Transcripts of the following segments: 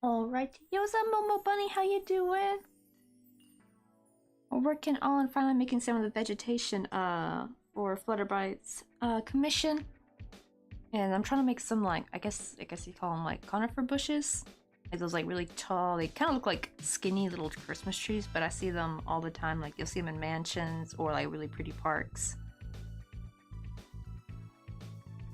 Alright, yo, what's up, Momo Bunny? How you doing? We're working on finally making some of the vegetation for Flutterbites commission. And I'm trying to make some, like, I guess you call them like conifer bushes. Like those like really tall, they kind of look like skinny little Christmas trees, but I see them all the time. Like you'll see them in mansions or like really pretty parks.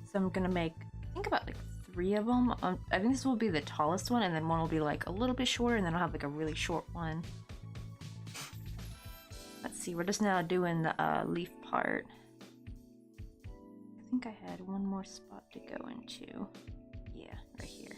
So I'm gonna make, I think about like 3 of them. I think this will be the tallest one, and then one will be like a little bit shorter, and then I'll have like a really short one. Let's see, we're just now doing the leaf part. I think I had one more spot to go into. Yeah, right here.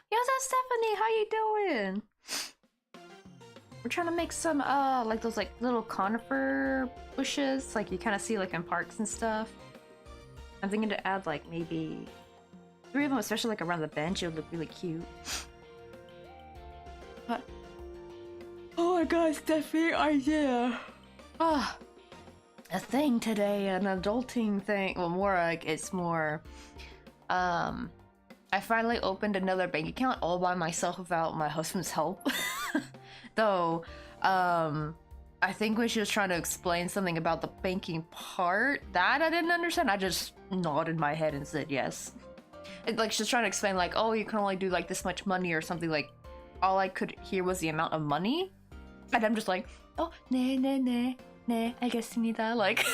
Yo, that's Stephanie. How you doing? We're trying to make some like those like little conifer bushes, like you kind of see like in parks and stuff. I'm thinking to add like maybe 3 of them, especially like around the bench. It would look really cute. But oh my god, Stephanie, idea. Ah, a thing today, an adulting thing. Well, more like it's more. I finally opened another bank account all by myself without my husband's help. Though, I I think when she was trying to explain something about the banking part, that I didn't understand. I just nodded my head and said yes. Like she's trying to explain like, oh, you can only do like this much money or something. Like all I could hear was the amount of money, and I'm just like, oh, 네, 알겠습니다. Like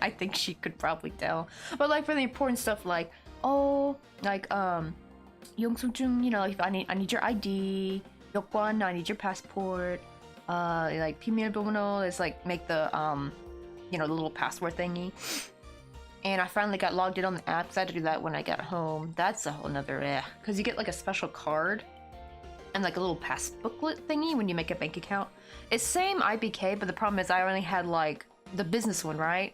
I think she could probably tell. But like for the important stuff, like oh, like 영수증, you know, like if I need your ID, 여권, I need your passport. Like 비밀번호 is like make the you know, the little password thingy. And I finally got logged in on the app because I had to do that when I got home. That's a whole nother because you get like a special card and like a little pass booklet thingy when you make a bank account. It's same IBK, but the problem is I only had like the business one, right?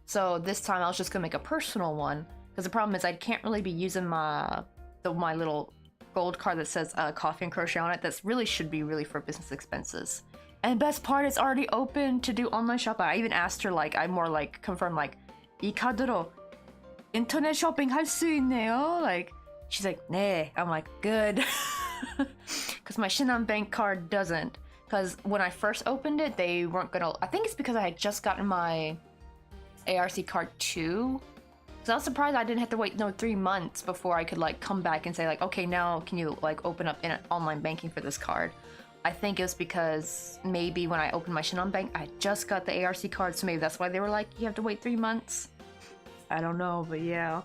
So this time I was just gonna make a personal one because the problem is I can't really be using my little gold card that says coffee and crochet on it. That's really should be really for business expenses. And best part, it's already open to do online shopping. I even asked her, like, I more like confirmed, like, 이 카드로 인터넷 쇼핑 할 수 있네요. Like, she's like, 네. I'm like, good. Because my Shinhan Bank card doesn't. Because when I first opened it, they weren't gonna. I think it's because I had just gotten my ARC card too. So I was surprised I didn't have to wait 3 months before I could like come back and say like, okay, now can you like open up in online banking for this card? I think it was because maybe when I opened my Shinhan Bank, I just got the ARC card, so maybe that's why they were like, you have to wait 3 months. I don't know, but yeah.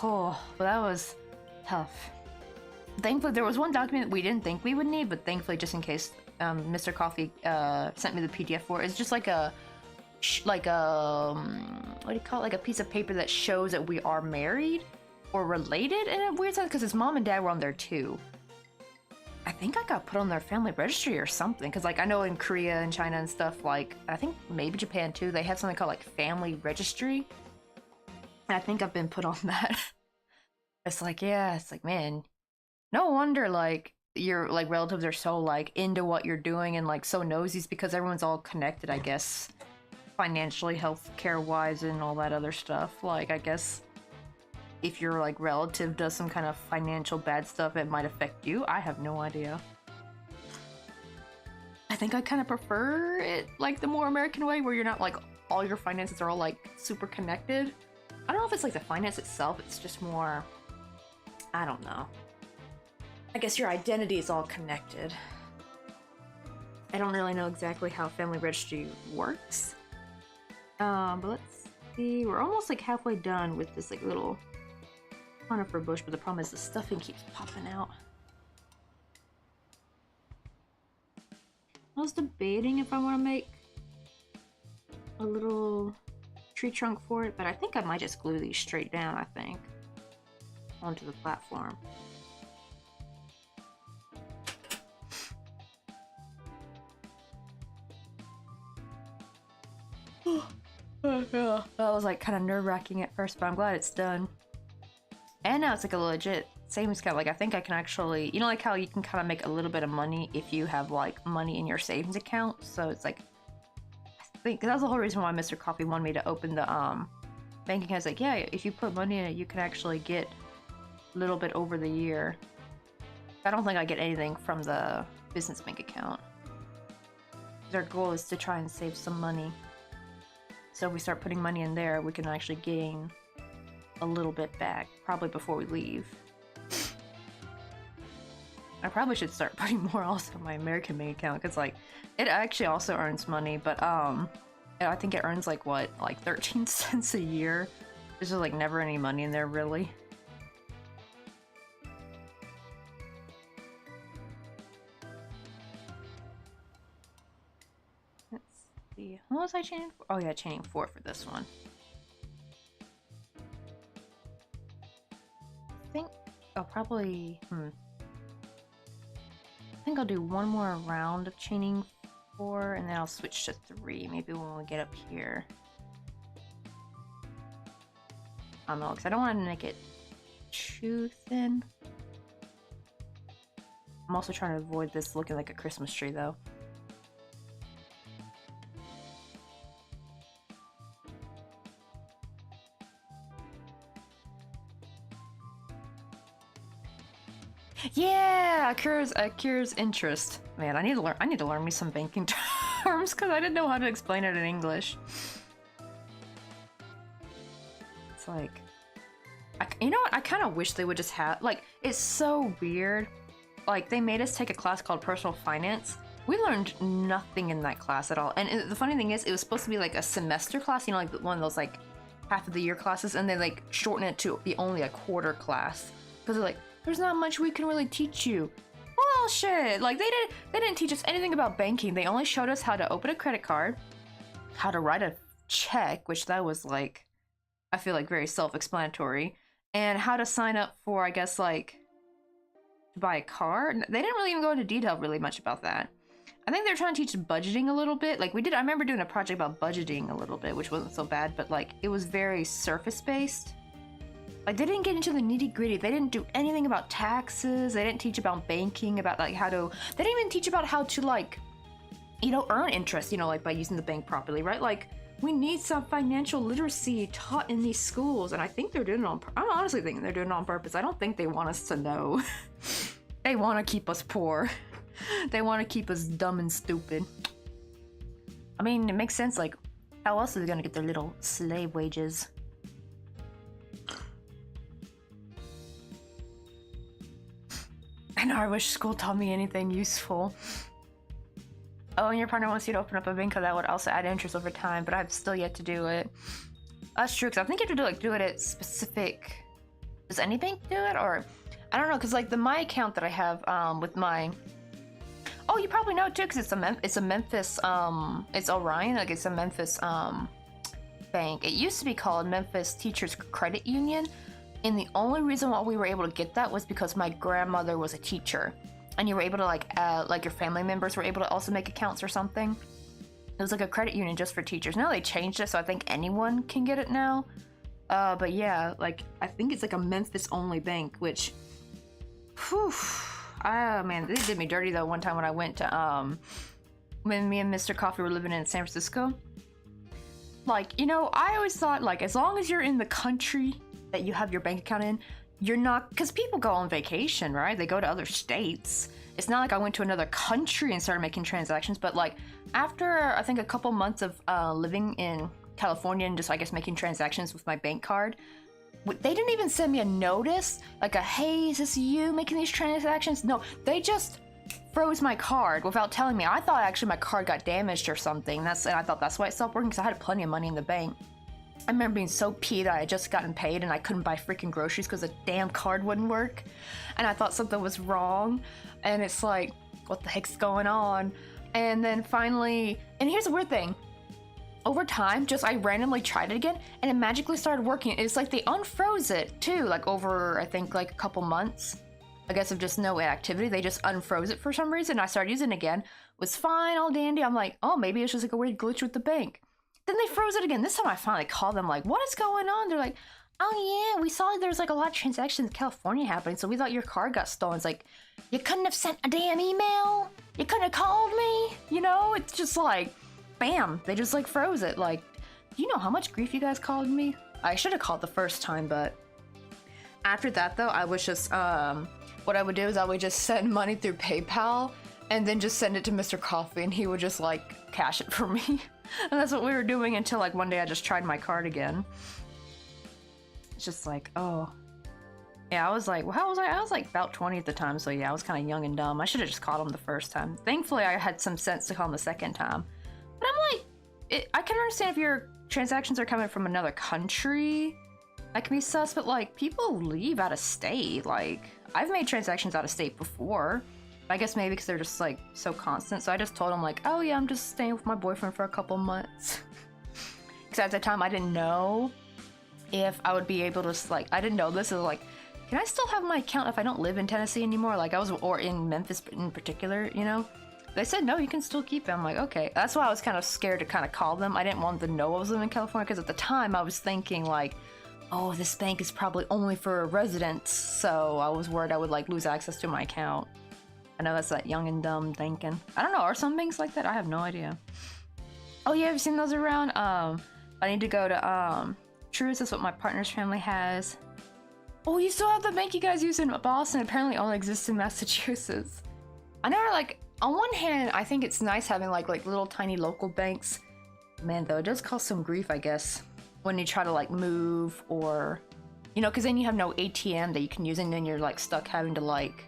Oh, well, that was tough. Thankfully, there was one document we didn't think we would need, but thankfully, just in case, Mr. Coffee sent me the PDF for it. It's just like a what do you call it? Like a piece of paper that shows that we are married or related in a weird sense, because his mom and dad were on there too. I think I got put on their family registry or something, because like I know in Korea and China and stuff, like I think maybe Japan too, they have something called like family registry. And I think I've been put on that. It's like, yeah, it's like, man, no wonder like your like relatives are so like into what you're doing and like so nosy, because everyone's all connected, I guess, financially, healthcare wise, and all that other stuff. Like I guess if your like relative does some kind of financial bad stuff, it might affect you. I have no idea. I think I kind of prefer it like the more American way, where you're not like all your finances are all like super connected. I don't know if it's like the finance itself, it's just more, I don't know. I guess your identity is all connected. I don't really know exactly how family registry works. But let's see, we're almost like halfway done with this like little conifer bush, but the problem is the stuffing keeps popping out. I was debating if I want to make a little tree trunk for it, but I think I might just glue these straight down, I think, onto the platform. That was like kind of nerve-wracking at first, but I'm glad it's done. And now it's like a legit savings account. Like I think I can actually, you know, like how you can kind of make a little bit of money if you have like money in your savings account. So it's like, I think that's the whole reason why Mr. Coffee wanted me to open the banking account. It's like, yeah, if you put money in it, you can actually get a little bit over the year. I don't think I get anything from the business bank account. Our goal is to try and save some money. So if we start putting money in there, we can actually gain a little bit back, probably before we leave. I probably should start putting more also in my American bank account, because like it actually also earns money, but I think it earns like what, like 13 cents a year. There's just like never any money in there really. Let's see, what was I chaining for? Oh yeah, chaining 4 for this one. I think I'll probably, I think I'll do one more round of chaining 4, and then I'll switch to 3, maybe when we get up here. I don't know, because I don't want to make it too thin. I'm also trying to avoid this looking like a Christmas tree, though. Yeah, accrues interest. Man, I need to learn me some banking terms because I didn't know how to explain it in English. It's like, you know what? I kind of wish they would just have, like, it's so weird. Like, they made us take a class called personal finance. We learned nothing in that class at all. And the funny thing is, it was supposed to be like a semester class, you know, like one of those like half of the year classes, and they like shorten it to be only a quarter class because they're like, there's not much we can really teach you. Well, shit, like they didn't teach us anything about banking. They only showed us how to open a credit card, how to write a check, which that was like, I feel like very self-explanatory, and how to sign up for, I guess, like to buy a car. They didn't really even go into detail really much about that. I think they're trying to teach budgeting a little bit. Like I remember doing a project about budgeting a little bit, which wasn't so bad, but like it was very surface based. Like they didn't get into the nitty gritty. They didn't do anything about taxes. They didn't teach about banking, about like how to, they didn't even teach about how to like, you know, earn interest, you know, like by using the bank properly, right? Like we need some financial literacy taught in these schools. And I think they're doing it on, I'm honestly thinking they're doing it on purpose. I don't think they want us to know. They want to keep us poor. They want to keep us dumb and stupid. I mean, it makes sense. Like, how else are they gonna get their little slave wages? I know, I wish school taught me anything useful. Oh, and your partner wants you to open up a bank, that would also add interest over time, but I've still yet to do it. That's true, because I think you have to do it at specific... Does any bank do it, or... I don't know, because like my account that I have with my... Oh, you probably know too, because it's a Memphis, it's Orion, like it's a Memphis bank. It used to be called Memphis Teachers Credit Union, and the only reason why we were able to get that was because my grandmother was a teacher, and you were able to like your family members were able to also make accounts or something. It was like a credit union just for teachers. Now they changed it, so I think anyone can get it now. But yeah, like I think it's like a Memphis only bank, which, whew. Oh man, they did me dirty though one time when I went to, when me and Mr. Coffee were living in San Francisco. Like, you know, I always thought, like, as long as you're in the country that you have your bank account in, you're not, because people go on vacation, right? They go to other states. It's not like I went to another country and started making transactions, but like, after, I think a couple months of living in California and just, I guess, making transactions with my bank card, they didn't even send me a notice, like a, hey, is this you making these transactions? No, they just froze my card without telling me. I thought actually my card got damaged or something. And I thought that's why it stopped working, because I had plenty of money in the bank. I remember being so peeved I had just gotten paid and I couldn't buy freaking groceries because the damn card wouldn't work. And I thought something was wrong. And it's like, what the heck's going on? And then finally, and here's the weird thing. Over time, just I randomly tried it again and it magically started working. It's like they unfroze it too, like over, I think, like a couple months. I guess of just no activity, they just unfroze it for some reason. I started using it again, was fine, all dandy. I'm like, oh, maybe it's just like a weird glitch with the bank. Then they froze it again. This time I finally called them like, what is going on? They're like, oh yeah, we saw there's like a lot of transactions in California happening, so we thought your card got stolen. It's like, you couldn't have sent a damn email? You couldn't have called me? You know, it's just like, bam, they just like froze it. Like, do you know how much grief you guys called me? I should have called the first time, but after that though, I was just, what I would do is I would just send money through PayPal and then just send it to Mr. Coffee and he would just like cash it for me. And that's what we were doing until like one day I just tried my card again. It's just like, oh. Yeah, I was like, well, how was I? I was like about 20 at the time, so yeah, I was kind of young and dumb. I should have just called him the first time. Thankfully, I had some sense to call him the second time. But I'm like, I can understand if your transactions are coming from another country. That can be sus, but like, people leave out of state. Like, I've made transactions out of state before. I guess maybe because they're just like so constant. So I just told him like, oh yeah, I'm just staying with my boyfriend for a couple months. Because at the time I didn't know if I would be able to like, I didn't know this. It was like, can I still have my account if I don't live in Tennessee anymore? Like I was, or in Memphis in particular, you know? They said, no, you can still keep it. I'm like, okay. That's why I was kind of scared to kind of call them. I didn't want them to know I was living in California because at the time I was thinking like, oh, this bank is probably only for residents. So I was worried I would like lose access to my account. I know that's that young and dumb thinking. I don't know, are some banks like that? I have no idea. Oh yeah, have you seen those around? I need to go to Truist, that's what my partner's family has. Oh, you still have the bank you guys use in Boston. Apparently only exists in Massachusetts. I never like, on one hand, I think it's nice having like little tiny local banks. Man, though, it does cause some grief, I guess, when you try to like move or, you know, because then you have no ATM that you can use and then you're like stuck having to like,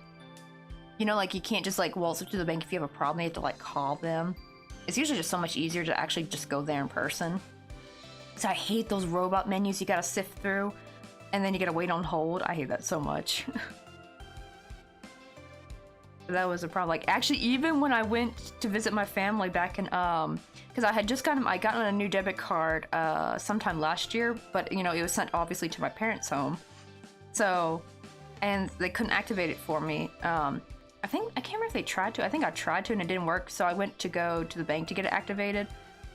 you know, like you can't just like waltz up to the bank if you have a problem. You have to like call them. It's usually just so much easier to actually just go there in person. So I hate those robot menus you gotta sift through. And then you gotta wait on hold. I hate that so much. That was a problem. Like, actually, even when I went to visit my family back in, because I had just gotten a new debit card, sometime last year, but, you know, it was sent obviously to my parents' home. So, and they couldn't activate it for me. I can't remember if they tried to. I think I tried to and it didn't work, so I went to go to the bank to get it activated.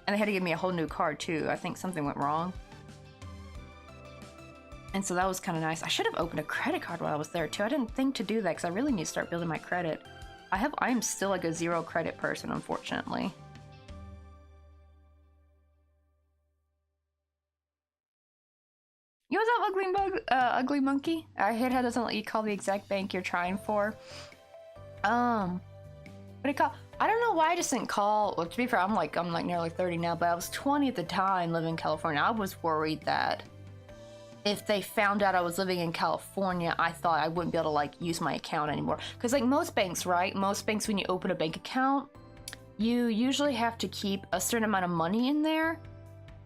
And they had to give me a whole new card, too. I think something went wrong. And so that was kind of nice. I should have opened a credit card while I was there too. I didn't think to do that because I really need to start building my credit. I am still like a 0 credit person, unfortunately. You what's up, ugly monkey? I hate how it doesn't let you call the exact bank you're trying for. What do you call? I don't know why I just didn't call. Well, to be fair, I'm like nearly 30 now, but I was 20 at the time living in California. I was worried that if they found out I was living in California, I thought I wouldn't be able to like use my account anymore. Because like most banks, right? Most banks, when you open a bank account, you usually have to keep a certain amount of money in there,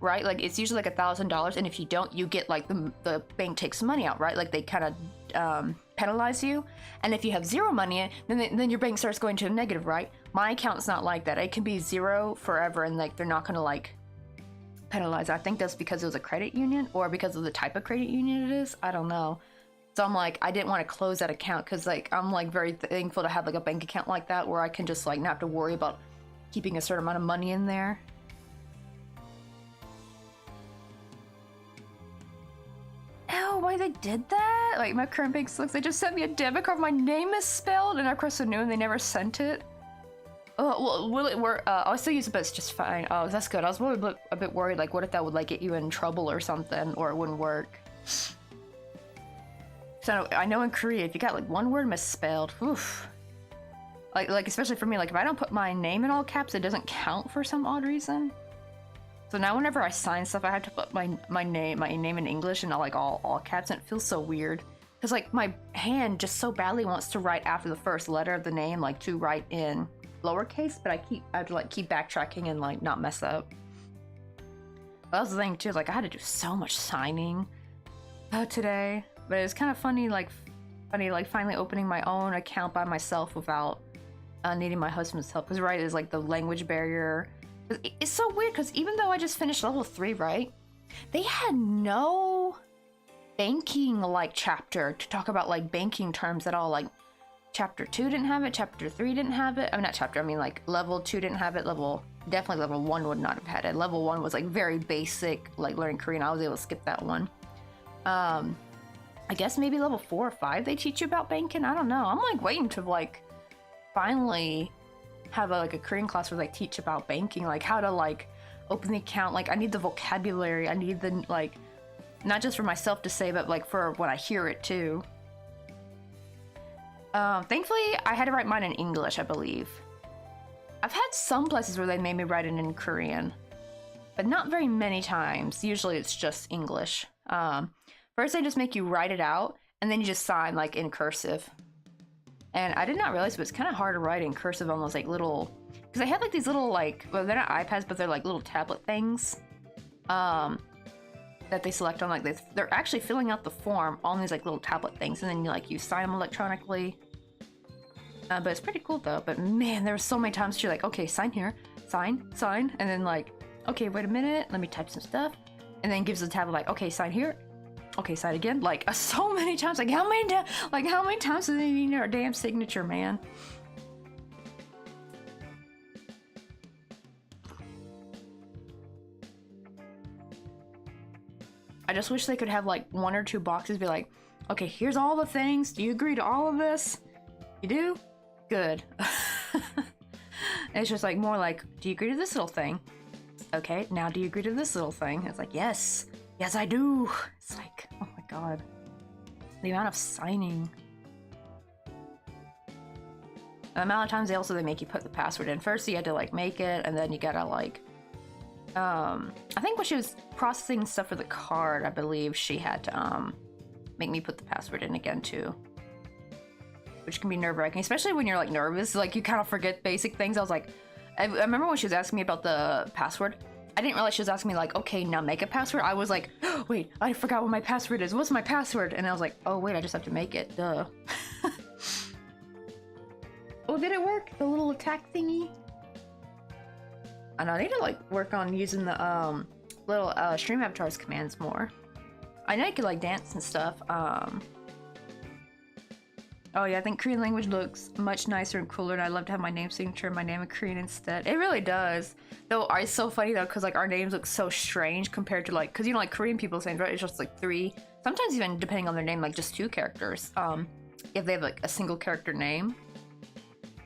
right? Like it's usually like $1,000, and if you don't, you get like the bank takes money out, right? Like they kind of penalize you. And if you have 0 money in, then your bank starts going to a negative, right? My account's not like that. It can be 0 forever, and like they're not gonna like penalize. I think that's because it was a credit union or because of the type of credit union it is. I don't know. So I'm like, I didn't want to close that account because like I'm like very thankful to have like a bank account like that where I can just like not have to worry about keeping a certain amount of money in there. Oh, why they did that? Like my current bank looks, they just sent me a debit card. My name is spelled, and of course I knew, and they never sent it. Oh, well, will it work? I'll still use it, but it's just fine. Oh, that's good. I was a bit worried, like, what if that would, like, get you in trouble or something, or it wouldn't work. So, I know in Korea, if you got, like, one word misspelled, oof. Like, especially for me, like, if I don't put my name in all caps, it doesn't count for some odd reason. So now whenever I sign stuff, I have to put my name in English and, like, all caps, and it feels so weird. Because, like, my hand just so badly wants to write after the first letter of the name, like, to write in lowercase, but I have to like keep backtracking and like not mess up. That was the thing too, like I had to do so much signing today, but it was kind of funny like finally opening my own account by myself without needing my husband's help, because right, is like the language barrier. It's so weird because even though I just finished level 3, right, they had no banking like chapter to talk about like banking terms at all. Like Chapter 2 didn't have it, Chapter 3 didn't have it. I mean, not chapter, I mean like level 2 didn't have it, definitely level 1 would not have had it. Level 1 was like very basic, like learning Korean. I was able to skip that one. I guess maybe level 4 or 5 they teach you about banking. I don't know. I'm like waiting to like finally have like a Korean class where they teach about banking, like how to like open the account. Like I need the vocabulary. I need the like, not just for myself to say, but like for when I hear it too. Thankfully, I had to write mine in English, I believe. I've had some places where they made me write it in Korean, but not very many times. Usually it's just English. First they just make you write it out, and then you just sign like in cursive. And I did not realize, but it's kind of hard to write in cursive on those like little, because they have like these little like, well, they're not iPads, but they're like little tablet things. That they select on, like they're actually filling out the form on these like little tablet things, and then you sign them electronically. But it's pretty cool though. But man, there were so many times you're like, okay, sign here, sign, and then like, okay, wait a minute, let me type some stuff, and then gives the tablet like, okay, sign here, okay, sign again, like so many times. Like how many times do they need our damn signature, man? I just wish they could have like 1 or 2 boxes be like, okay, here's all the things. Do you agree to all of this? You do? Good. It's just like more like, do you agree to this little thing? Okay, now do you agree to this little thing? It's like, yes, I do. It's like, oh my god. The amount of signing. The amount of times they make you put the password in. First you had to like make it, and then you gotta like I think when she was processing stuff for the card, I believe she had to make me put the password in again too. Which can be nerve-wracking, especially when you're like nervous, like you kind of forget basic things. I was like, I remember when she was asking me about the password, I didn't realize she was asking me like, okay, now make a password. I was like, oh, wait, I forgot what my password is. What's my password? And I was like, oh wait, I just have to make it, duh. Oh, did it work? The little attack thingy? I know, I need to like work on using the little stream avatars commands more. I know I could like dance and stuff. Oh yeah, I think Korean language looks much nicer and cooler, and I'd love to have my name signature and my name in Korean instead. It really does. Though it's so funny though, because like our names look so strange compared to like, because you know like Korean people's names, right? It's just like 3, sometimes even depending on their name, like just 2 characters. If they have like a single character name.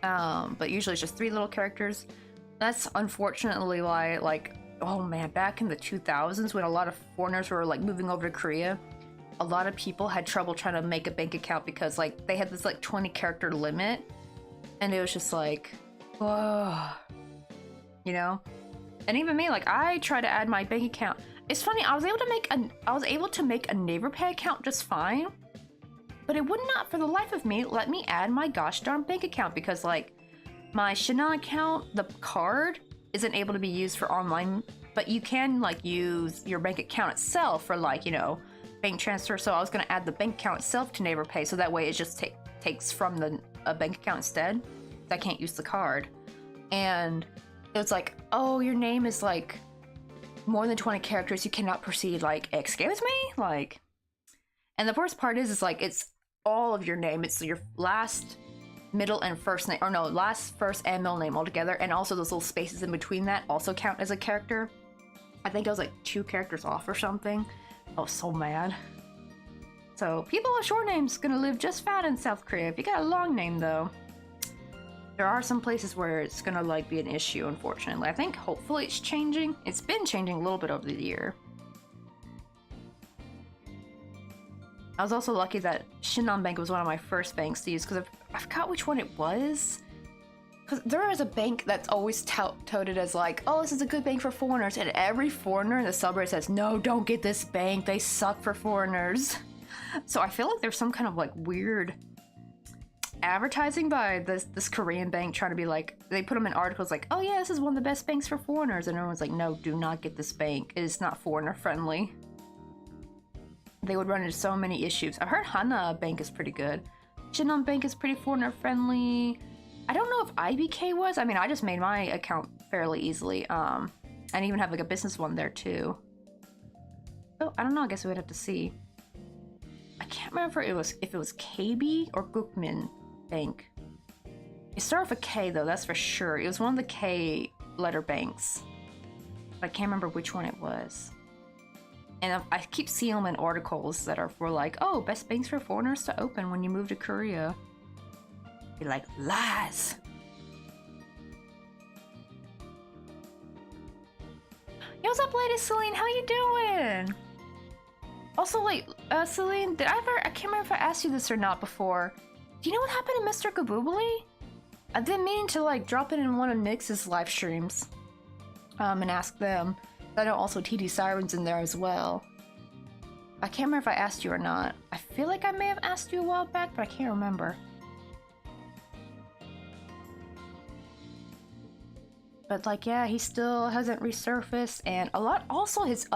But usually it's just 3 little characters. That's unfortunately why, like, oh man, back in the 2000s when a lot of foreigners were like moving over to Korea, a lot of people had trouble trying to make a bank account because like they had this like 20 character limit, and it was just like, whoa, you know. And even me, like I tried to add my bank account. It's funny, I was able to make a neighbor pay account just fine, but it would not for the life of me let me add my gosh darn bank account, because like my Shannon account, the card isn't able to be used for online, but you can like use your bank account itself for like, you know, bank transfer. So I was gonna add the bank account itself to neighbor pay, so that way it just takes from the bank account instead. I can't use the card. And it was like, oh, your name is like more than 20 characters, you cannot proceed. Like, excuse me? Like, and the worst part is like it's all of your name. It's your last, middle, and first name, or no, last, first, and middle name all together, and also those little spaces in between that also count as a character. I think I was like 2 characters off or something. I was so mad. So people with short names gonna live just fine in South Korea. If you got a long name though, there are some places where it's gonna like be an issue, unfortunately. I think hopefully it's changing. It's been changing a little bit over the year. I was also lucky that Shinhan Bank was one of my first banks to use, because I forgot which one it was. Because there is a bank that's always touted as like, oh, this is a good bank for foreigners, and every foreigner in the subreddit says, no, don't get this bank, they suck for foreigners. So I feel like there's some kind of like weird advertising by this Korean bank trying to be like, they put them in articles like, oh yeah, this is one of the best banks for foreigners, and everyone's like, no, do not get this bank, it is not foreigner friendly. They would run into so many issues. I heard Hana Bank is pretty good. Shinhan Bank is pretty foreigner friendly. I don't know if IBK was. I mean, I just made my account fairly easily. And even have like a business one there too. Oh, I don't know. I guess we would have to see. I can't remember if it was KB or Gukmin Bank. It started with a K though, that's for sure. It was one of the K letter banks. But I can't remember which one it was. And I keep seeing them in articles that are for like, oh, best banks for foreigners to open when you move to Korea. You're like, lies. Yo, what's up, lady Celine? How you doing? Also, like, Celine, I can't remember if I asked you this or not before. Do you know what happened to Mr. Kaboobly? I've been meaning to like drop it in one of Nyx's live streams, and ask them. I know also TD Siren's in there as well. I can't remember if I asked you or not. I feel like I may have asked you a while back, but I can't remember. But like, yeah, he still hasn't resurfaced, and a lot, also his,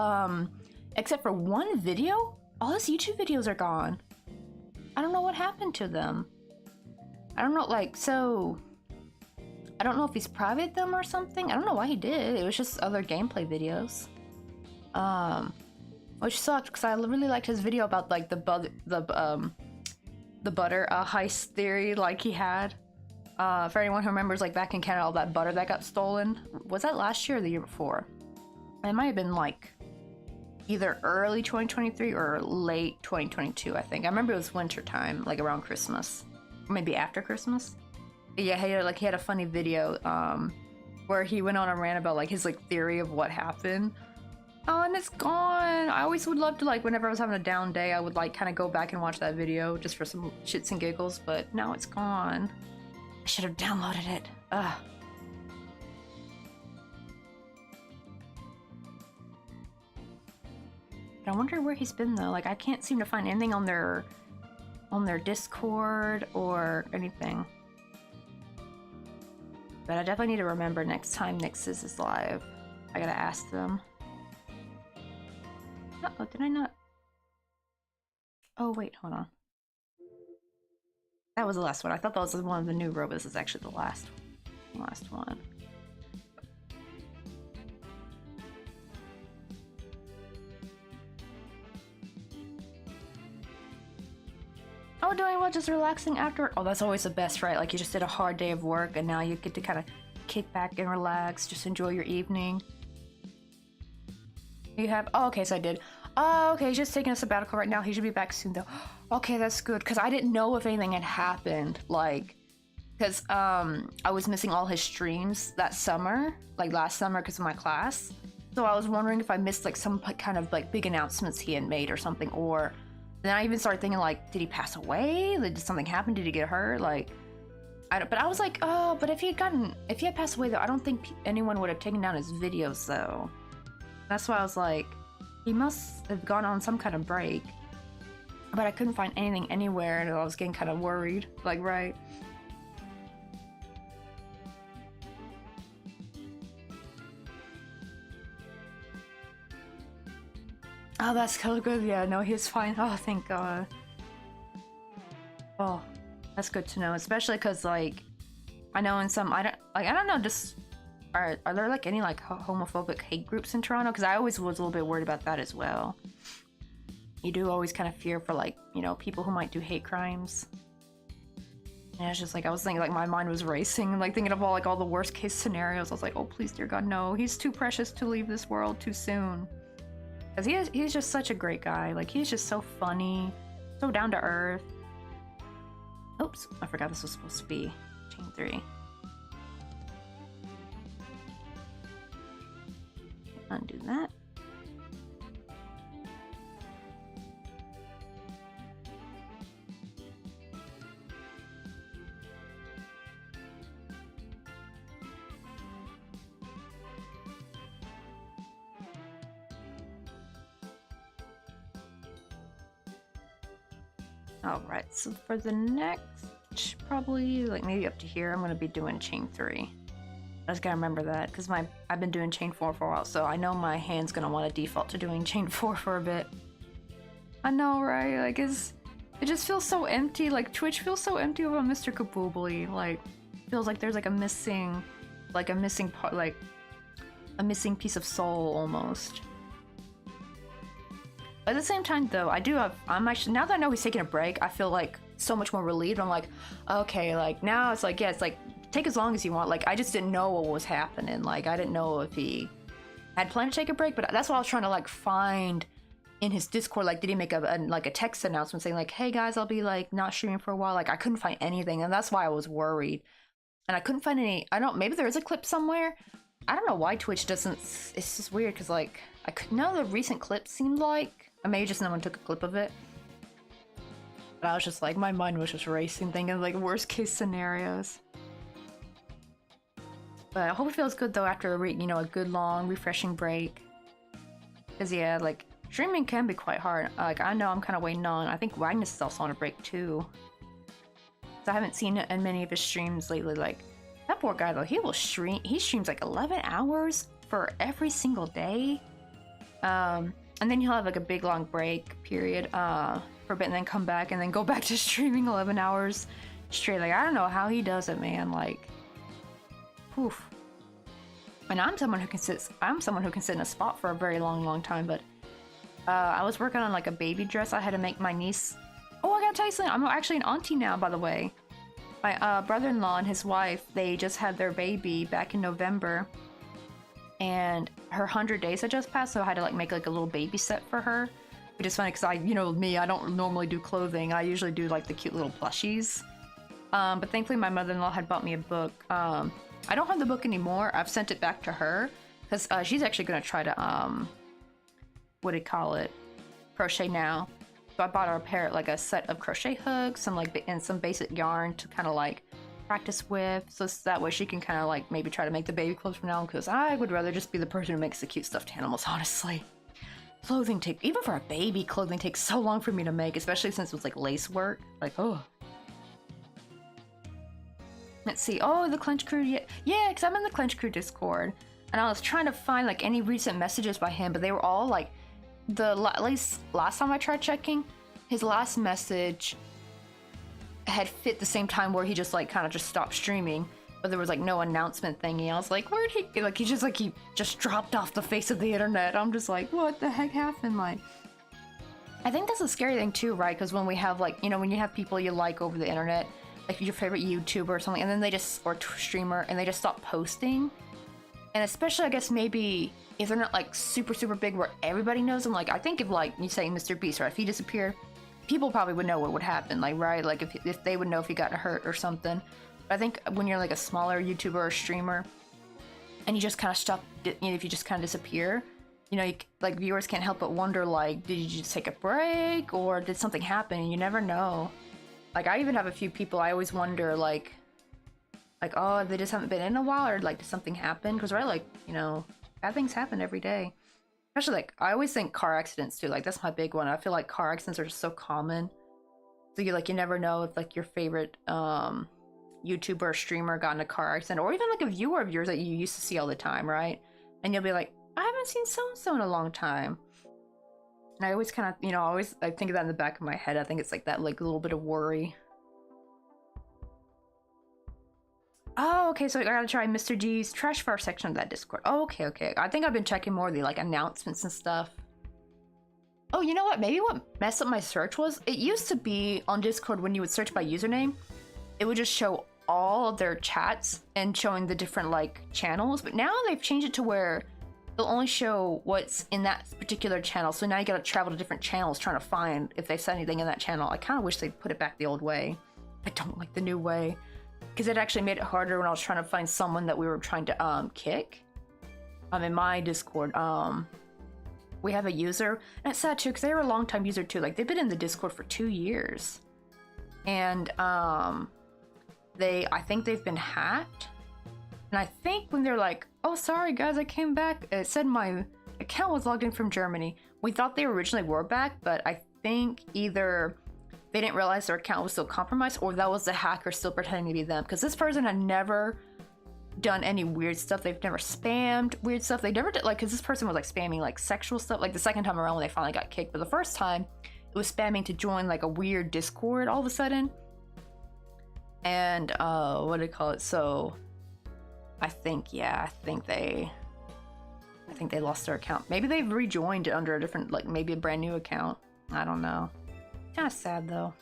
except for one video, all his YouTube videos are gone. I don't know what happened to them. I don't know, like, so... I don't know if he's private them or something. I don't know why he did. It was just other gameplay videos. Which sucked because I really liked his video about like the butter heist theory like he had. For anyone who remembers, like back in Canada, all that butter that got stolen. Was that last year or the year before? It might have been like either early 2023 or late 2022, I think. I remember it was winter time, like around Christmas. Or maybe after Christmas. Yeah, he had a funny video where he went on a rant about like his like theory of what happened. Oh, and it's gone. I always would love to, like, whenever I was having a down day, I would, like, kind of go back and watch that video just for some shits and giggles, but now it's gone. I should have downloaded it. Ugh. But I wonder where he's been, though. Like, I can't seem to find anything on their Discord or anything. But I definitely need to remember next time Nix's is live. I gotta ask them. Uh-oh, did I not? Oh, wait, hold on. That was the last one. I thought that was one of the new robots. This is actually the last one. Oh, doing well, just relaxing after. Oh, that's always the best, right? Like, you just did a hard day of work and now you get to kind of kick back and relax, just enjoy your evening. You have, oh, okay, so I did. Oh, okay, he's just taking a sabbatical right now. He should be back soon, though. Okay, that's good, because I didn't know if anything had happened, like, because I was missing all his streams that summer, like last summer, because of my class. So I was wondering if I missed, like, some kind of, like, big announcements he had made or something, or then I even started thinking, like, did he pass away? Like, did something happen? Did he get hurt? Like, but I was like, oh, but if he had passed away, though, I don't think anyone would have taken down his videos, though. That's why I was like, he must have gone on some kind of break. But I couldn't find anything anywhere, and I was getting kind of worried. Like, right. Oh, that's so good. Yeah, no, he's fine. Oh, thank God. Oh, that's good to know. Especially because, like, I know in some, I don't know, just... Are there, like, any, like, homophobic hate groups in Toronto? Because I always was a little bit worried about that as well. You do always kind of fear for, like, you know, people who might do hate crimes. And it's just, like, I was thinking, like, my mind was racing, like, thinking of all, like, all the worst case scenarios. I was like, oh, please, dear God, no. He's too precious to leave this world too soon. Because he's just such a great guy. Like, he's just so funny, so down to earth. Oops, I forgot this was supposed to be chain 3. Undo that. Alright, so for the next, probably, like, maybe up to here, I'm gonna be doing chain 3. I just gotta remember that, because I've been doing chain 4 for a while, so I know my hand's gonna want to default to doing chain 4 for a bit. I know, right? Like, it just feels so empty. Like, Twitch feels so empty without Mr. Kaboobly. Like, feels like there's, like, a missing part, like, a missing piece of soul, almost. At the same time, though, I'm actually, now that I know he's taking a break, I feel, like, so much more relieved. I'm like, okay, like, now it's like, yeah, it's like, take as long as you want. Like, I just didn't know what was happening. Like, I didn't know if he had planned to take a break, but that's what I was trying to, like, find in his Discord. Like, did he make a text announcement saying, like, hey guys, I'll be, like, not streaming for a while? Like, I couldn't find anything, and that's why I was worried. And I couldn't find any, maybe there is a clip somewhere. I don't know why Twitch doesn't, it's just weird, because, like, none of the recent clips seemed like, or maybe just no one took a clip of it. But I was just like, my mind was just racing, thinking, like, worst case scenarios. But I hope it feels good, though, after a good, long, refreshing break. Because, yeah, like, streaming can be quite hard. Like, I know I'm kind of waiting on, I think Magnus is also on a break, too. So I haven't seen it in many of his streams lately. Like, that poor guy, though, he streams, like, 11 hours for every single day. And then he'll have, like, a big, long break period, for a bit, and then come back, and then go back to streaming 11 hours straight. Like, I don't know how he does it, man. Like, oof. And I'm someone who can sit in a spot for a very long time, but I was working on, like, a baby dress I had to make my niece. Oh, I gotta tell you something, I'm actually an auntie now, by the way. My brother-in-law and his wife, they just had their baby back in November, and her 100 days had just passed, so I had to, like, make, like, a little baby set for her. But it's funny because I don't normally do clothing. I usually do, like, the cute little plushies. But thankfully my mother-in-law had bought me a book. I don't have the book anymore. I've sent it back to her because she's actually gonna try to what do you call it, crochet now. So I bought her a pair, like a set of crochet hooks, some like and some basic yarn to kind of like practice with, so that way she can kind of like maybe try to make the baby clothes from now on, because I would rather just be the person who makes the cute stuffed animals, honestly. Clothing take, even for a baby, clothing takes so long for me to make, especially since it was like lace work. Like, oh. Let's see. Oh, the Clench Crew. Yeah, because I'm in the Clench Crew Discord, and I was trying to find like any recent messages by him, but they were all like, at least last time I tried checking, his last message had fit the same time where he just like kind of just stopped streaming, but there was like no announcement thingy. I was like, where'd he, like, he just dropped off the face of the internet. I'm just like, what the heck happened? Like, I think that's a scary thing too, right? Because when we have like, you know, when you have people you like over the internet, like your favorite YouTuber or something, and then they just, or streamer, and they just stop posting, and especially I guess maybe if they're not like super big where everybody knows them. Like, I think if like you say Mr. Beast, right, if he disappeared, people probably would know what would happen, like, right? Like if they would know if he got hurt or something. But I think when you're like a smaller YouTuber or streamer and you just kind of stop, you know, if you just kind of disappear, you know, like viewers can't help but wonder, like, did you just take a break or did something happen? And you never know. Like, I even have a few people I always wonder, like, oh, they just haven't been in a while, or like, did something happen? Because, right, like, you know, bad things happen every day. Especially, like, I always think car accidents too. Like, that's my big one. I feel like car accidents are just so common. So you never know if like your favorite YouTuber or streamer got in a car accident, or even like a viewer of yours that you used to see all the time, right? And you'll be like, I haven't seen so-and-so in a long time. And I always kind of, you know, I think of that in the back of my head. I think it's like that, like, little bit of worry. Oh, okay, so I gotta try Mr. G's trash fire section of that Discord. Oh, okay. I think I've been checking more of the, like, announcements and stuff. Oh, you know what? Maybe what messed up my search was, it used to be on Discord when you would search by username, it would just show all of their chats and showing the different, like, channels. But now they've changed it to where they'll only show what's in that particular channel. So now you gotta travel to different channels trying to find if they've said anything in that channel. I kind of wish they'd put it back the old way. I don't like the new way, because it actually made it harder when I was trying to find someone that we were trying to kick. In my Discord, we have a user, and it's sad too, because they were a long-time user too. Like, they've been in the Discord for 2 years, and I think they've been hacked. And I think when they're like, oh, sorry guys, I came back, it said my account was logged in from Germany. We thought they originally were back, but I think either they didn't realize their account was still compromised, or that was the hacker still pretending to be them. Because this person had never done any weird stuff. They've never spammed weird stuff. They never did, like, because this person was like spamming like sexual stuff, like the second time around when they finally got kicked. But the first time, it was spamming to join like a weird Discord all of a sudden. And what do you call it? So I think they lost their account. Maybe they've rejoined under a different, like, maybe a brand new account. I don't know. Kind of sad though.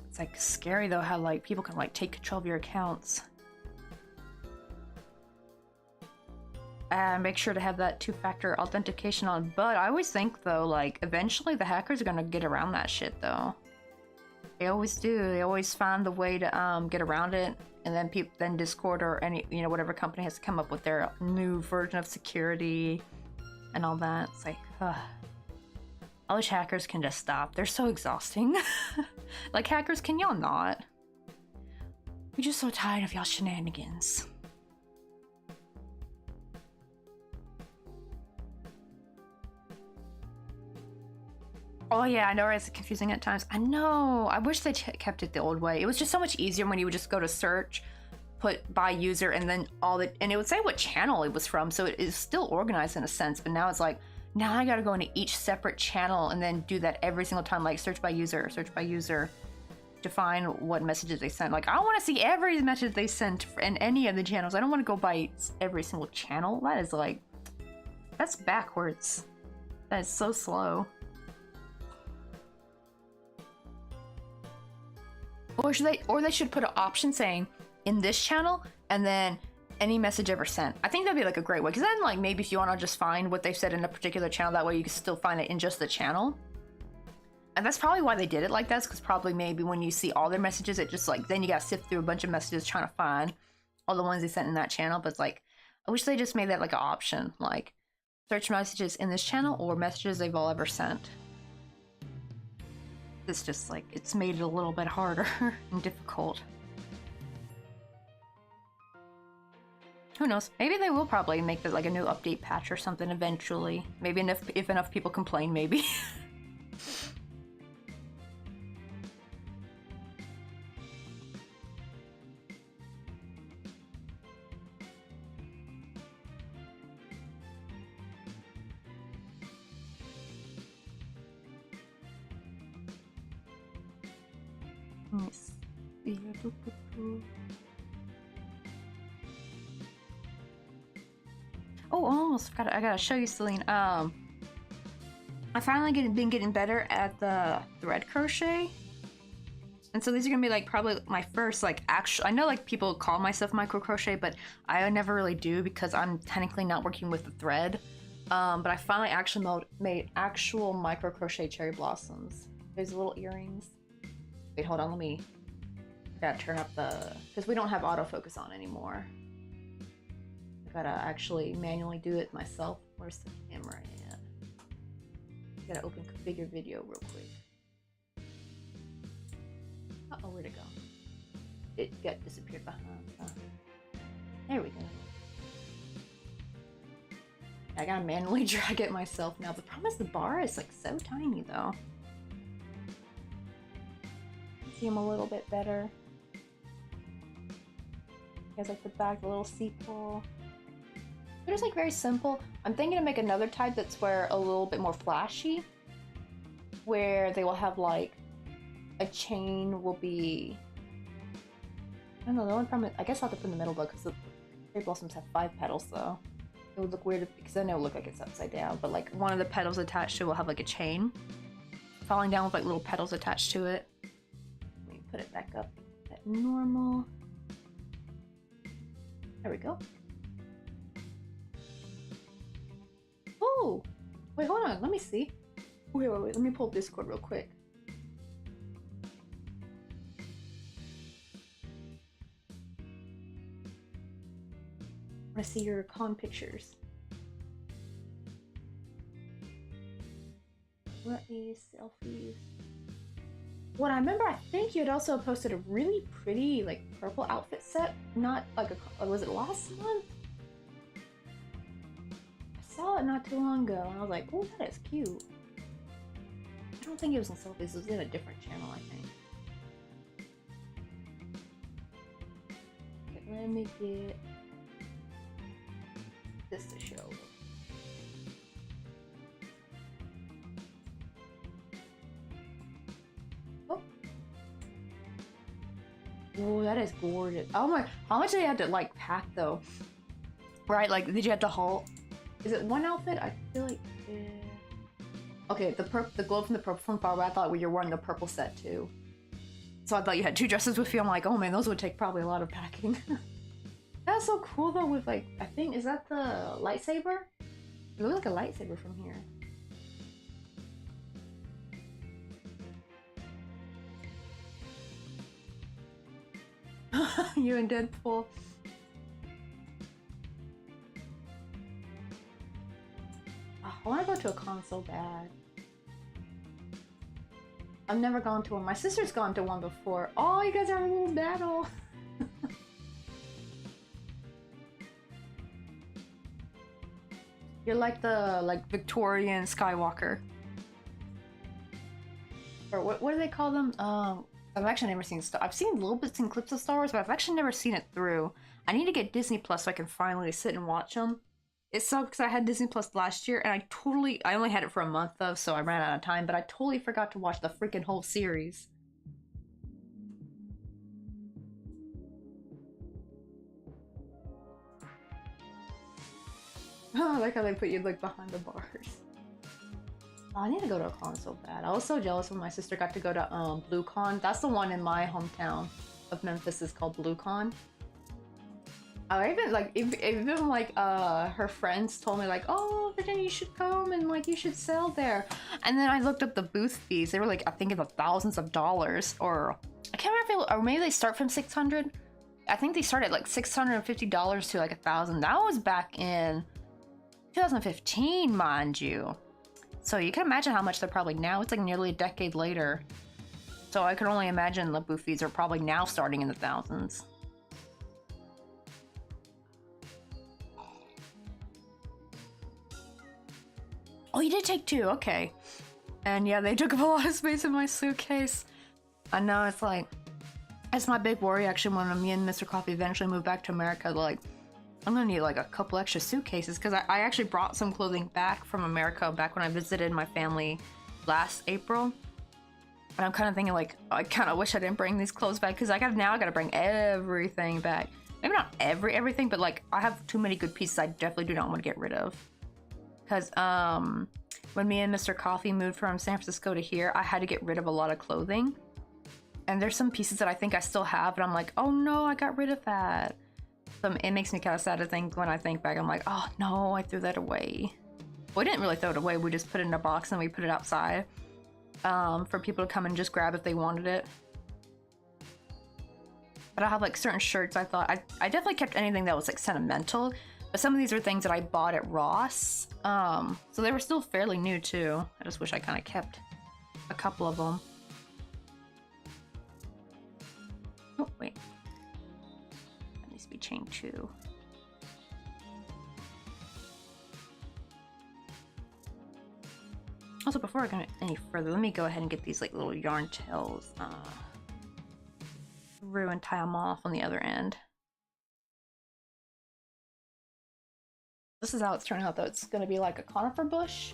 It's like scary though how like people can like take control of your accounts. And make sure to have that two-factor authentication on. But I always think though, like, eventually the hackers are gonna get around that shit though. They always do. They always find the way to get around it. And then Discord or any, you know, whatever company has to come up with their new version of security and all that. It's like, ugh. I wish hackers can just stop. They're so exhausting. Like, hackers, can y'all not? We're just so tired of y'all shenanigans. Oh yeah, I know it's confusing at times. I know. I wish they kept it the old way. It was just so much easier when you would just go to search, put by user, and then and it would say what channel it was from. So it is still organized in a sense. But now it's like, now I gotta go into each separate channel and then do that every single time, like search by user, to find what messages they sent. Like, I want to see every message they sent in any of the channels. I don't want to go by every single channel. That is like, that's backwards. That is so slow. Or they should put an option saying in this channel and then any message ever sent. I think that'd be like a great way, because then, like, maybe if you want to just find what they've said in a particular channel, that way you can still find it in just the channel. And that's probably why they did it like that, because probably maybe when you see all their messages, it just like, then you gotta sift through a bunch of messages trying to find all the ones they sent in that channel. But it's like, I wish they just made that like an option. Like, search messages in this channel or messages they've all ever sent. It's just like, it's made it a little bit harder and difficult. Who knows? Maybe they will probably make like a new update patch or something eventually. Maybe if enough people complain, maybe. Nice. Oh, almost forgot. I gotta show you, Celine. I finally been getting better at the thread crochet, and so these are gonna be like probably my first like actual. I know like people call myself micro crochet, but I never really do because I'm technically not working with the thread. But I finally actually made actual micro crochet cherry blossoms. There's little earrings. Wait, hold on. Let me. Gotta turn up the because we don't have autofocus on anymore. Gotta actually manually do it myself. Where's the camera at? Gotta open configure video real quick. Uh-oh, where'd it go? It got disappeared behind. There we go. I gotta manually drag it myself now. The problem is the bar is like so tiny though. See them a little bit better. There's like the back, the little sepal. They're just like very simple. I'm thinking to make another type that's where a little bit more flashy, where they will have like a chain will be. I don't know. The only problem is, I guess I'll have to put in the middle though, because the cherry blossoms have 5 petals though. It would look weird because then it will look like it's upside down. But like one of the petals attached to it will have like a chain falling down with like little petals attached to it. Let me put it back up at normal. There we go. Oh, wait, hold on. Let me see. Wait. Let me pull up Discord real quick. I want to see your con pictures. What is selfies? What I remember, I think you had also posted a really pretty, like, purple outfit set. Not like a. Was it last month? Saw it not too long ago and I was like, oh, that is cute. I don't think it was in selfies, it was in a different channel, I think. Okay, let me get this to show. Oh. Oh, that is gorgeous. Oh my, how much did you have to like pack though? Right, like did you have to haul? Is it one outfit? I feel like, yeah. Okay, the glow from the purple from far away, I thought you were wearing a purple set too. So I thought you had 2 dresses with you. I'm like, oh man, those would take probably a lot of packing. That's so cool though with like, I think, is that the lightsaber? It looks like a lightsaber from here. You and Deadpool. I want to go to a con so bad. I've never gone to one. My sister's gone to one before. Oh, you guys are having a little battle. You're like the Victorian Skywalker. Or what do they call them? I've actually never seen I've seen little bits and clips of Star Wars, but I've actually never seen it through. I need to get Disney Plus so I can finally sit and watch them. It sucked because I had Disney Plus last year and I only had it for a month though, so I ran out of time, but I totally forgot to watch the freaking whole series. Oh, I like how they put you like behind the bars. Oh, I need to go to a con so bad. I was so jealous when my sister got to go to BlueCon. That's the one in my hometown of Memphis is called BlueCon. Even like even like her friends told me like, oh Virginia, you should come and like you should sell there. And then I looked up the booth fees. They were like I think in the thousands of dollars, or I can't remember if or maybe they start from 600. I think they start at like $650 to like $1,000. That was back in 2015, mind you. So you can imagine how much they're probably now. It's like nearly a decade later. So I could only imagine the Boofies are probably now starting in the thousands. Oh, you did take 2, okay. And yeah, they took up a lot of space in my suitcase. I know, it's like, it's my big worry actually when me and Mr. Coffee eventually move back to America. Like, I'm gonna need like a couple extra suitcases because I actually brought some clothing back from America back when I visited my family last April. And I'm kind of thinking like, I kind of wish I didn't bring these clothes back because I gotta bring everything back. Maybe not everything, but like I have too many good pieces I definitely do not want to get rid of. Because when me and Mr. Coffee moved from San Francisco to here, I had to get rid of a lot of clothing. And there's some pieces that I think I still have, and I'm like, oh no, I got rid of that. So it makes me kind of sad to think when I think back, I'm like, oh no, I threw that away. We didn't really throw it away, we just put it in a box and we put it outside for people to come and just grab if they wanted it. But I have like certain shirts I thought, I definitely kept anything that was like sentimental. But some of these are things that I bought at Ross. So they were still fairly new too. I just wish I kind of kept a couple of them. Oh, wait. That needs to be chain 2. Also, before I go any further, let me go ahead and get these like little yarn tails through and tie them off on the other end. This is how it's turning out though. It's gonna be like a conifer bush.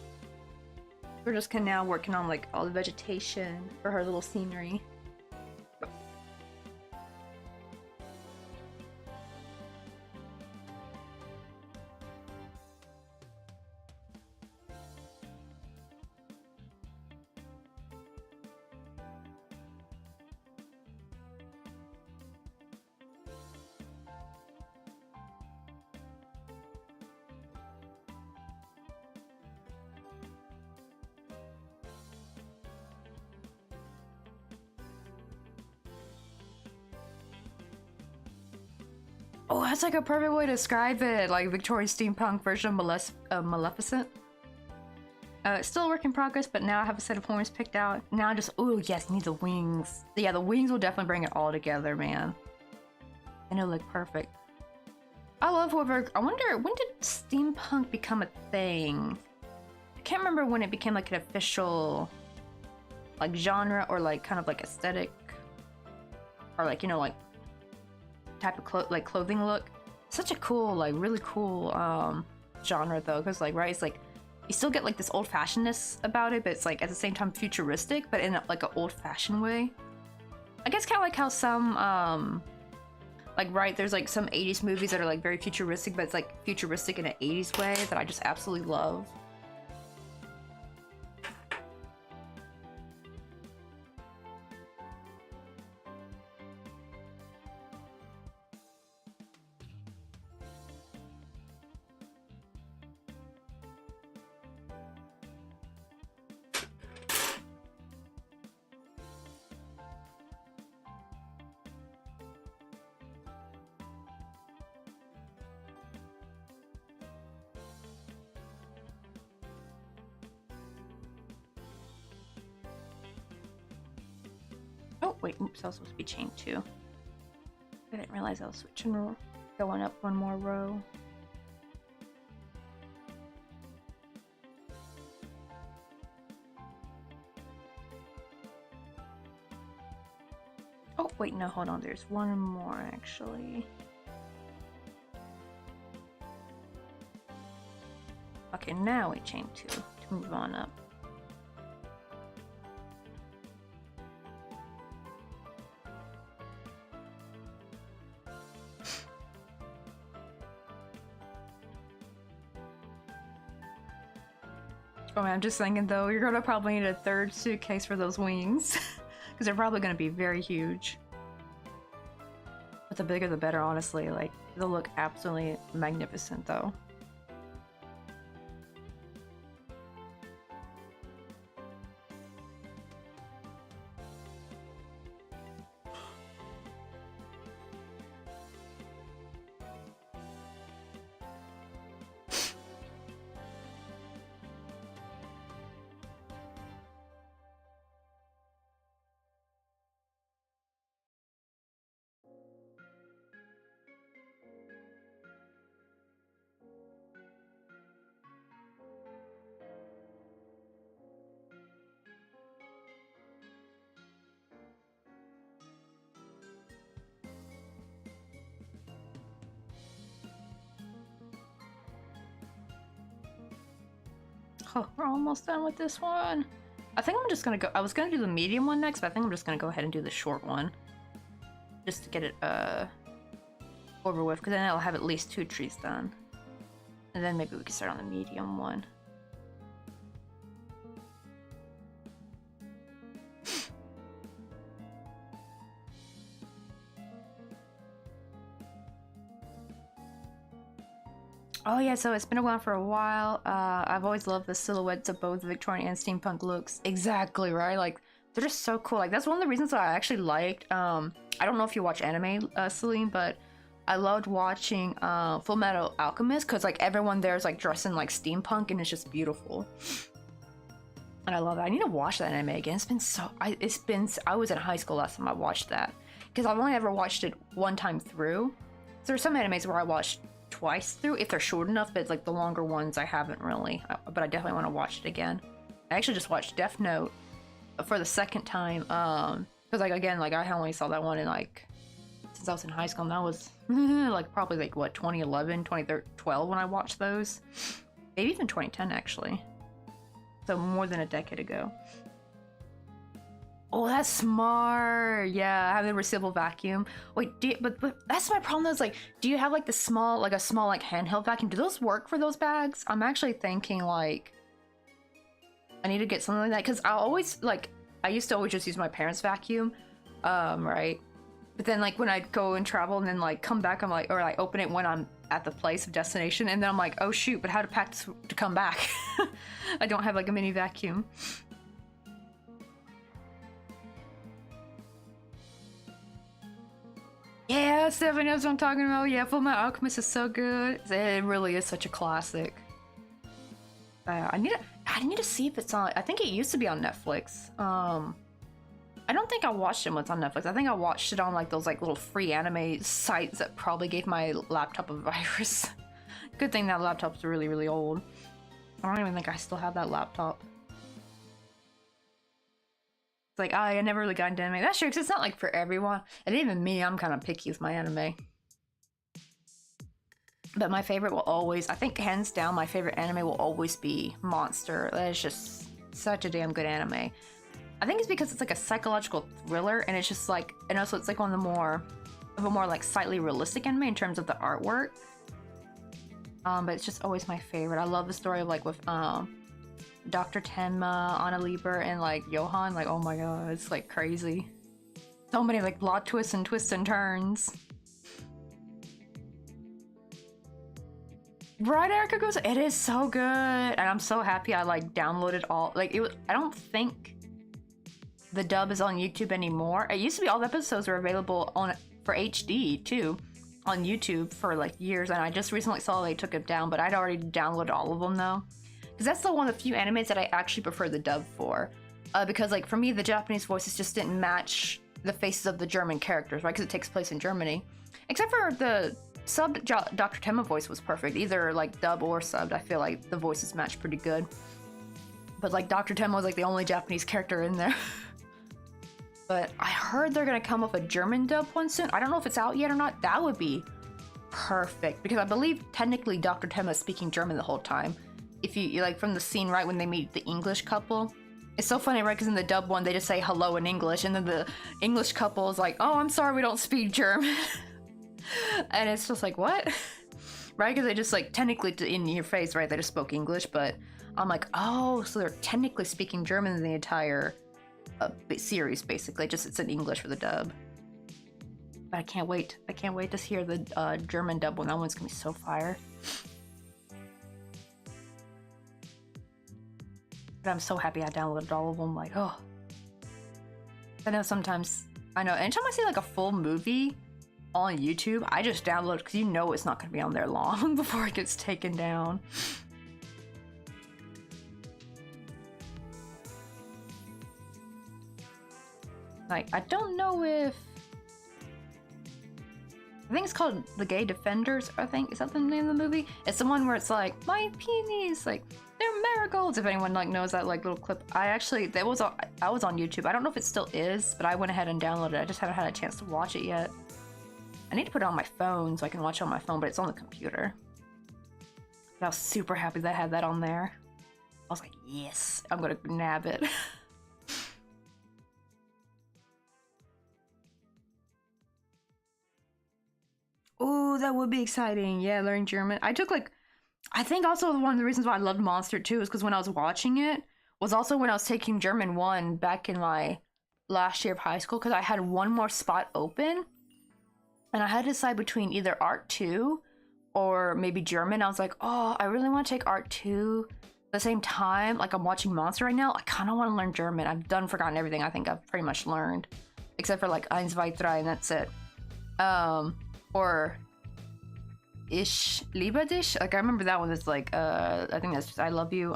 We're just now working on like all the vegetation for her little scenery. Oh, that's like a perfect way to describe it, like Victorian steampunk version of Maleficent. It's still a work in progress, but now I have a set of horns picked out. Now I just, oh yes, need the wings. Yeah, the wings will definitely bring it all together, man. And it'll look perfect. I love whoever, I wonder, when did steampunk become a thing? I can't remember when it became like an official, like genre or like kind of like aesthetic. Or like, you know, like type of clothing look. Such a cool, like really cool genre though, because like, right, it's like you still get like this old-fashionedness about it, but it's like at the same time futuristic, but in like an old-fashioned way. I guess kind of like how some like, right, there's like some 80s movies that are like very futuristic, but it's like futuristic in an 80s way that I just absolutely love. Oh, wait, oops, that was supposed to be chain 2. I didn't realize I was switching, going up one more row. Oh, wait, no, hold on, there's one more actually. Okay, now we chain 2 to move on up. Oh man, I'm just thinking though, you're gonna probably need a 3rd suitcase for those wings. Because they're probably gonna be very huge. But the bigger the better, honestly. Like, they'll look absolutely magnificent though. Oh, we're almost done with this one. I think I'm just gonna go. I was gonna do the medium one next, but I think I'm just gonna go ahead and do the short one. Just to get it over with, because then I'll have at least 2 trees done. And then maybe we can start on the medium one. Oh yeah, so it's been around for a while. I've always loved the silhouettes of both Victorian and steampunk looks. Exactly, right? Like, they're just so cool. Like, that's one of the reasons that I actually liked, I don't know if you watch anime, Celine, but I loved watching Full Metal Alchemist, because like everyone there is like dressed in like steampunk, and it's just beautiful. And I love it. I need to watch that anime again. It's been so, I was in high school last time I watched that, because I've only ever watched it one time through. So there's some animes where I watched twice through if they're short enough, but like the longer ones I haven't really, but I definitely want to watch it again. I actually just watched Death Note for the second time, because like again, like I only saw that one in like since I was in high school, and that was like probably like what, 2011 2012 when I watched those, maybe even 2010 actually, so more than a decade ago. Oh, that's smart. Yeah, I have the resealable vacuum. Wait, but that's my problem though, is like, do you have like a small like handheld vacuum? Do those work for those bags? I'm actually thinking like I need to get something like that, because I used to always just use my parents' vacuum, right? But then like when I'd go and travel and then like come back, I'm like, or I open it when I'm at the place of destination, and then I'm like, oh shoot, but how to pack this to come back? I don't have like a mini vacuum. Yeah, Stephanie knows what I'm talking about. Yeah, Fullmetal Alchemist is so good. It really is such a classic. I need to see if it's on. I think it used to be on Netflix. I don't think I watched it when it's on Netflix. I think I watched it on like those like little free anime sites that probably gave my laptop a virus. Good thing that laptop's really, really old. I don't even think I still have that laptop. It's like, I never really got into anime. That's true, because it's not like for everyone. And even me, I'm kind of picky with my anime. But my favorite will always, I think hands down, my favorite anime will always be Monster. That is just such a damn good anime. I think it's because it's like a psychological thriller, and it's just like, and also it's like one of a more like slightly realistic anime in terms of the artwork. But it's just always my favorite. I love the story of like with Dr. Tenma, Anna Lieber, and like Johan. Like, oh my god, it's like crazy. So many like plot twists and turns. Right, Erica goes, it is so good, and I'm so happy I like downloaded all, like it was, I don't think the dub is on YouTube anymore. It used to be all the episodes were available on for HD too on YouTube for like years, and I just recently saw they took it down, but I'd already downloaded all of them though, because that's the one of the few animes that I actually prefer the dub for, because like for me the Japanese voices just didn't match the faces of the German characters, right, because it takes place in Germany, except for the subbed Dr. Tenma voice was perfect, either like dub or subbed. I feel like the voices matched pretty good, but like Dr. Tenma was like the only Japanese character in there. But I heard they're gonna come up with a German dub one soon. I don't know if it's out yet or not. That would be perfect, because I believe technically Dr. Tenma is speaking German the whole time. If you like from the scene right when they meet the English couple, it's so funny, right? Because in the dub one they just say hello in English, and then the English couple is like, "Oh, I'm sorry, we don't speak German." And it's just like, what? Right? Because they just like technically in your face, right? They just spoke English, but I'm like, oh, so they're technically speaking German in the entire series, basically. Just it's in English for the dub. But I can't wait. I can't wait to hear the German dub one. That one's gonna be so fire. But I'm so happy I downloaded all of them. Like, oh. I know sometimes, anytime I see like a full movie on YouTube, I just download, because you know it's not going to be on there long before it gets taken down. Like, I don't know if... I think it's called The Gay Defenders, I think. Is that the name of the movie? It's the one where it's like, my peonies, like, they're marigolds. If anyone like knows that like little clip. I was on YouTube. I don't know if it still is, but I went ahead and downloaded it. I just haven't had a chance to watch it yet. I need to put it on my phone so I can watch it on my phone, but it's on the computer. But I was super happy that I had that on there. was like, yes, I'm gonna nab it. Oh, that would be exciting. Yeah, learning German. I took like, I think also one of the reasons why I loved Monster too is because when I was watching it was also when I was taking German 1 back in my last year of high school because I had one more spot open and I had to decide between either Art 2 or maybe German. I was like, oh, I really want to take Art 2 at the same time. Like I'm watching Monster right now. I kind of want to learn German. I've forgotten everything I think I've pretty much learned except for like Eins, zwei, drei and that's it. Or Ich liebe dich. Like I remember that one is like I think that's just I love you.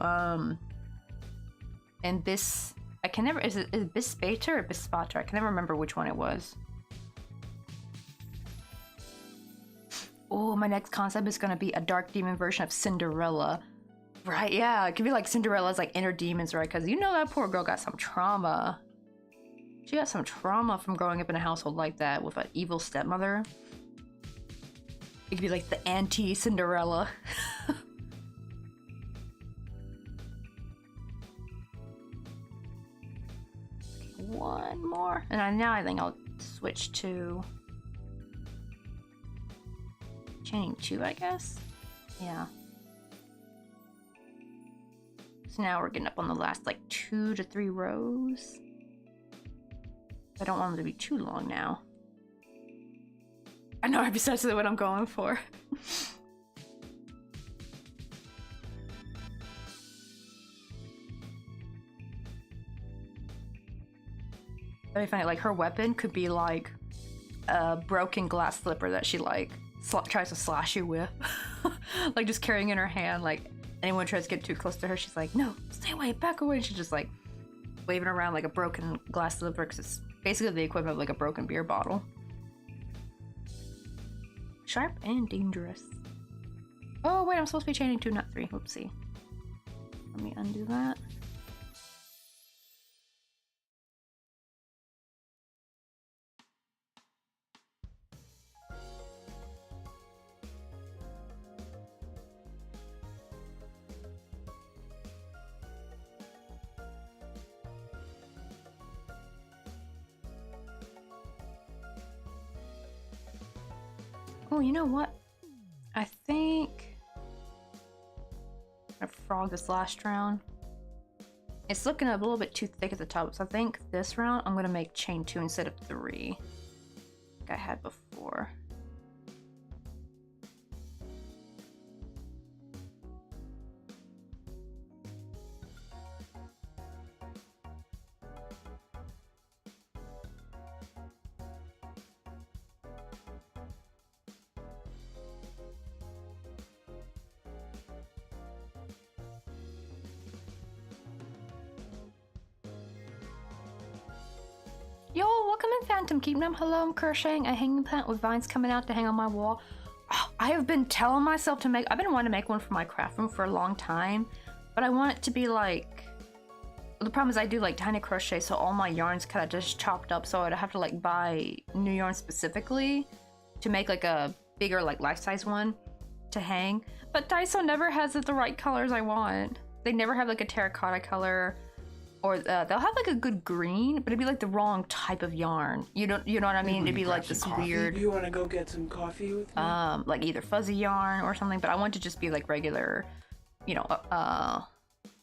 And bis I can never is it bis später or bis später? I can never remember which one it was. Oh, my next concept is gonna be a dark demon version of Cinderella. Right, yeah, it could be like Cinderella's like inner demons, right? Because you know that poor girl got some trauma. She got some trauma from growing up in a household like that with an evil stepmother. It could be like the anti-Cinderella. One more. And now I think I'll switch to chaining 2, I guess? Yeah. So now we're getting up on the last like 2 to 3 rows. I don't want them to be too long now. I know I'm precisely what I'm going for. Very funny, like her weapon could be like a broken glass slipper that she like tries to slash you with. Like just carrying in her hand, like anyone tries to get too close to her, she's like, no, stay away, back away. She's just like waving around like a broken glass slipper because it's basically the equivalent of like a broken beer bottle. Sharp and dangerous. Oh wait, I'm supposed to be chaining 2, not 3. Whoopsie. Let me undo that. Oh, you know what? I think I'm gonna frog this last round. It's looking a little bit too thick at the top, so I think this round I'm gonna make chain 2 instead of 3, like I had before. Yo, welcome in Phantom Kingdom. Hello, I'm crocheting a hanging plant with vines coming out to hang on my wall. Oh, I have been telling myself to make, I've been wanting to make one for my craft room for a long time, but I want it to be like, the problem is I do like tiny crochet, so all my yarns kind of just chopped up, so I'd have to like buy new yarn specifically to make like a bigger like life-size one to hang. But Daiso never has the right colors I want. They never have like a terracotta color. Or they'll have like a good green, but it'd be like the wrong type of yarn. You know what I mean? It'd be like this weird. Do you want to go get some coffee with me? Like either fuzzy yarn or something. But I want to just be like regular, you know,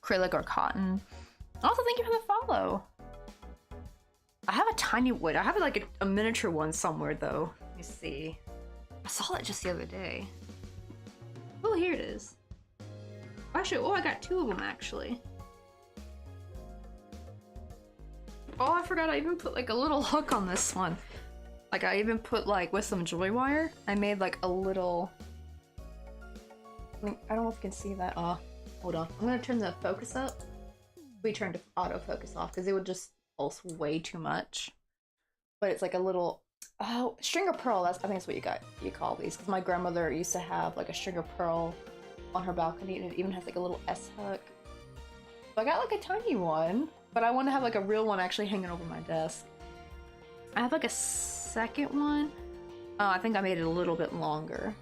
acrylic or cotton. Also, thank you for the follow. I have a tiny wood. I have like a miniature one somewhere though. Let me see. I saw that just the other day. Oh, here it is. Actually, oh, I got 2 of them actually. Oh, I forgot I even put like a little hook on this one. Like I even put like with some joy wire, I made like a little, I don't know if you can see that. Hold on. I'm gonna turn the focus up. We turned autofocus off because it would just pulse way too much. But it's like a little, oh, string of pearl. I think that's what you call these. Because my grandmother used to have like a string of pearl on her balcony, and it even has like a little S hook. So I got like a tiny one, but I want to have like a real one actually hanging over my desk. I have like a second one. I think I made it a little bit longer.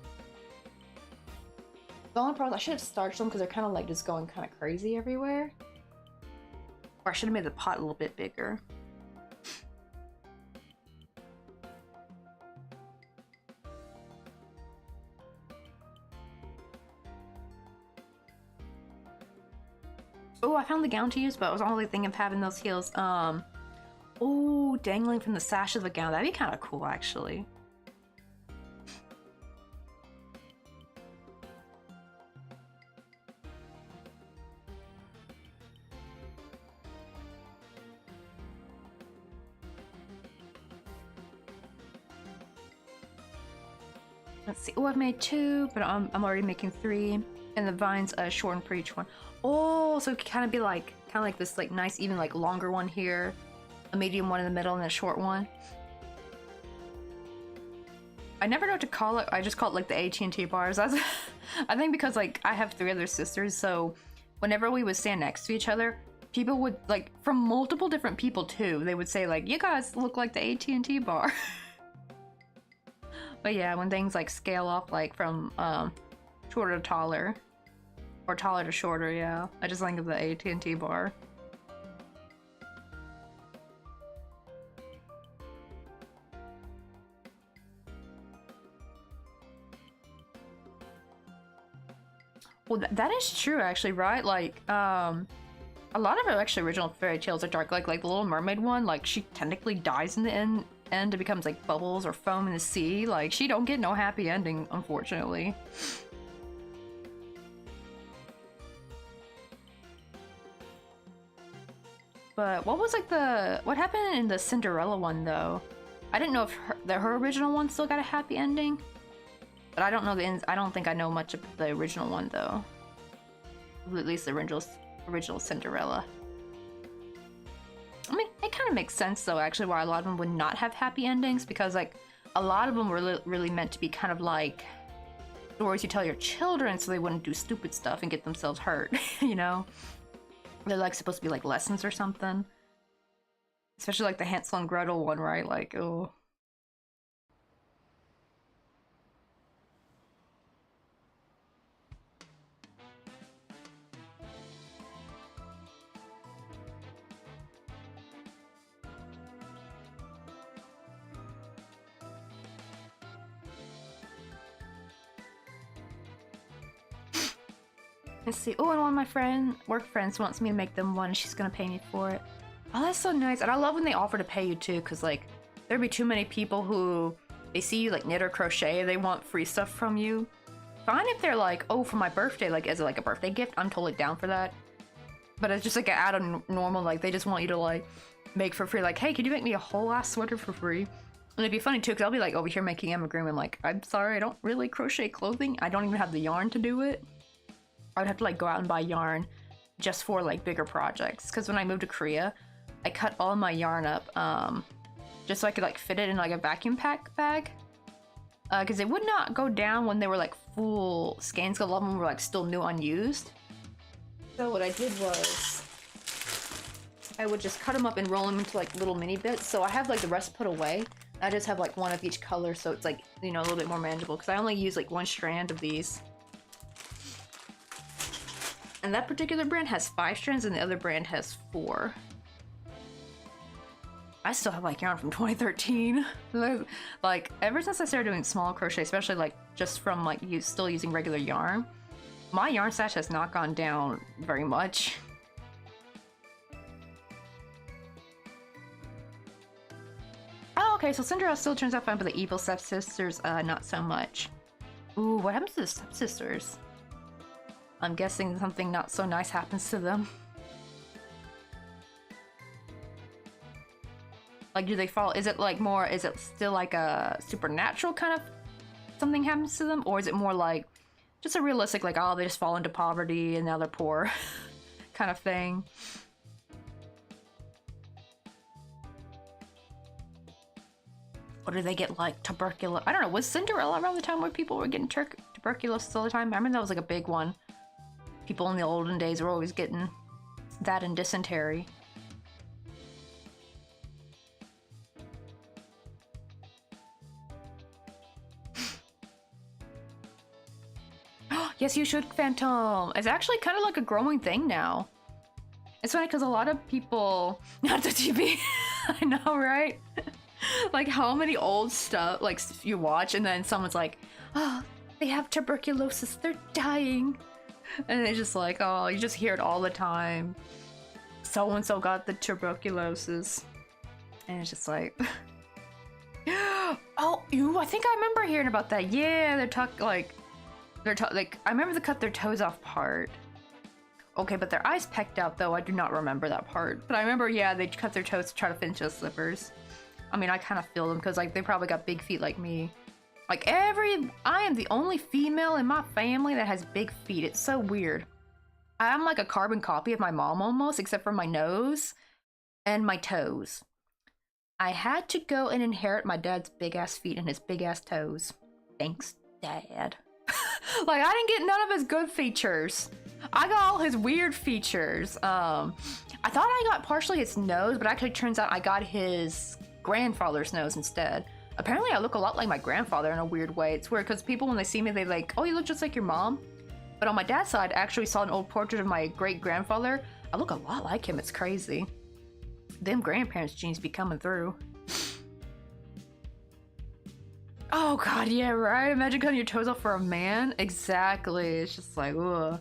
The only problem, I should have starched them because they're kind of like just going kind of crazy everywhere. Or I should have made the pot a little bit bigger. Oh, I found the gown to use, but I was only thinking of having those heels. Oh, dangling from the sash of the gown. That'd be kind of cool, actually. Let's see. Oh, I've made 2, but I'm already making 3, and the vines shortened for each one. Oh, so it could kind of be like this like nice even like longer one here, a medium one in the middle, and a short one. I never know what to call it. I just call it like the AT&T bars. That's I think because like I have 3 other sisters, so whenever we would stand next to each other, people would like from multiple different people too. They would say like, "You guys look like the AT&T bar." But yeah, when things like scale off like from shorter to taller, or taller to shorter, yeah, I just think of the AT&T bar. Well, that is true, actually, right? Like, a lot of our actually original fairy tales are dark. Like the Little Mermaid one, like she technically dies in the end. It becomes like bubbles or foam in the sea. Like she don't get no happy ending, unfortunately. But what was like what happened in the Cinderella one though? I didn't know if her original one still got a happy ending, but I don't know the ends. I don't think I know much of the original one though. At least the original Cinderella. I mean, it kind of makes sense though, actually, why a lot of them would not have happy endings, because like a lot of them were really meant to be kind of like stories you tell your children so they wouldn't do stupid stuff and get themselves hurt, you know? They're like supposed to be like lessons or something. Especially like the Hansel and Gretel one, right? Like, oh. Let's see. Oh, and one of my work friends wants me to make them one. She's gonna pay me for it. Oh, that's so nice. And I love when they offer to pay you too, because like there'd be too many people who they see you like knit or crochet, they want free stuff from you. Fine if they're like, oh, for my birthday, like as like a birthday gift, I'm totally down for that. But it's just like out of normal, like they just want you to like make for free. Like, hey, could you make me a whole ass sweater for free? And it'd be funny too, because I'll be like over here making amigurumi. I'm like, I'm sorry, I don't really crochet clothing. I don't even have the yarn to do it. I would have to like go out and buy yarn just for like bigger projects. Because when I moved to Korea, I cut all my yarn up just so I could like fit it in like a vacuum pack bag. Because it would not go down when they were like full skeins. A lot of them were like still new, unused. So what I did was I would just cut them up and roll them into like little mini bits. So I have like the rest put away. I just have like one of each color, so it's like, you know, a little bit more manageable. Because I only use like one strand of these. And that particular brand has 5 strands and the other brand has 4. I still have like yarn from 2013. Like ever since I started doing small crochet, especially like just from like still using regular yarn, my yarn stash has not gone down very much. Oh, okay, so Cinderella still turns out fine, but the evil stepsisters, not so much. Ooh, what happens to the stepsisters? I'm guessing something not so nice happens to them. Like, do they fall? Is it like more, is it still like a supernatural kind of something happens to them? Or is it more like just a realistic, like, oh, they just fall into poverty and now they're poor kind of thing? Or do they get like tuberculosis? I don't know. Was Cinderella around the time where people were getting tuberculosis all the time? I remember that was like a big one. People in the olden days were always getting that and dysentery. Yes, you should, Phantom. It's actually kind of like a growing thing now. It's funny because a lot of people... Not the TV. I know, right? Like how many old stuff like you watch and then someone's like, oh, they have tuberculosis, they're dying. And it's just like, oh, you just hear it all the time. So-and-so got the tuberculosis. And it's just like... Oh, I think I remember hearing about that. Yeah, I remember they cut their toes off part. Okay, but their eyes pecked out though. I do not remember that part. But I remember, yeah, they cut their toes to try to fit into the slippers. I mean, I kind of feel them because like they probably got big feet like me. Like I am the only female in my family that has big feet. It's so weird. I'm like a carbon copy of my mom almost, except for my nose and my toes. I had to go and inherit my dad's big ass feet and his big ass toes. Thanks, Dad. Like I didn't get none of his good features. I got all his weird features. I thought I got partially his nose, but actually turns out I got his grandfather's nose instead. Apparently I look a lot like my grandfather in a weird way. It's weird because people when they see me, they like, oh, you look just like your mom. But on my dad's side, I actually saw an old portrait of my great grandfather. I look a lot like him. It's crazy. Them grandparents' genes be coming through. Oh god, yeah, right? Imagine cutting your toes off for a man. Exactly. It's just like, ugh.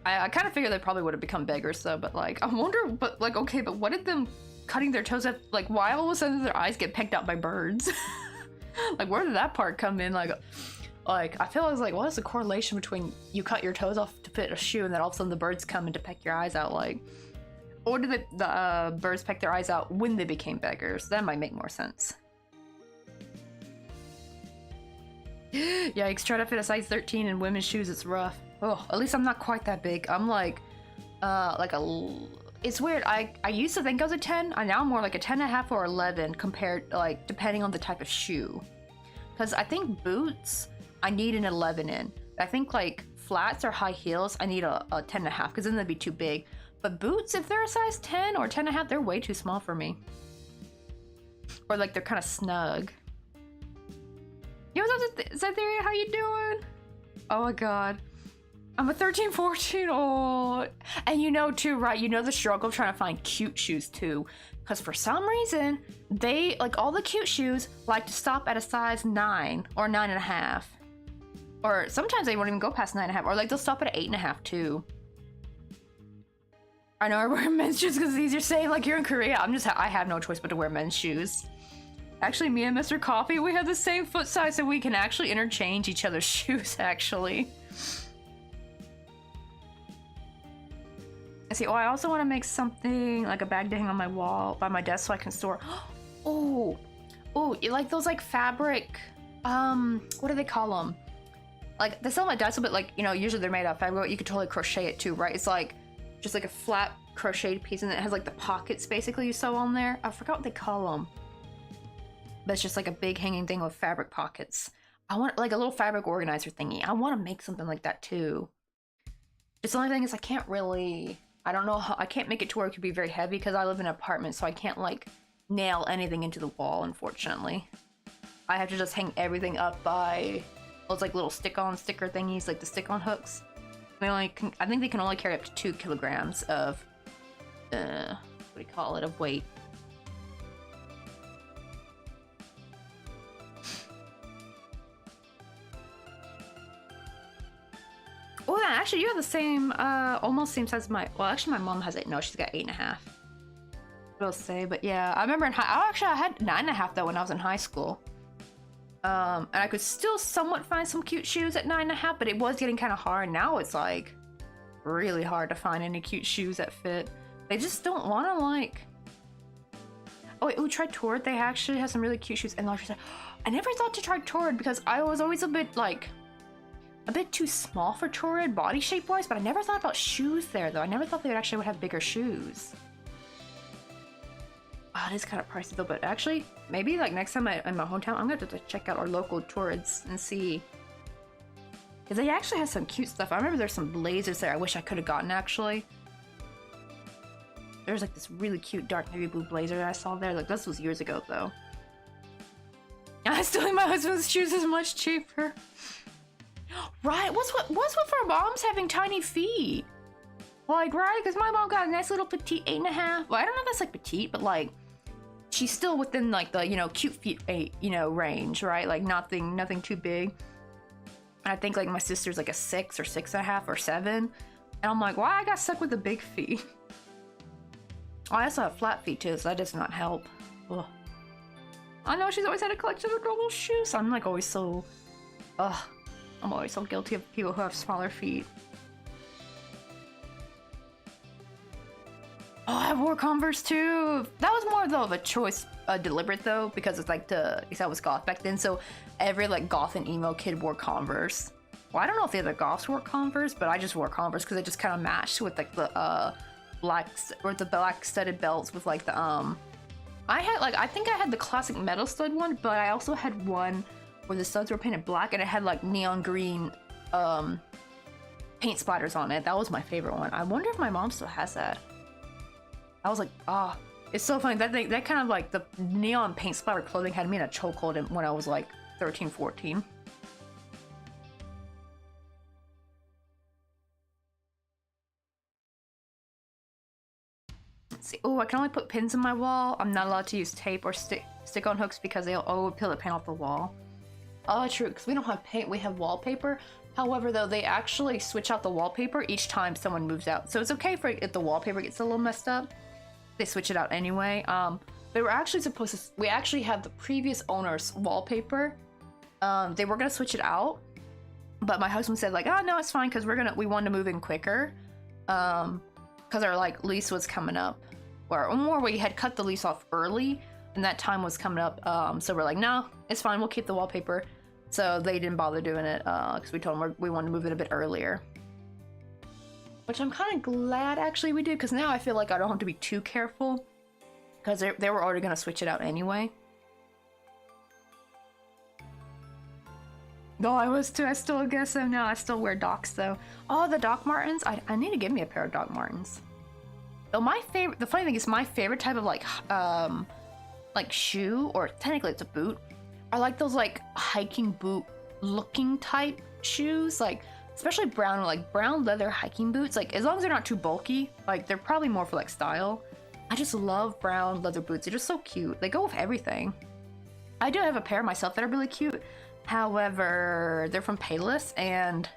I kind of figured they probably would have become beggars though, but like, I wonder, but like, okay, but what did them cutting their toes off, like, why all of a sudden did their eyes get pecked out by birds? Like, where did that part come in? Like, I feel like, what is the correlation between you cut your toes off to fit a shoe and then all of a sudden the birds come in to peck your eyes out, like, or did the birds peck their eyes out when they became beggars? That might make more sense. Yikes, try to fit a size 13 in women's shoes, it's rough. Oh, at least I'm not quite that big. I'm like it's weird. I used to think I was a 10, and now I'm more like a 10.5 or 11 compared, like, depending on the type of shoe. Because I think boots, I need an 11 in. I think, like, flats or high heels, I need a 10.5, because then they'd be too big. But boots, if they're a size 10 or 10.5, they're way too small for me. Or, like, they're kind of snug. Yo, what's up, Cytheria? How you doing? Oh my god. I'm a 13, 14, oh. And you know too, right? You know the struggle trying to find cute shoes too. Because for some reason, they, like all the cute shoes, like to stop at a size 9 or 9.5. Or sometimes they won't even go past 9.5. Or like they'll stop at 8.5 too. I know I wear men's shoes because it's easier saying like you're in Korea. I have no choice but to wear men's shoes. Actually, me and Mr. Coffee, we have the same foot size, so we can actually interchange each other's shoes, actually. I see, oh, I also want to make something, like a bag to hang on my wall by my desk so I can store... Oh, like those, like, fabric, what do they call them? Like, they sell them at Daiso, but, like, you know, usually they're made out of fabric, but you could totally crochet it too, right? It's like, just like a flat crocheted piece, and then it has, like, the pockets, basically, you sew on there. I forgot what they call them. But it's just like a big hanging thing with fabric pockets. I want like a little fabric organizer thingy. I want to make something like that too. Just the only thing is I can't really, I don't know how, I can't make it to where it could be very heavy because I live in an apartment, so I can't like nail anything into the wall, unfortunately. I have to just hang everything up by those like little sticker thingies, like the stick-on hooks. I think they can only carry up to 2 kilograms of, what do you call it, of weight. Oh, yeah, actually, you have the same, almost same size as my, well, actually, my mom has 8. No, she's got 8.5. I'll say, but yeah, I remember in I had 9.5 though when I was in high school. And I could still somewhat find some cute shoes at 9.5, but it was getting kind of hard. Now it's like really hard to find any cute shoes that fit. They just don't want to like. Oh, wait, we tried Torrid. They actually have some really cute shoes. And Laura said, I never thought to try Torrid because I was always a bit too small for Torrid body shape wise, but I never thought about shoes there though. I never thought they would have bigger shoes. Oh, it is kind of pricey though, but actually, maybe like next time in my hometown, I'm gonna have to check out our local Torrids and see. Because they actually have some cute stuff. I remember there's some blazers there I wish I could have gotten actually. There's like this really cute dark navy blue blazer that I saw there. Like this was years ago though. I still think my husband's shoes is much cheaper. Right? What's with our moms having tiny feet? Like, right? Because my mom got a nice little petite 8.5. Well, I don't know if that's like petite, but like, she's still within like the, you know, cute feet, you know, range, right? Like nothing too big. And I think like my sister's like a 6 or 6.5 or 7. And I'm like, why I got stuck with the big feet? Oh, I also have flat feet too, so that does not help. Ugh. I know she's always had a collection of adorable shoes. So I'm like always so, I'm always so guilty of people who have smaller feet. Oh, I wore Converse too. That was more though of a choice, deliberate though, because it's like because I was goth back then. So every like goth and emo kid wore Converse. Well, I don't know if the other goths wore Converse, but I just wore Converse because it just kind of matched with like the black studded belts with like the I think I had the classic metal stud one, but I also had one where the studs were painted black and it had like neon green paint splatters on it. That was my favorite one. I wonder if my mom still has that. I was like, it's so funny. That kind of like the neon paint splatter clothing had me in a chokehold when I was like 13, 14. Let's see. Oh, I can only put pins in my wall. I'm not allowed to use tape or stick-on hooks because they'll peel the paint off the wall. Oh, true, because we don't have paint, we have wallpaper. However, though, they actually switch out the wallpaper each time someone moves out. So it's okay if the wallpaper gets a little messed up. They switch it out anyway. They were actually supposed to. We actually had the previous owner's wallpaper. They were gonna switch it out, but my husband said like, "Oh no, it's fine," because we wanted to move in quicker, because our like lease was coming up, or more we had cut the lease off early, and that time was coming up. So we're like, "No, it's fine. We'll keep the wallpaper." So they didn't bother doing it because we told them we wanted to move it a bit earlier. Which I'm kind of glad actually we did, because now I feel like I don't have to be too careful, because they were already going to switch it out anyway. No, I was too. I still guess so now. I still wear Docs though. Oh, the Doc Martens. I need to give me a pair of Doc Martens. Though the funny thing is my favorite type of like shoe, or technically it's a boot, are like those like hiking boot looking type shoes, like especially brown leather hiking boots. Like as long as they're not too bulky, like they're probably more for like style. I just love brown leather boots. They're just so cute. They go with everything. I do have a pair myself that are really cute. However, they're from Payless and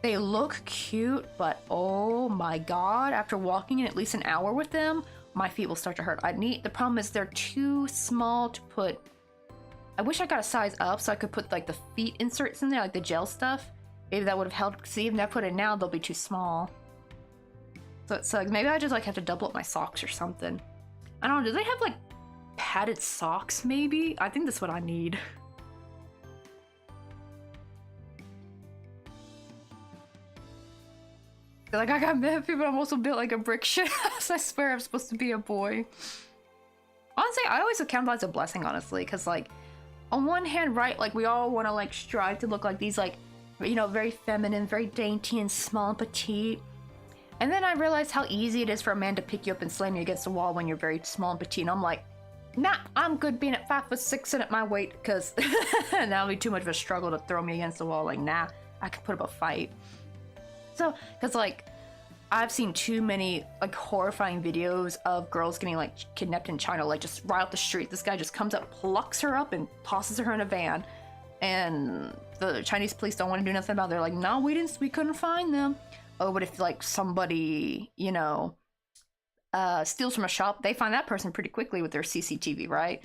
they look cute, but oh my god, after walking in at least an hour with them, my feet will start to hurt. The problem is they're too small to put. I wish I got a size up so I could put like the feet inserts in there, like the gel stuff. Maybe that would have helped. See, if I put it now, they'll be too small. So it's like, maybe I just like have to double up my socks or something. I don't know, do they have like padded socks maybe? I think that's what I need. Like, I got mad, but I'm also built like a brick shit house. I swear I'm supposed to be a boy. Honestly, I always count that as a blessing, honestly, because like, on one hand, right, like we all want to like strive to look like these like, you know, very feminine, very dainty and small and petite. And then I realized how easy it is for a man to pick you up and slam you against the wall when you're very small and petite. And I'm like, nah, I'm good being at 5'6" and at my weight, because that'll be too much of a struggle to throw me against the wall. Like, nah, I could put up a fight. So, because like, I've seen too many like horrifying videos of girls getting like kidnapped in China, like just right off the street. This guy just comes up, plucks her up and tosses her in a van. And the Chinese police don't want to do nothing about it. They're like, no, we couldn't find them. Oh, but if like somebody, you know, steals from a shop, they find that person pretty quickly with their CCTV, right?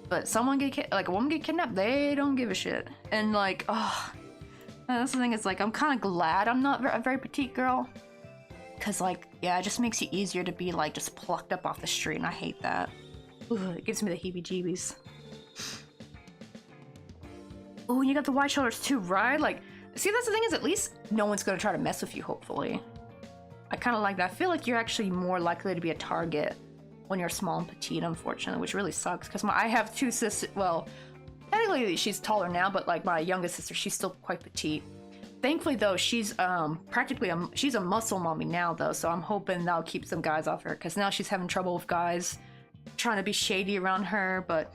But someone like a woman get kidnapped, they don't give a shit. And like, oh, that's the thing. Is like, I'm kind of glad I'm not a very petite girl, because like, yeah, it just makes it easier to be like just plucked up off the street, and I hate that. Ooh, it gives me the heebie-jeebies. Oh, and you got the wide shoulders too, right? Like, see, that's the thing, is at least no one's gonna try to mess with you, hopefully. I kind of like that. I feel like you're actually more likely to be a target when you're small and petite, unfortunately, which really sucks, because I have two sisters. Well, technically she's taller now, but like my youngest sister, she's still quite petite. Thankfully though, she's practically she's a muscle mommy now though, so I'm hoping that'll keep some guys off her, because now she's having trouble with guys trying to be shady around her. But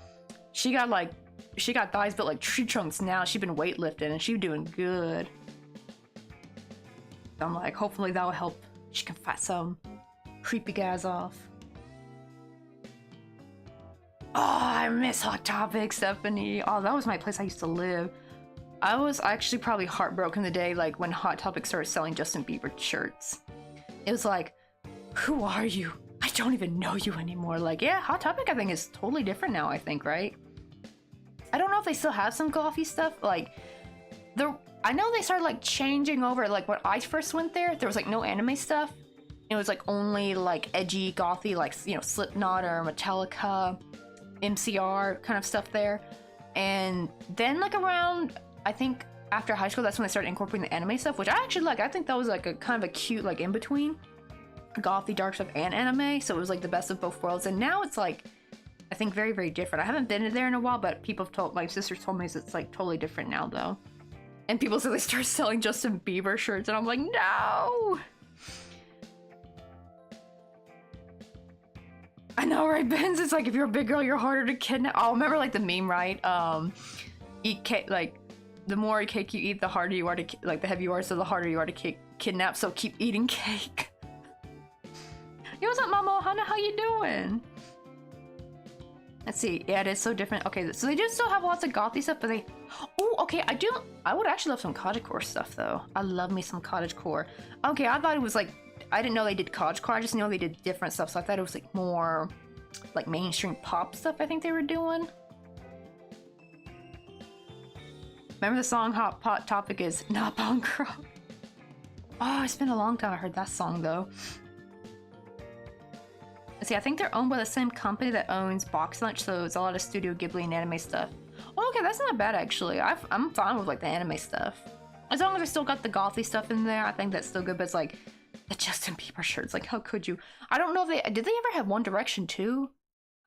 she got like she got thighs built like tree trunks now. She's been weightlifting and she's doing good. So I'm like, hopefully that will help. She can fight some creepy guys off. Oh, I miss Hot Topic, Stephanie. Oh, that was my place I used to live. I was actually probably heartbroken the day like when Hot Topic started selling Justin Bieber shirts. It was like, who are you? I don't even know you anymore. Like, yeah, Hot Topic I think is totally different now, I think, right? I don't know if they still have some golfy stuff. Like, I know they started like changing over. Like when I first went there was like no anime stuff. It was like only like edgy gothy, like, you know, Slipknot or Metallica, MCR kind of stuff there. And then like around, I think after high school, that's when they started incorporating the anime stuff, which I actually like. I think that was like a kind of a cute like in between gothy dark stuff and anime. So it was like the best of both worlds. And now it's like, I think very, very different. I haven't been there in a while, but people have told, my sisters told me it's like totally different now though. And people said they started selling Justin Bieber shirts and I'm like, no! I know, right, Benz? It's like, if you're a big girl, you're harder to kidnap. Oh, remember like the meme, right? Eat cake, like, the more cake you eat, the harder you are to, like, the heavier you are, so the harder you are to kidnap, so keep eating cake. Yo, what's up, Mama? How you doing? Let's see. Yeah, it is so different. Okay, so they do still have lots of gothy stuff, but they... Oh, okay, I would actually love some cottagecore stuff, though. I love me some cottagecore. Okay, I thought it was, like... I didn't know they did cottagecore. I just know they did different stuff, so I thought it was, like, more... like, mainstream pop stuff I think they were doing. Remember the song Hot Topic is Not Punk Rock? Oh, it's been a long time I heard that song, though. See, I think they're owned by the same company that owns Box Lunch, so it's a lot of Studio Ghibli and anime stuff. Oh, okay, that's not bad, actually. I'm fine with, like, the anime stuff. As long as I still got the gothy stuff in there, I think that's still good, but it's like, the Justin Bieber shirts, like, how could you? I don't know if did they ever have One Direction, too?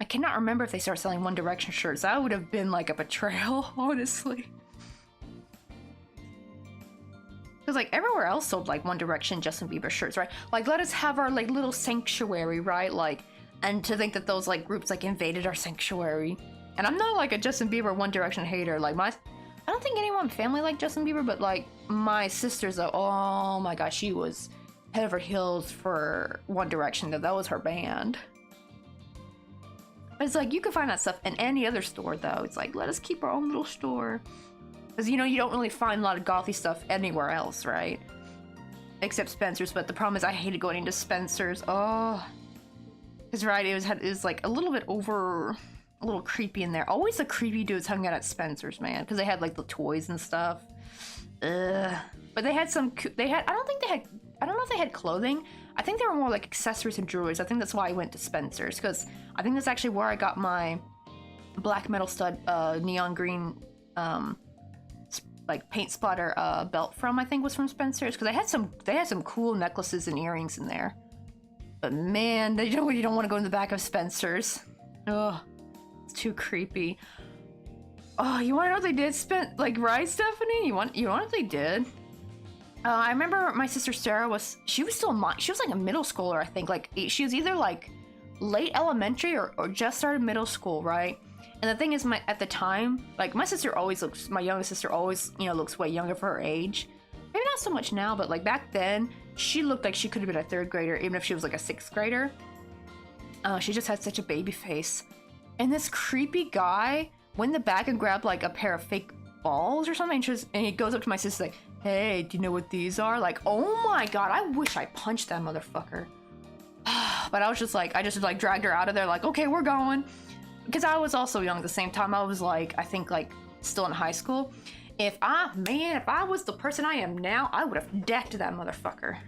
I cannot remember if they started selling One Direction shirts. That would have been, like, a betrayal, honestly. Because, like, everywhere else sold, like, One Direction, Justin Bieber shirts, right? Like, let us have our, like, little sanctuary, right? Like, and to think that those, like, groups, like, invaded our sanctuary. And I'm not, like, a Justin Bieber One Direction hater. Like, I don't think anyone in my family liked Justin Bieber, but, like, my sister's, like, oh my gosh, she was head over heels for One Direction. That was her band. But it's like, you can find that stuff in any other store, though. It's like, let us keep our own little store. Because, you know, you don't really find a lot of gothy stuff anywhere else, right? Except Spencer's, but the problem is I hated going into Spencer's. Oh. Because, right, it was like a little bit a little creepy in there. Always the creepy dudes hung out at Spencer's, man. Because they had, like, the toys and stuff. Ugh. But they had I don't know if they had clothing. I think they were more like accessories and jewelry. I think that's why I went to Spencer's. Because I think that's actually where I got my black metal stud neon green like paint splatter belt from. I think was from Spencer's, because they had some cool necklaces and earrings in there. But man, you don't want to go in the back of Spencer's. Ugh, it's too creepy. Oh, you want to know what they did? Right, Stephanie? You want to know what they did? I remember my sister Sarah she was like a middle schooler, I think. Like, she was either like late elementary or just started middle school, right? And the thing is, at the time, like, my youngest sister always, you know, looks way younger for her age. Maybe not so much now, but like back then, she looked like she could have been a 3rd grader, even if she was like a 6th grader. She just had such a baby face. And this creepy guy went in the back and grabbed like a pair of fake balls or something, and he goes up to my sister like, hey, do you know what these are? Like, oh my god, I wish I punched that motherfucker. But I just dragged her out of there like, okay, we're going. Because I was also young at the same time. I was like, I think like still in high school. If I was the person I am now, I would have decked that motherfucker.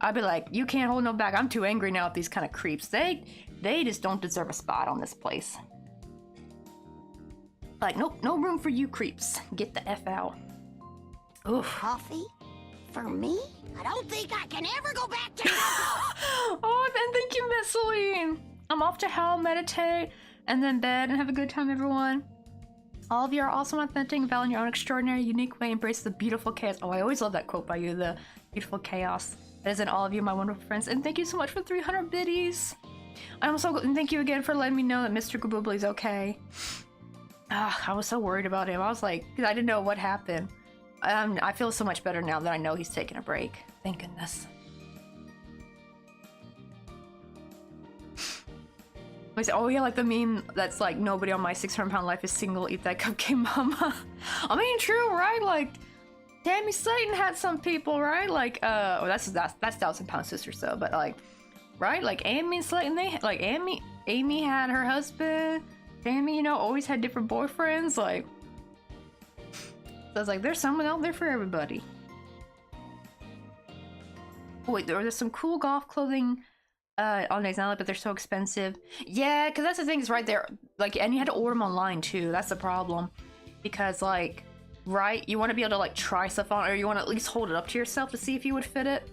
I'd be like, you can't hold no back. I'm too angry now at these kind of creeps. They just don't deserve a spot on this place. Like, nope, no room for you creeps. Get the F out. Oof. Coffee? For me? I don't think I can ever go back to Oh, then thank you, Miss Celine. I'm off to hell, meditate, and then bed, and have a good time, everyone. All of you are awesome, authentic, and valid in your own extraordinary, unique way. Embrace the beautiful chaos. Oh, I always love that quote by you, the beautiful chaos. That is in all of you, my wonderful friends. And thank you so much for 300 biddies. And thank you again for letting me know that Mr. Gaboobly is okay. I was so worried about him. I was like, because I didn't know what happened. I feel so much better now that I know he's taking a break. Thank goodness. I said, oh yeah, like the meme that's like, nobody on my 600-pound life is single, eat that cupcake mama. I mean, true, right? Like, Tammy Slayton had some people, right? Like, oh, that's 1,000-pound sister, so, but like, right? Like, Amy Slayton, Amy had her husband. Tammy, you know, always had different boyfriends, like. So it's like, there's someone out there for everybody. Oh, wait, there's some cool golf clothing on Exile, but they're so expensive. Yeah, because that's the thing, is right there, like, and you had to order them online too. That's the problem, because like, right, you want to be able to like try stuff on, or you want to at least hold it up to yourself to see if you would fit it.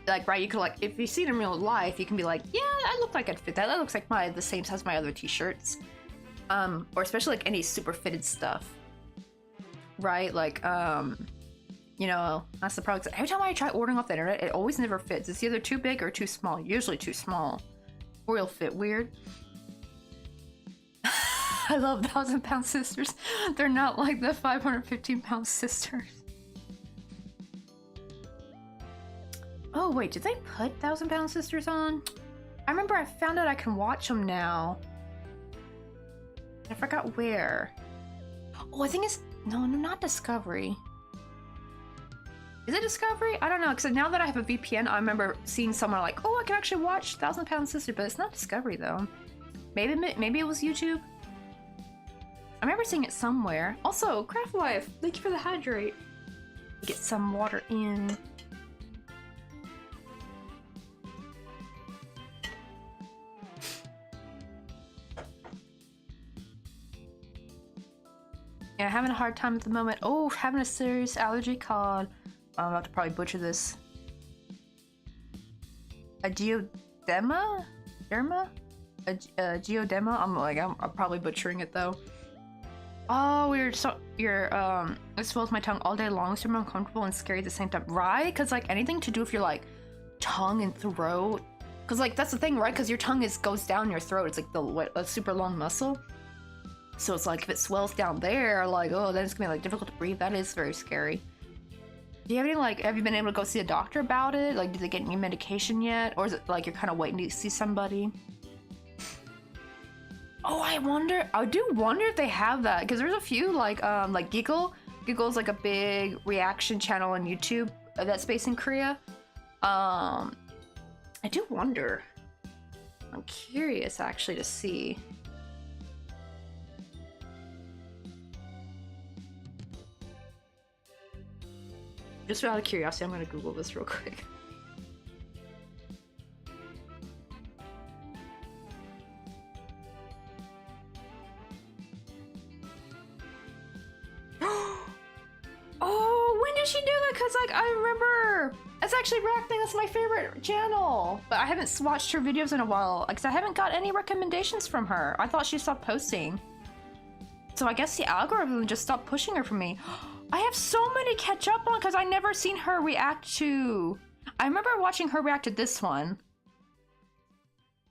Like, right, you could like, if you see it in real life, you can be like, yeah, I look like I'd fit that. That looks like the same size as my other t-shirts. Or especially like any super fitted stuff, right? Like, you know, that's the problem. Every time I try ordering off the internet, it always never fits. It's either too big or too small. Usually too small. Or it'll fit weird. I love 1,000-pound sisters. They're not like the 515-pound sisters. Oh wait, did they put 1,000-pound sisters on? I remember I found out I can watch them now. I forgot where. Oh, I think it's... No, not Discovery. Is it Discovery? I don't know, because now that I have a VPN, I remember seeing someone like, oh, I can actually watch 1,000-pound sister, but it's not Discovery though. Maybe it was YouTube. I remember seeing it somewhere. Also, Craft Life, thank you for the hydrate. Get some water in. Yeah, having a hard time at the moment. Oh, having a serious allergy called... I'm about to probably butcher this. A geodema? Derma? A geodema? I'm probably butchering it though. Oh, it swells my tongue all day long, so I'm uncomfortable and scary at the same time. Right? Because like anything to do with your like tongue and throat. Because like that's the thing, right? Because your tongue goes down your throat. It's like a super long muscle. So it's like if it swells down there, like, oh, then it's gonna be like difficult to breathe. That is very scary. Do you have any like, have you been able to go see a doctor about it? Like, did they get any medication yet? Or is it like you're kind of waiting to see somebody? Oh, I do wonder if they have that, because there's a few like Giggle. Giggle's like a big reaction channel on YouTube that's based in Korea. I do wonder. I'm curious actually to see. Just out of curiosity, I'm gonna Google this real quick. Oh, when did she do that? Cause like I remember, it's actually Rackthing. That's my favorite channel, but I haven't watched her videos in a while because I haven't got any recommendations from her. I thought she stopped posting, so I guess the algorithm just stopped pushing her for me. I have so many catch up on because I never seen her react to. I remember watching her react to this one.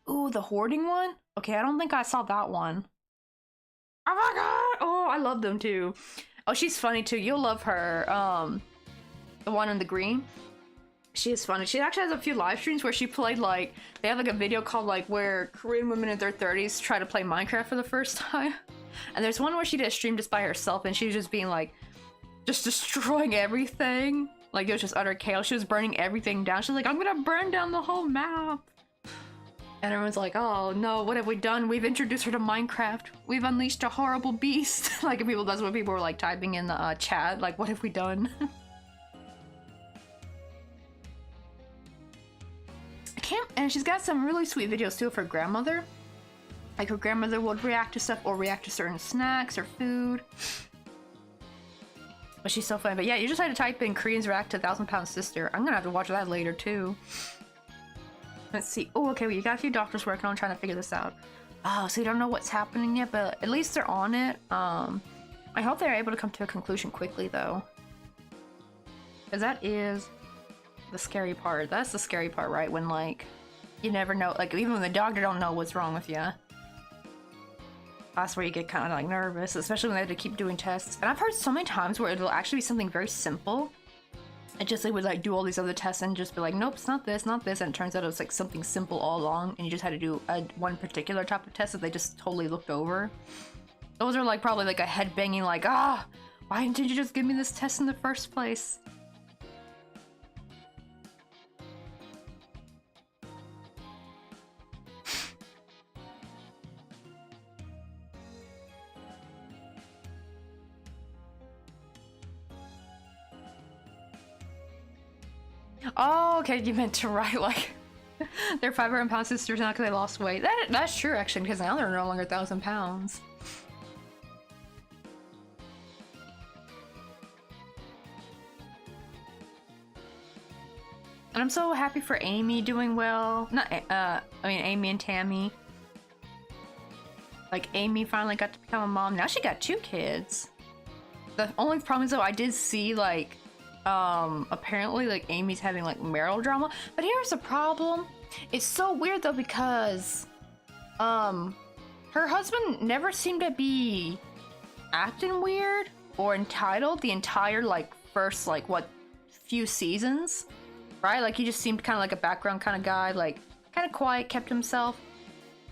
Ooh, the hoarding one? Okay, I don't think I saw that one. Oh my god! Oh, I love them too. Oh, she's funny too. You'll love her. The one in the green. She is funny. She actually has a few live streams where she played like, they have like a video called like where Korean women in their 30s try to play Minecraft for the first time. And there's one where she did a stream just by herself and she was just being like, just destroying everything. Like it was just utter chaos. She was burning everything down. She's like, I'm gonna burn down the whole map. And everyone's like, oh no, what have we done? We've introduced her to Minecraft. We've unleashed a horrible beast. Like that's what people were like typing in the chat. Like, what have we done? I can't, and she's got some really sweet videos too of her grandmother. Like her grandmother would react to stuff or react to certain snacks or food. But she's so funny. But yeah, you just had to type in Koreans react to 1,000-pound sister. I'm gonna have to watch that later too. Let's see. Oh, okay, well, you got a few doctors working on trying to figure this out. Oh, so you don't know what's happening yet, but at least they're on it. I hope they're able to come to a conclusion quickly though. Because that is the scary part. That's the scary part, right? When like, you never know, like even when the doctor don't know what's wrong with you. that's where you get kind of like nervous, especially when they have to keep doing tests. And I've heard so many times where it'll actually be something very simple. It just they would like do all these other tests and just be like, nope, it's not this, not this, and it turns out it was like something simple all along, and you just had to do one particular type of test that they just totally looked over. Those are like probably like a head banging like, ah, why didn't you just give me this test in the first place? Oh, okay, you meant to write like they're 500-pound sisters now because they lost weight. That's true actually, because now they're no longer 1,000 pounds. And I'm so happy for Amy doing well. Not, I mean Amy and Tammy. Like Amy finally got to become a mom. Now she got 2 kids. The only problem is though, I did see like apparently like Amy's having like marital drama, but here's the problem. It's so weird though because her husband never seemed to be acting weird or entitled the entire like first like what few seasons, right? Like he just seemed kind of like a background kind of guy, like kind of quiet, kept himself.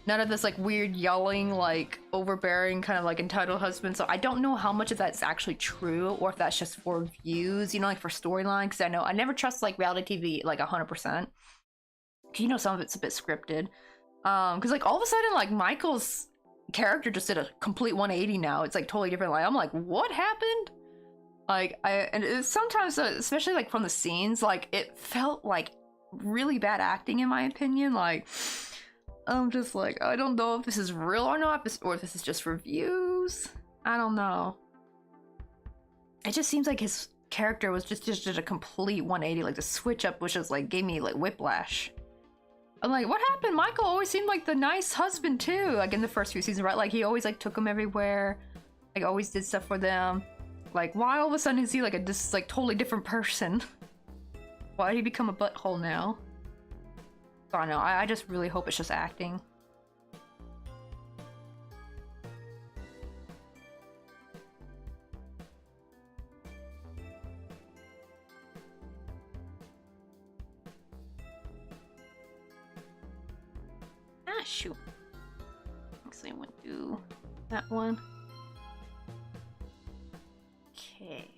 None of this like weird yelling, like overbearing kind of like entitled husband. So I don't know how much of that's actually true or if that's just for views, you know, like for storyline. Because I know I never trust like reality TV like 100%. You know, some of it's a bit scripted. Because like all of a sudden like Michael's character just did a complete 180 now. It's like totally different. Like I'm like, what happened? Like and it's sometimes especially like from the scenes, like it felt like really bad acting in my opinion. Like I'm just like, I don't know if this is real or not, or if this is just reviews. I don't know. It just seems like his character was just a complete 180. Like the switch up was just like gave me like whiplash. I'm like, what happened? Michael always seemed like the nice husband too. Like in the first few seasons, right? Like he always like took them everywhere. Like always did stuff for them. Like why all of a sudden is he like this like totally different person? Why did he become a butthole now? I don't know, I just really hope it's just acting. Ah, shoot. Actually, I went to that one. Okay.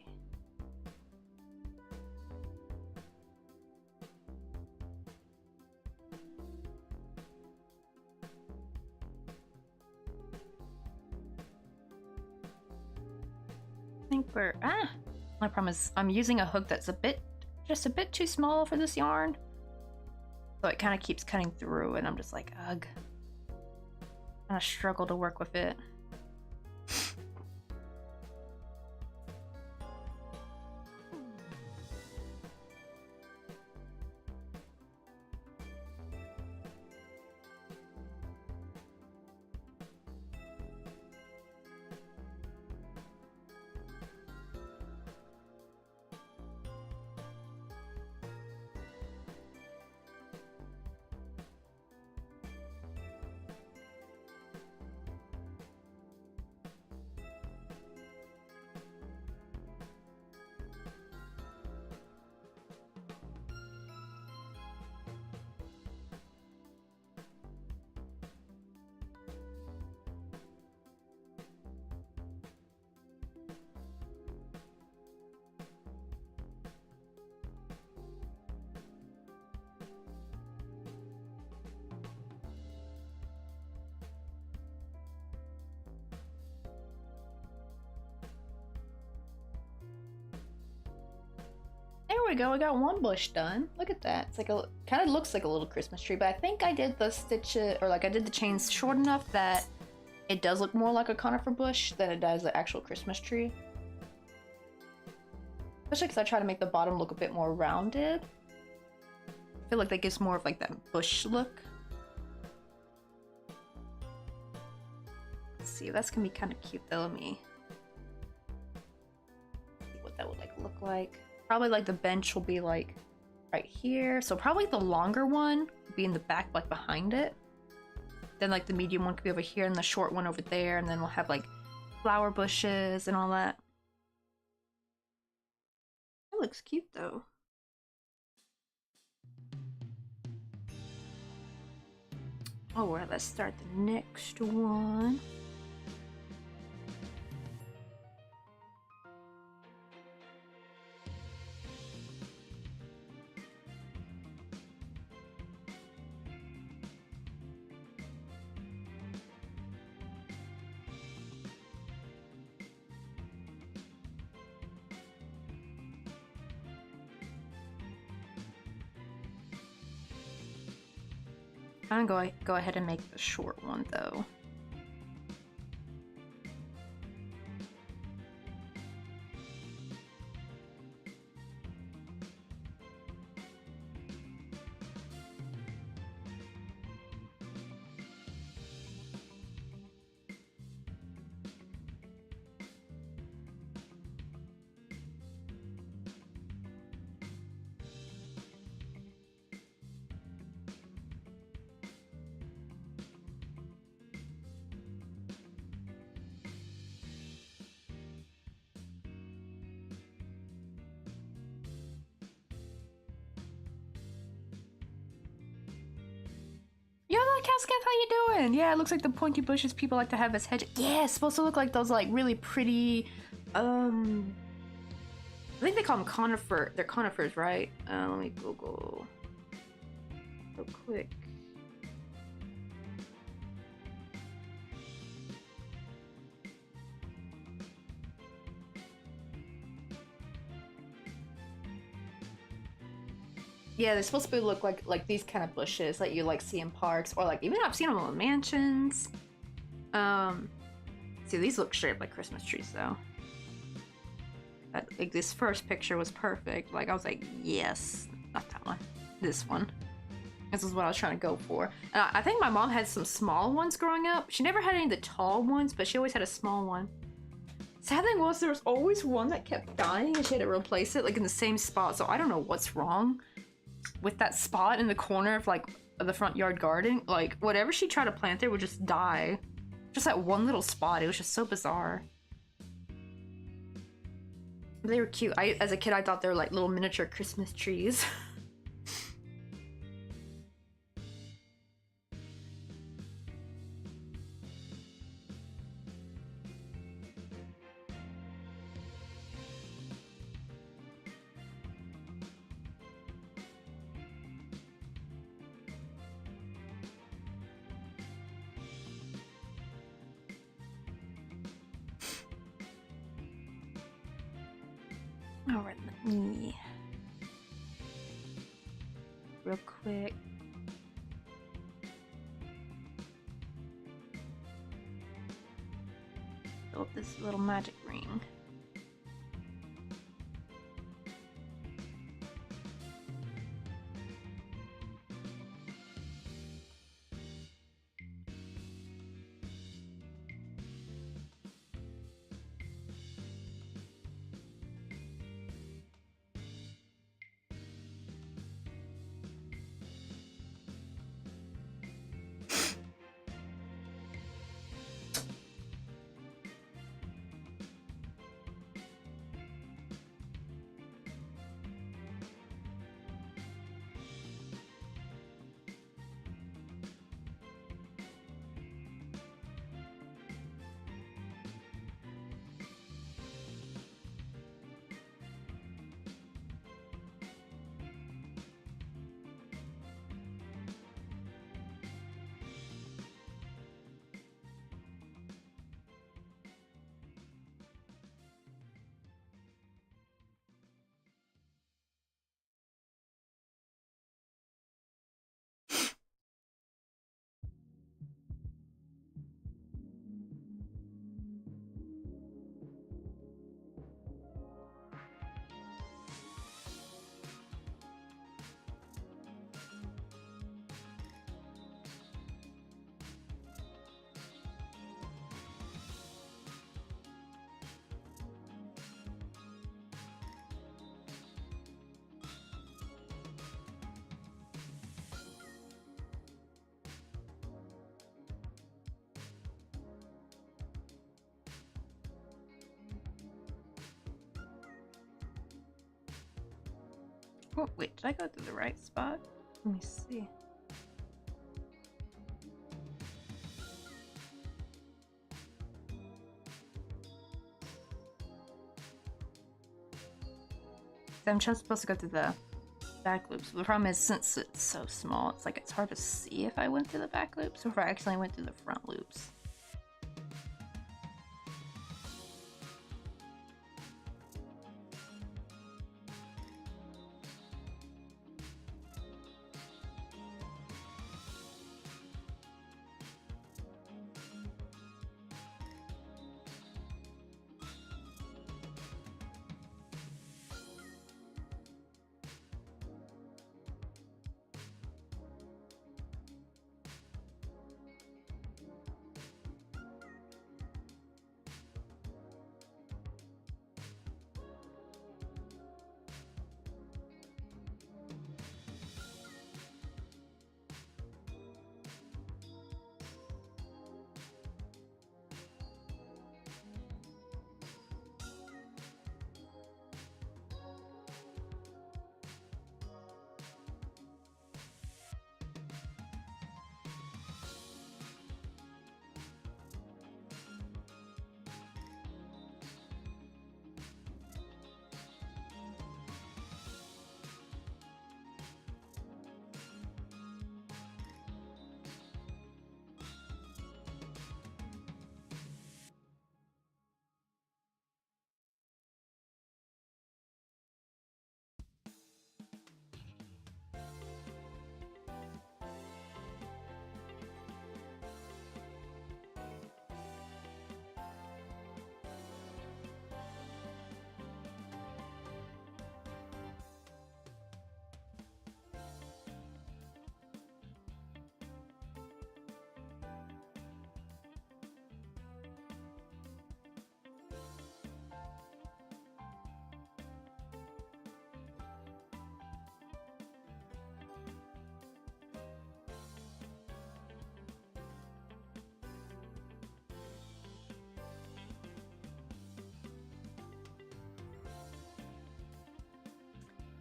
I think we're my problem is I'm using a hook that's just a bit too small for this yarn, so it kind of keeps cutting through and I'm just like, ugh, kind of struggle to work with it. There we go, I got one bush done. Look at that. It's like a kind of looks like a little Christmas tree, but I think I did the stitch it, or like I did the chains short enough that it does look more like a conifer bush than it does the actual Christmas tree. Especially because I try to make the bottom look a bit more rounded. I feel like that gives more of like that bush look. Let's see, that's gonna be kind of cute though. Let me see what that would like look like. Probably like the bench will be like right here. So probably the longer one will be in the back, like behind it. Then like the medium one could be over here and the short one over there, and then we'll have like flower bushes and all that. That looks cute though. Oh, well, let's start the next one. I'm going to go ahead and make the short one though. Yo, look, Cascade, how you doing? Yeah, it looks like the pointy bushes people like to have as hedge. Yeah, it's supposed to look like those like really pretty, I think they call them conifer. They're conifers, right? Let me Google real quick. Yeah, they're supposed to look like these kind of bushes that you like see in parks, or like even I've seen them in mansions. See, these look straight up like Christmas trees though. Like this first picture was perfect. Like I was like, yes, not that one, this one. This is what I was trying to go for. And I think my mom had some small ones growing up. She never had any of the tall ones, but she always had a small one. Sad thing was there was always one that kept dying and she had to replace it like in the same spot. So I don't know what's wrong with that spot in the corner of like the front yard garden. Like whatever she tried to plant there would just die. Just that one little spot. It was just so bizarre. They were cute. As a kid, I thought they were like little miniature Christmas trees. Alright, let me real quick. Build this little magic ring. Oh, wait, did I go to the right spot? Let me see. I'm just supposed to go through the back loops. The problem is, since it's so small, it's like it's hard to see if I went through the back loops or if I actually went through the front loops.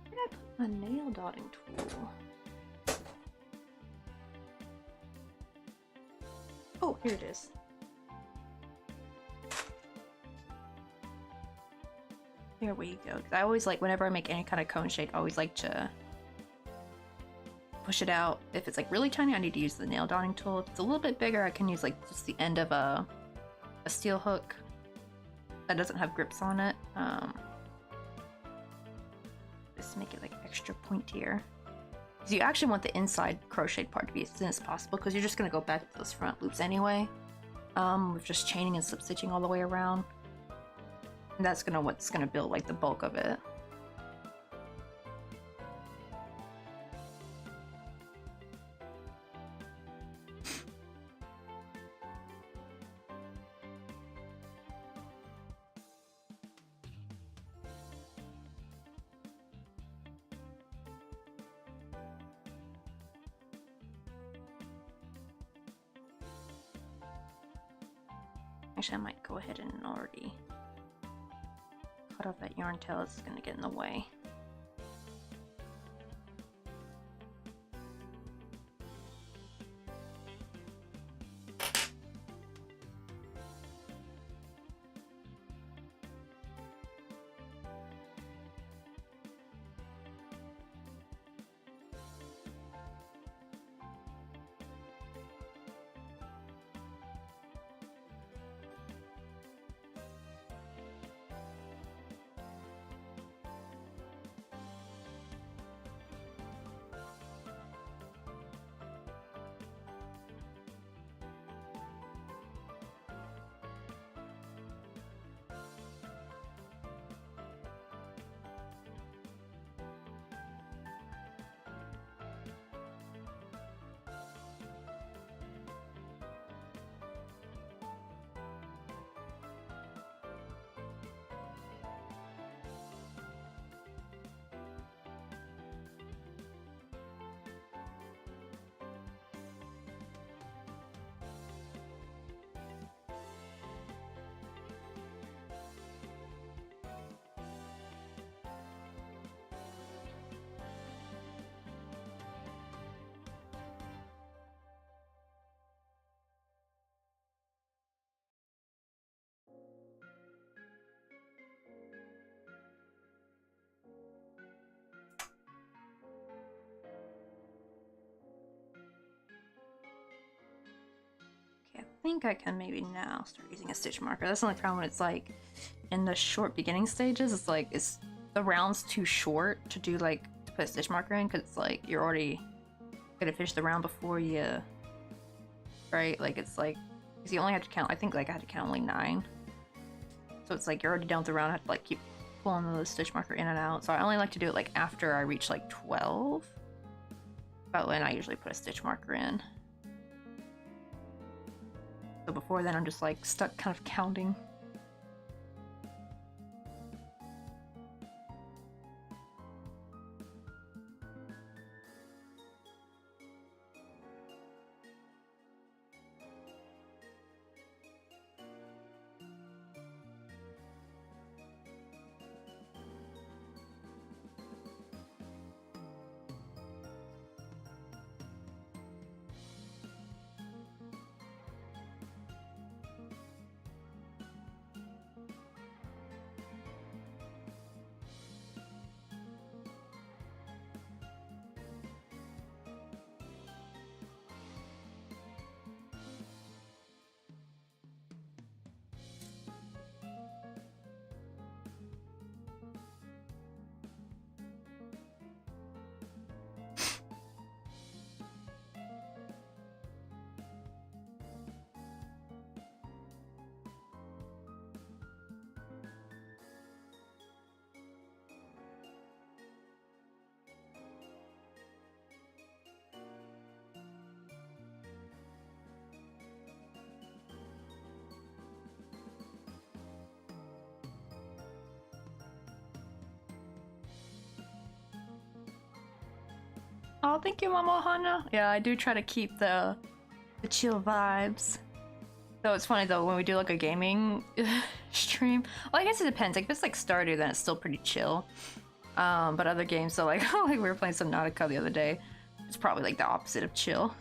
Where did I put my nail dotting tool? Oh, here it is. There we go. 'Cause I always like, whenever I make any kind of cone shape, I always like to push it out. If it's like really tiny, I need to use the nail dotting tool. If it's a little bit bigger, I can use like just the end of a steel hook that doesn't have grips on it. Just make it like extra pointier. Because you actually want the inside crocheted part to be as thin as possible, because you're just going to go back to those front loops anyway. With just chaining and slip stitching all the way around. And that's what's gonna build like the bulk of it. Actually, I might go ahead and already cut off that yarn tail. It's gonna get in the way. think I can maybe now start using a stitch marker. That's the only problem when it's like in the short beginning stages. It's like the round's too short to do like to put a stitch marker in, because it's like you're already gonna finish the round before you, right? Like it's like, because you only have to count. I think like I had to count only 9. So it's like you're already done with the round. I have to like keep pulling the stitch marker in and out. So I only like to do it like after I reach like 12. About when I usually put a stitch marker in. So before then I'm just like stuck kind of counting. Oh, thank you, Mama Hana. Yeah, I do try to keep the chill vibes. So it's funny though, when we do like a gaming stream, well, I guess it depends. Like if it's like Stardew, then it's still pretty chill. But other games, so like, like we were playing Subnautica the other day, it's probably like the opposite of chill.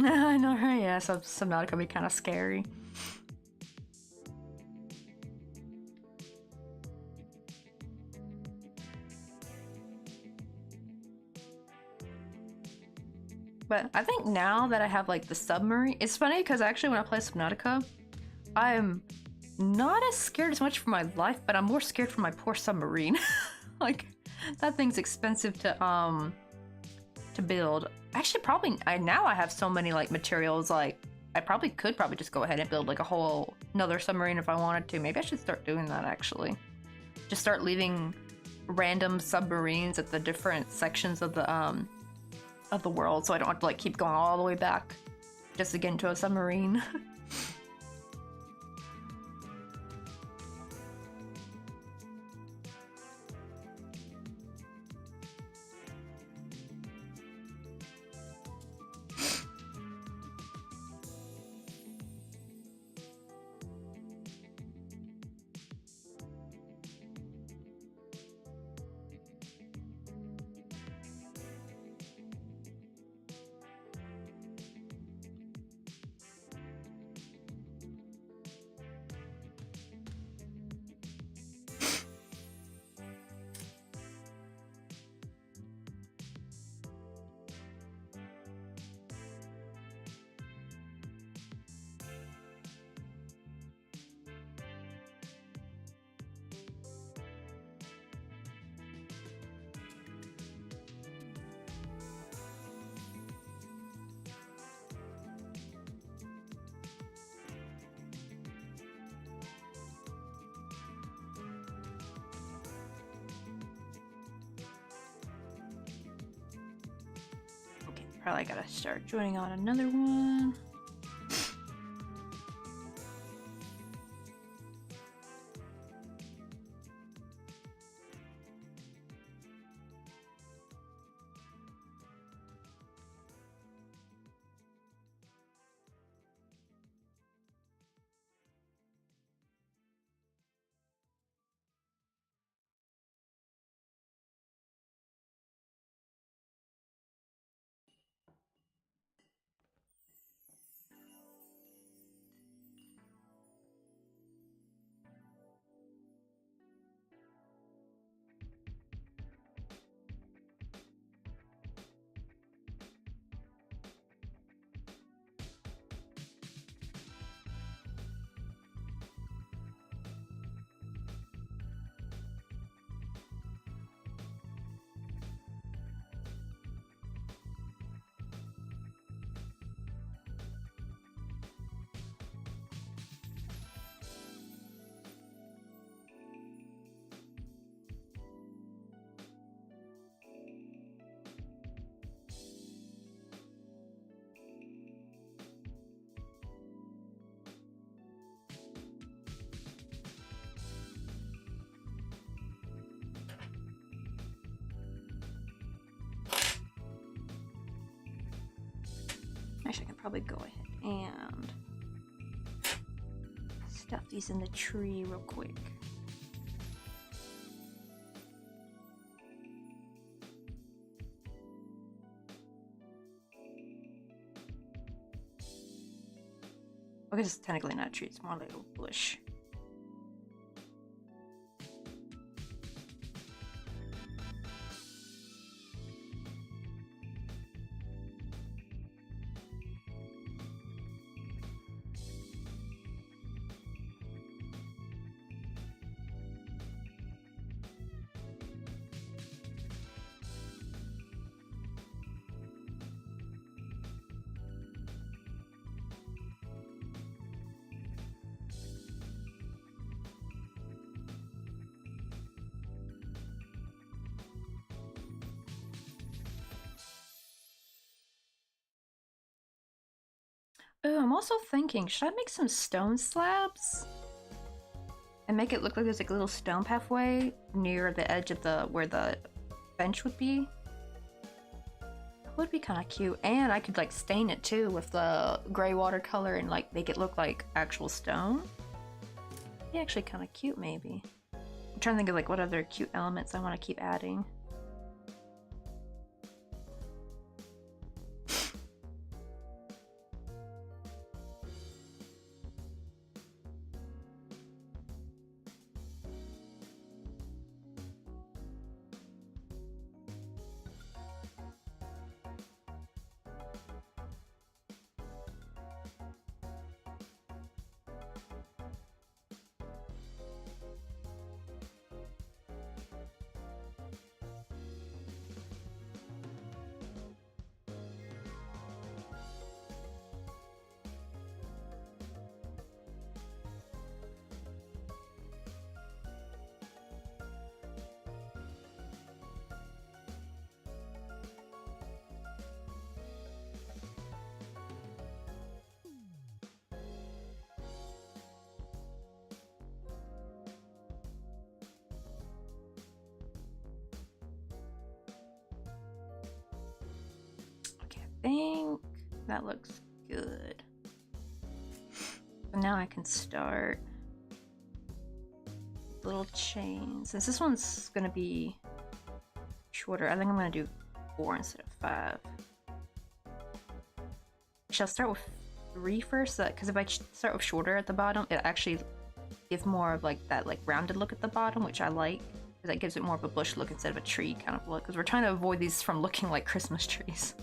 I know, right? Yeah, so Subnautica can be kind of scary. But I think now that I have like the submarine, it's funny because actually when I play Subnautica, I'm not as scared as much for my life, but I'm more scared for my poor submarine. Like that thing's expensive to build. Actually, probably now I have so many like materials. Like I could just go ahead and build like a whole another submarine if I wanted to. Maybe I should start doing that actually. Just start leaving random submarines at the different sections of the world, so I don't have to like keep going all the way back just to get into a submarine. Probably gotta start joining on another one. Actually, I can probably go ahead and stuff these in the tree real quick. Okay, it's technically not a tree, it's more like a bush. Oh, I'm also thinking, should I make some stone slabs? And make it look like there's like a little stone pathway near the edge of the where the bench would be? That would be kind of cute. And I could like stain it too with the gray watercolor and like make it look like actual stone. Be actually kind of cute maybe. I'm trying to think of like what other cute elements I want to keep adding. I think that looks good. So now I can start little chains. Since this one's gonna be shorter, I think I'm gonna do 4 instead of 5. Shall I start with 3 first? Because if I start with shorter at the bottom, it actually gives more of like that like rounded look at the bottom, which I like. Because that gives it more of a bush look instead of a tree kind of look. Because we're trying to avoid these from looking like Christmas trees.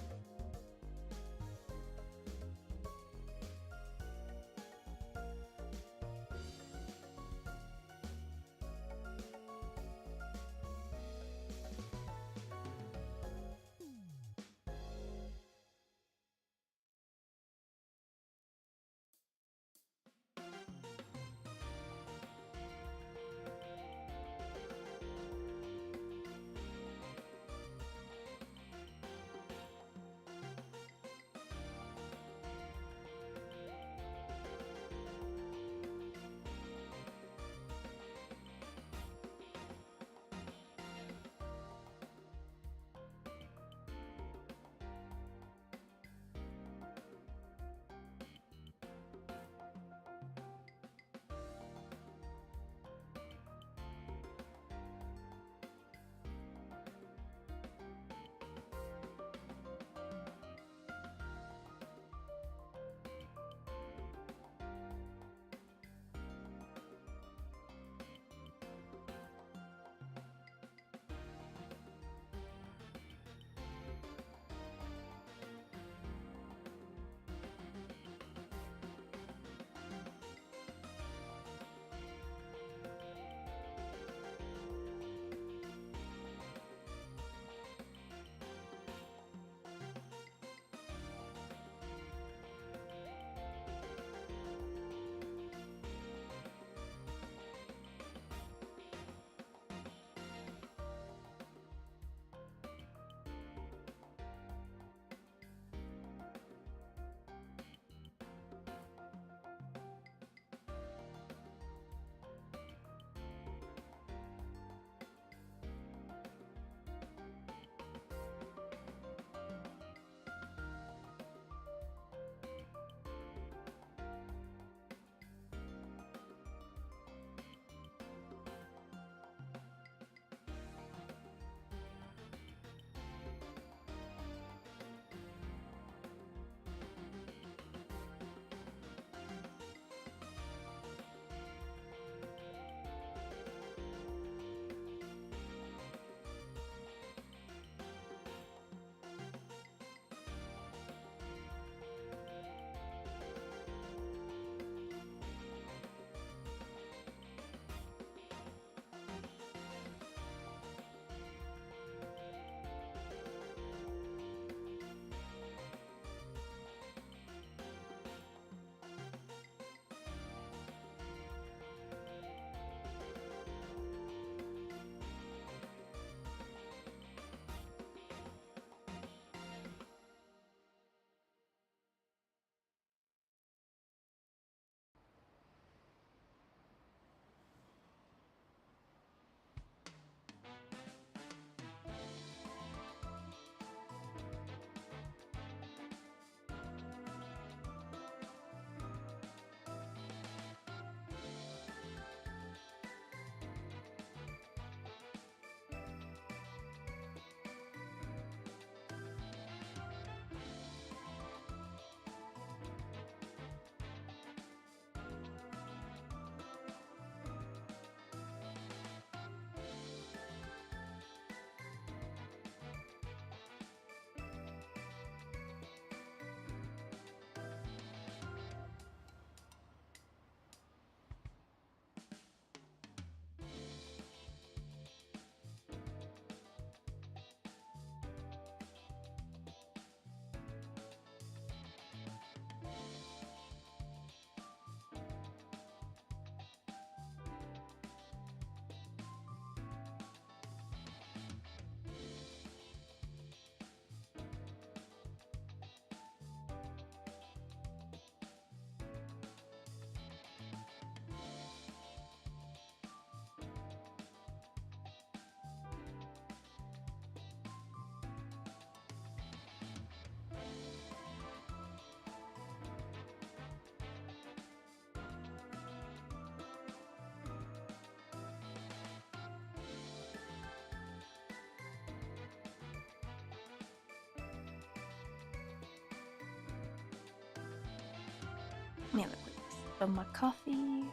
Let me have a quick sip of my coffee.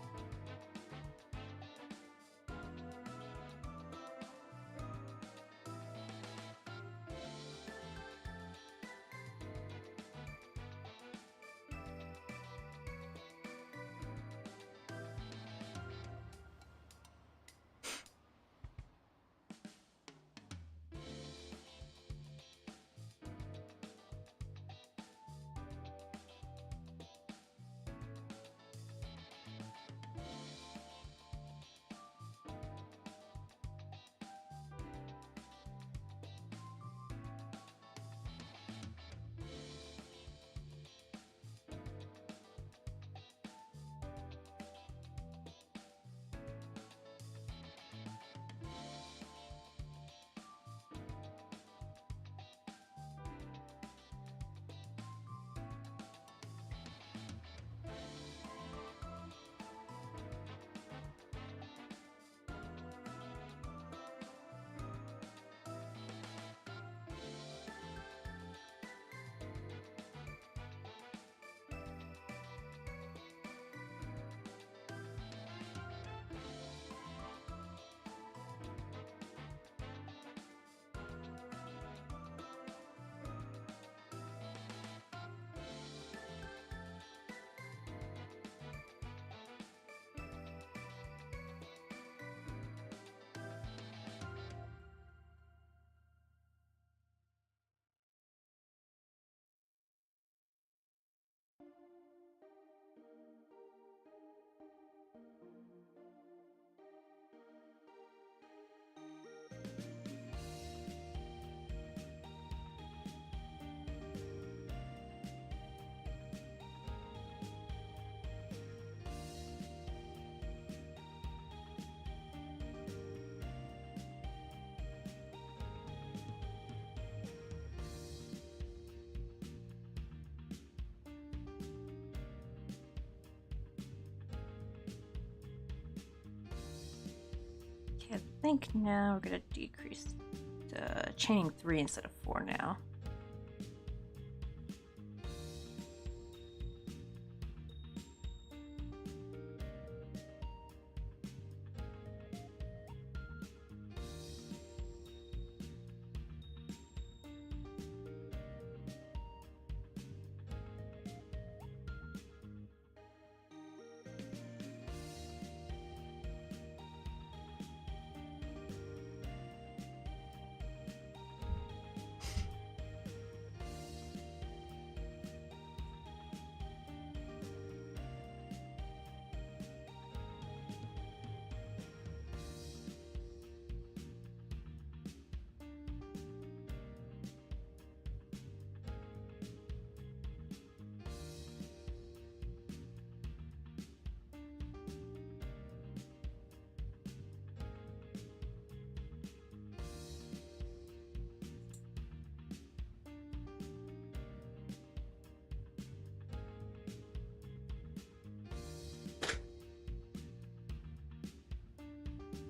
Okay, I think now we're gonna decrease the chaining 3 instead of 4 now.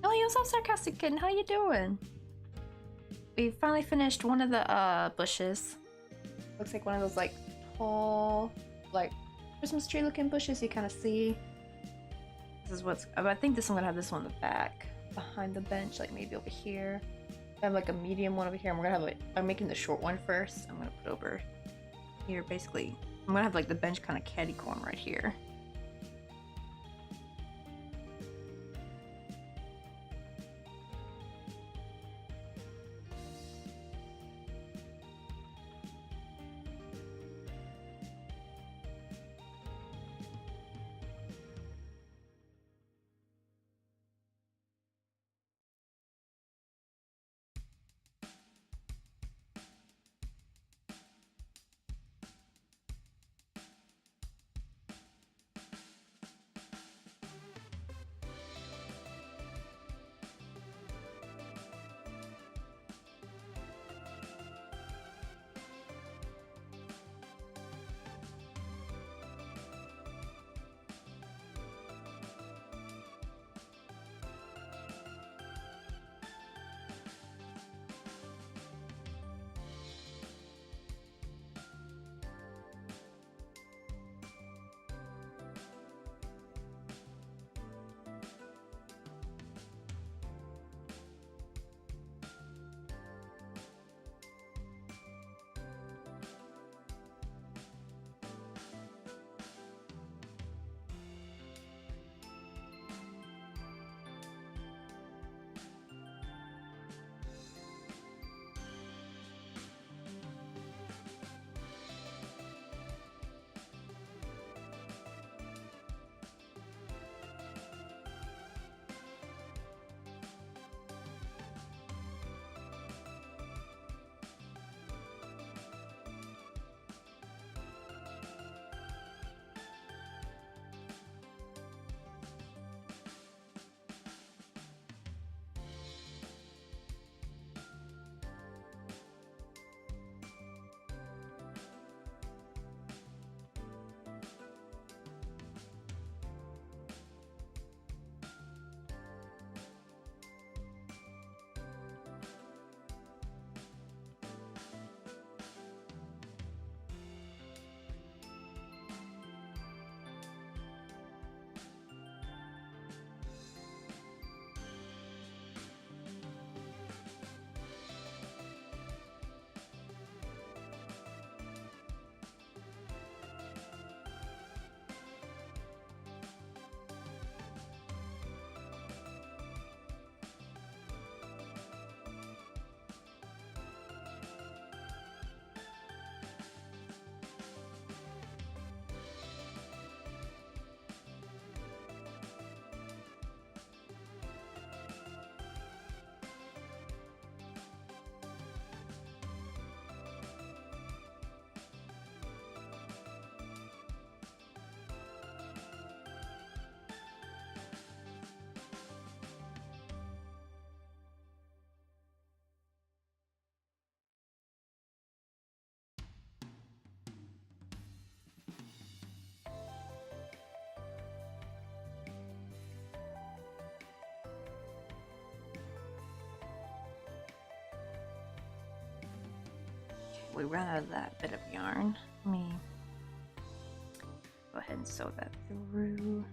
Oh, you what's up, Sarcastic Kitten? How you doing? We finally finished one of the bushes. Looks like one of those like tall, like Christmas tree looking bushes you kind of see. This is what's. I think this I'm gonna have this one in the back, behind the bench, like maybe over here. I have like a medium one over here, and we're gonna have like. I'm making the short one first. I'm gonna put over here. Basically, I'm gonna have like the bench kind of catty corner right here. we ran out of that bit of yarn. Let me go ahead and sew that through.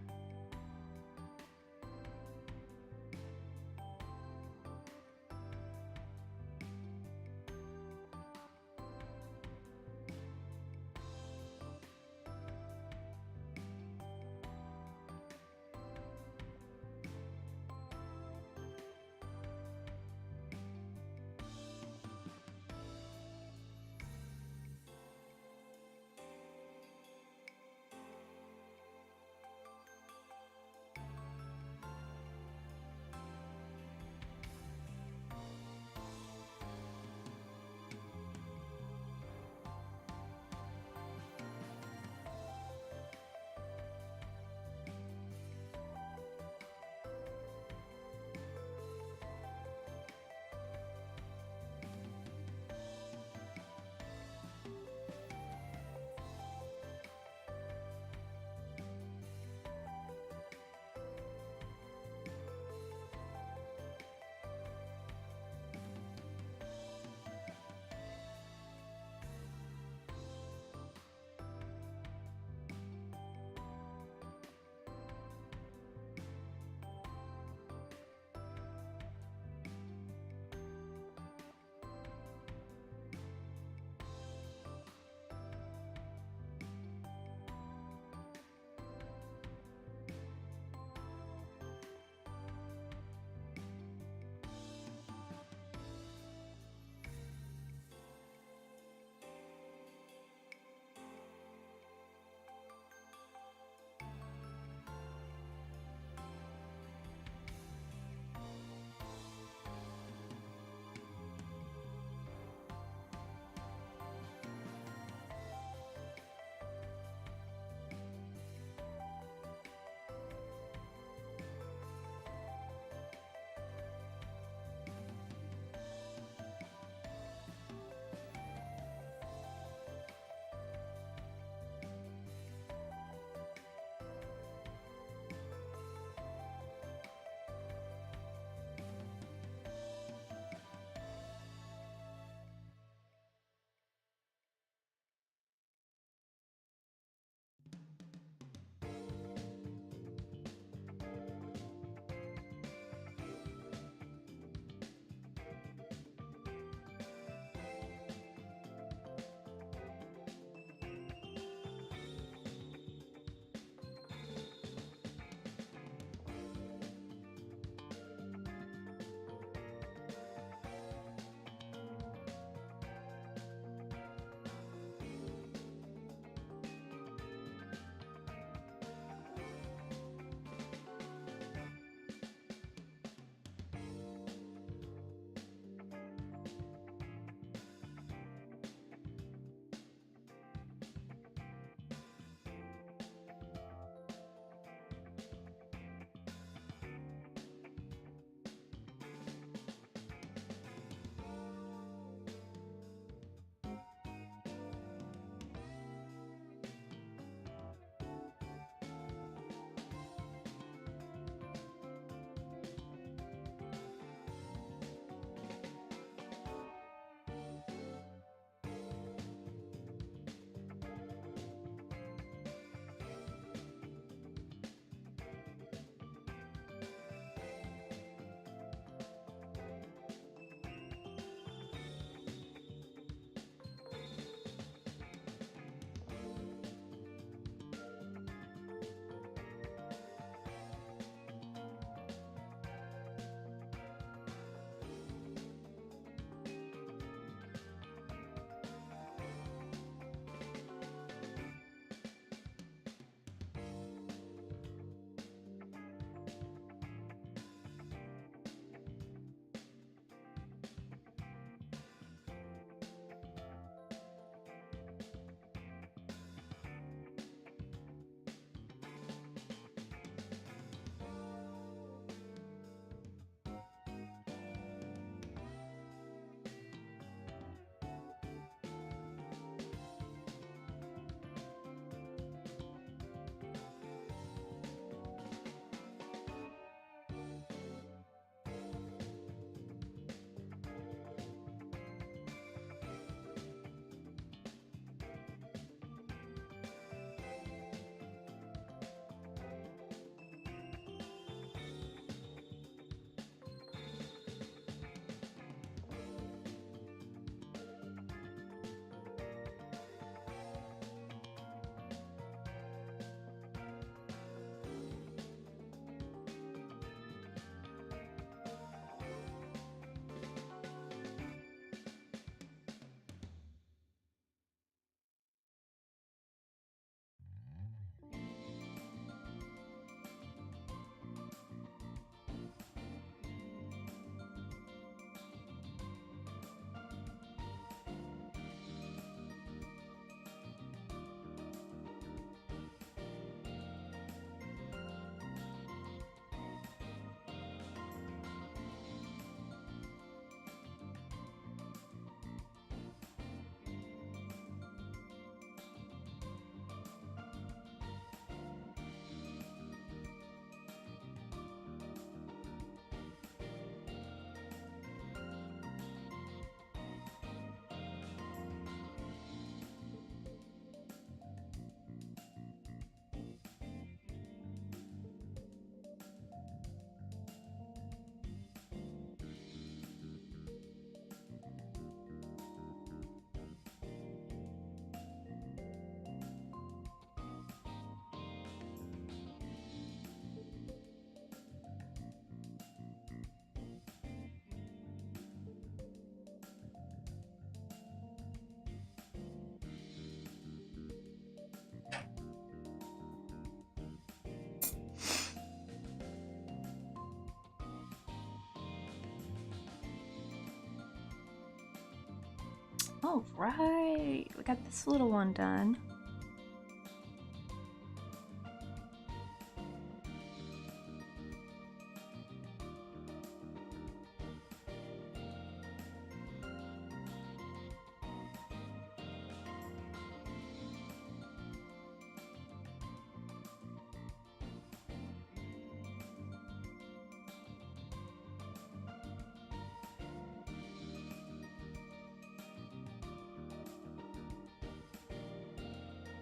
All right, we got this little one done.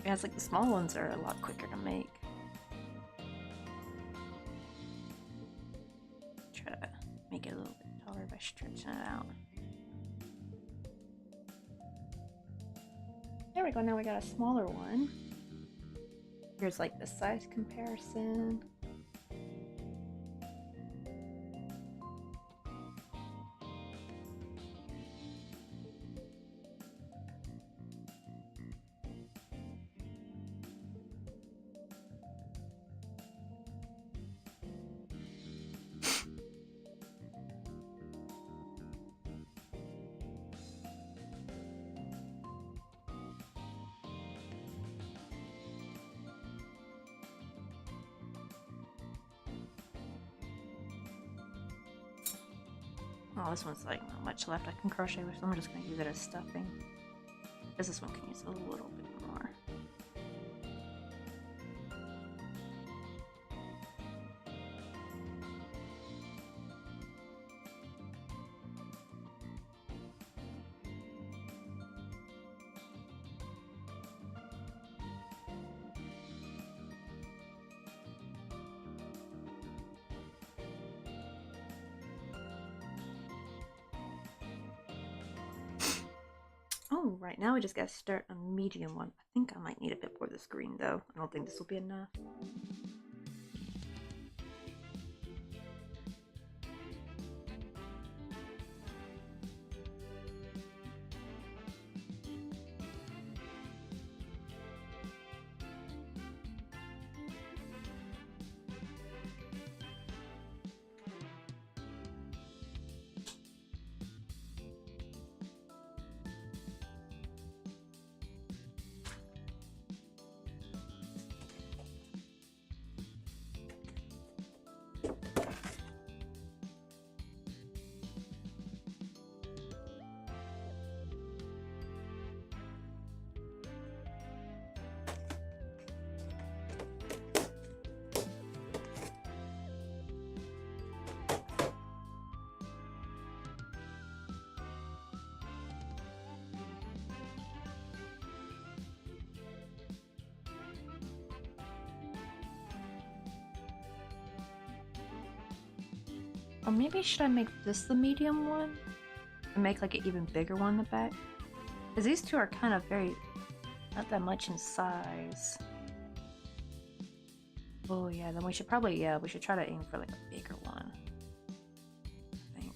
Yeah, it's like the small ones are a lot quicker to make. Try to make it a little bit taller by stretching it out. There we go, now we got a smaller one. Here's like the size comparison. Oh, this one's like not much left I can crochet with, so I'm just gonna use it as stuffing. Because this one can use a little bit more. Oh, right now we just gotta start a medium one. I think I might need a bit more of this green though. I don't think this will be enough. Or maybe should I make this the medium one? And make like an even bigger one in the back? Because these two are kind of not that much in size. Oh yeah, then we should probably, we should try to aim for like a bigger one. I think.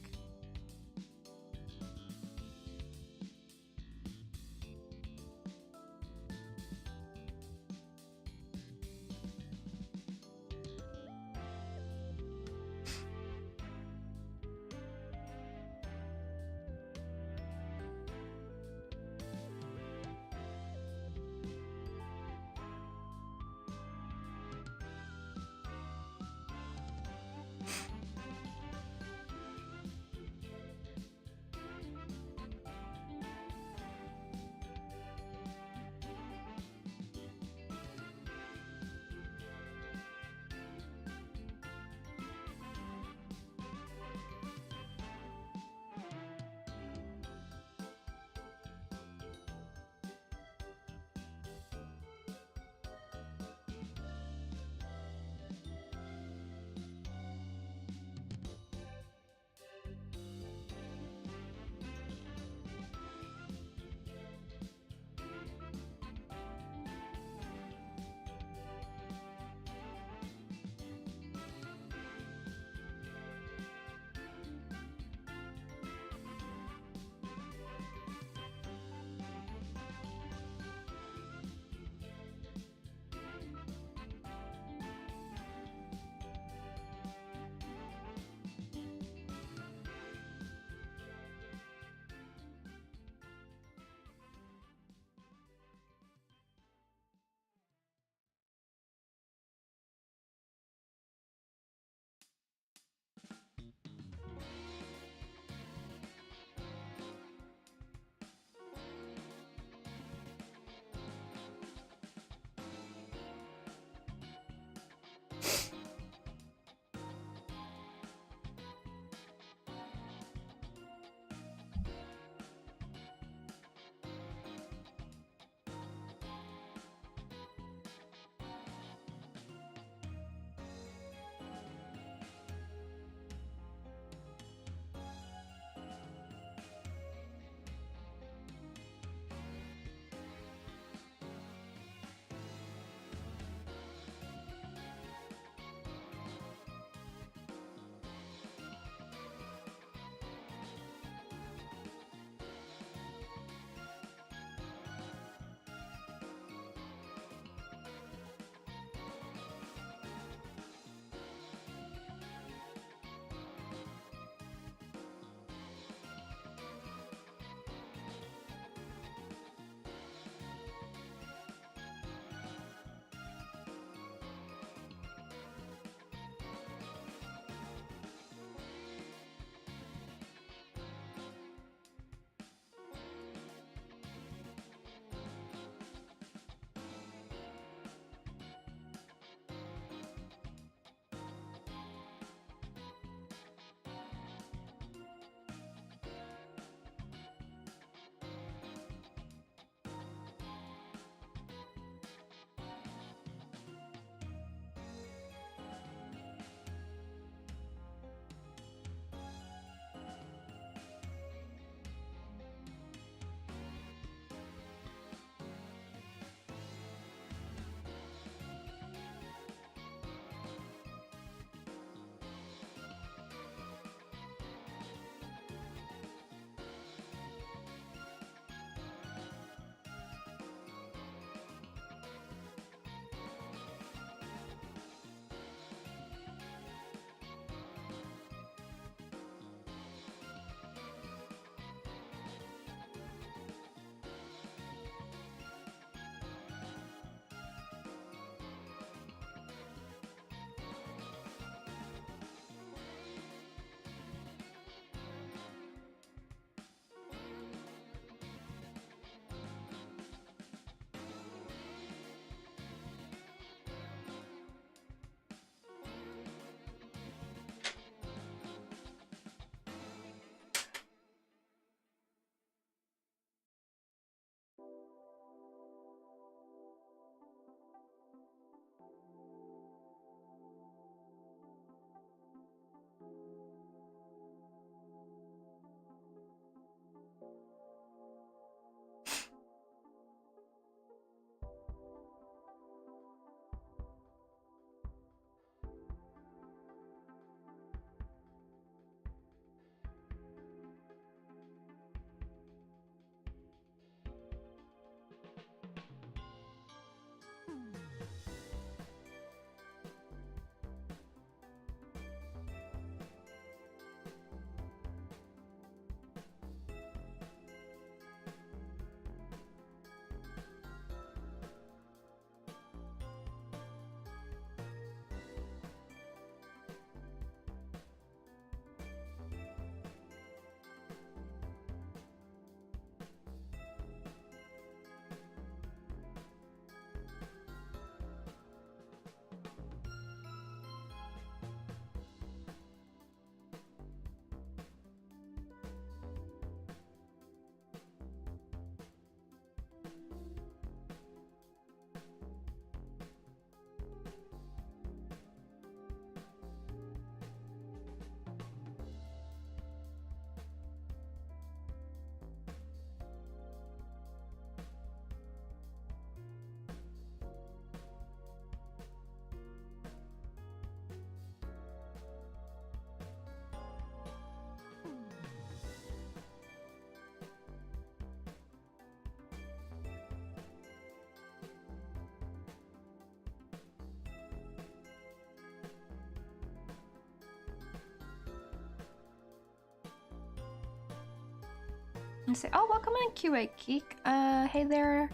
And say, oh, welcome in, QA Geek. Hey there.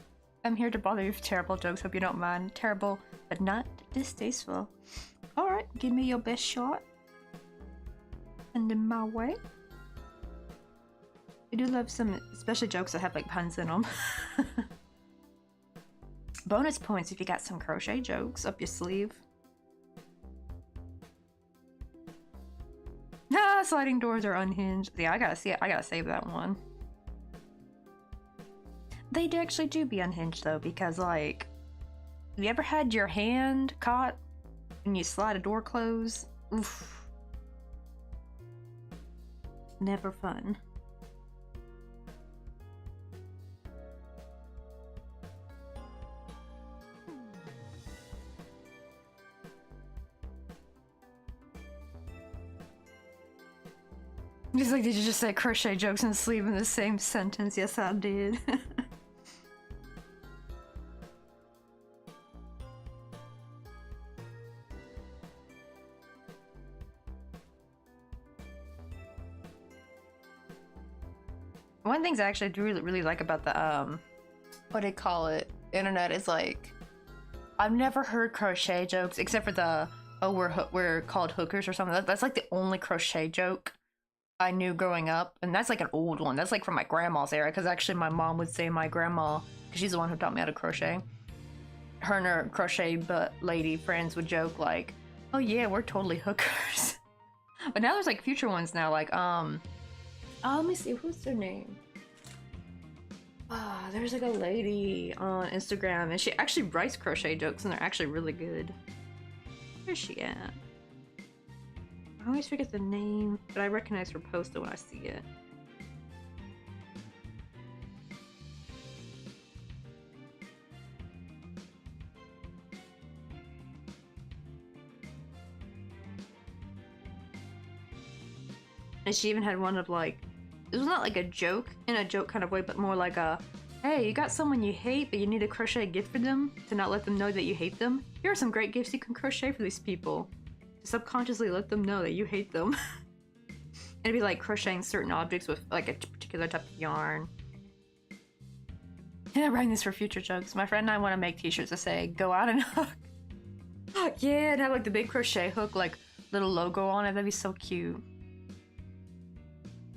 I'm here to bother you with terrible jokes. Hope you don't mind. Terrible, but not distasteful. Alright, give me your best shot. Send them my way. I do love some, especially jokes that have like puns in them. Bonus points if you got some crochet jokes up your sleeve. Ah, sliding doors are unhinged. Yeah, I gotta see it. I gotta save that one. They actually do be unhinged though, because like, have you ever had your hand caught and you slide a door close? Oof. Never fun. He's like, did you just say crochet jokes and sleeve in the same sentence? Yes, I did. One of the things I actually do really like about the, what do they call it? Internet is like, I've never heard crochet jokes except for the, oh, we're called hookers or something. That's like the only crochet joke I knew growing up, and that's like an old one. That's like from my grandma's era, because actually my mom would say my grandma, because she's the one who taught me how to crochet, her and her crochet but lady friends would joke like, oh yeah, we're totally hookers. But now there's like future ones now, like oh, let me see, who's their name? There's like a lady on Instagram, and she actually writes crochet jokes, and they're actually really good. Where's she at? I always forget the name, but I recognize her post when I see it. And she even had one of like, it was not like a joke in a joke kind of way, but more like a, hey, you got someone you hate, but you need to crochet a gift for them to not let them know that you hate them? Here are some great gifts you can crochet for these people. Subconsciously let them know that you hate them. It'd be like crocheting certain objects with like a particular type of yarn. Yeah, writing this for future jokes. My friend and I want to make t-shirts that say go out and hook. Oh, yeah, and have like the big crochet hook, like little logo on it. That'd be so cute.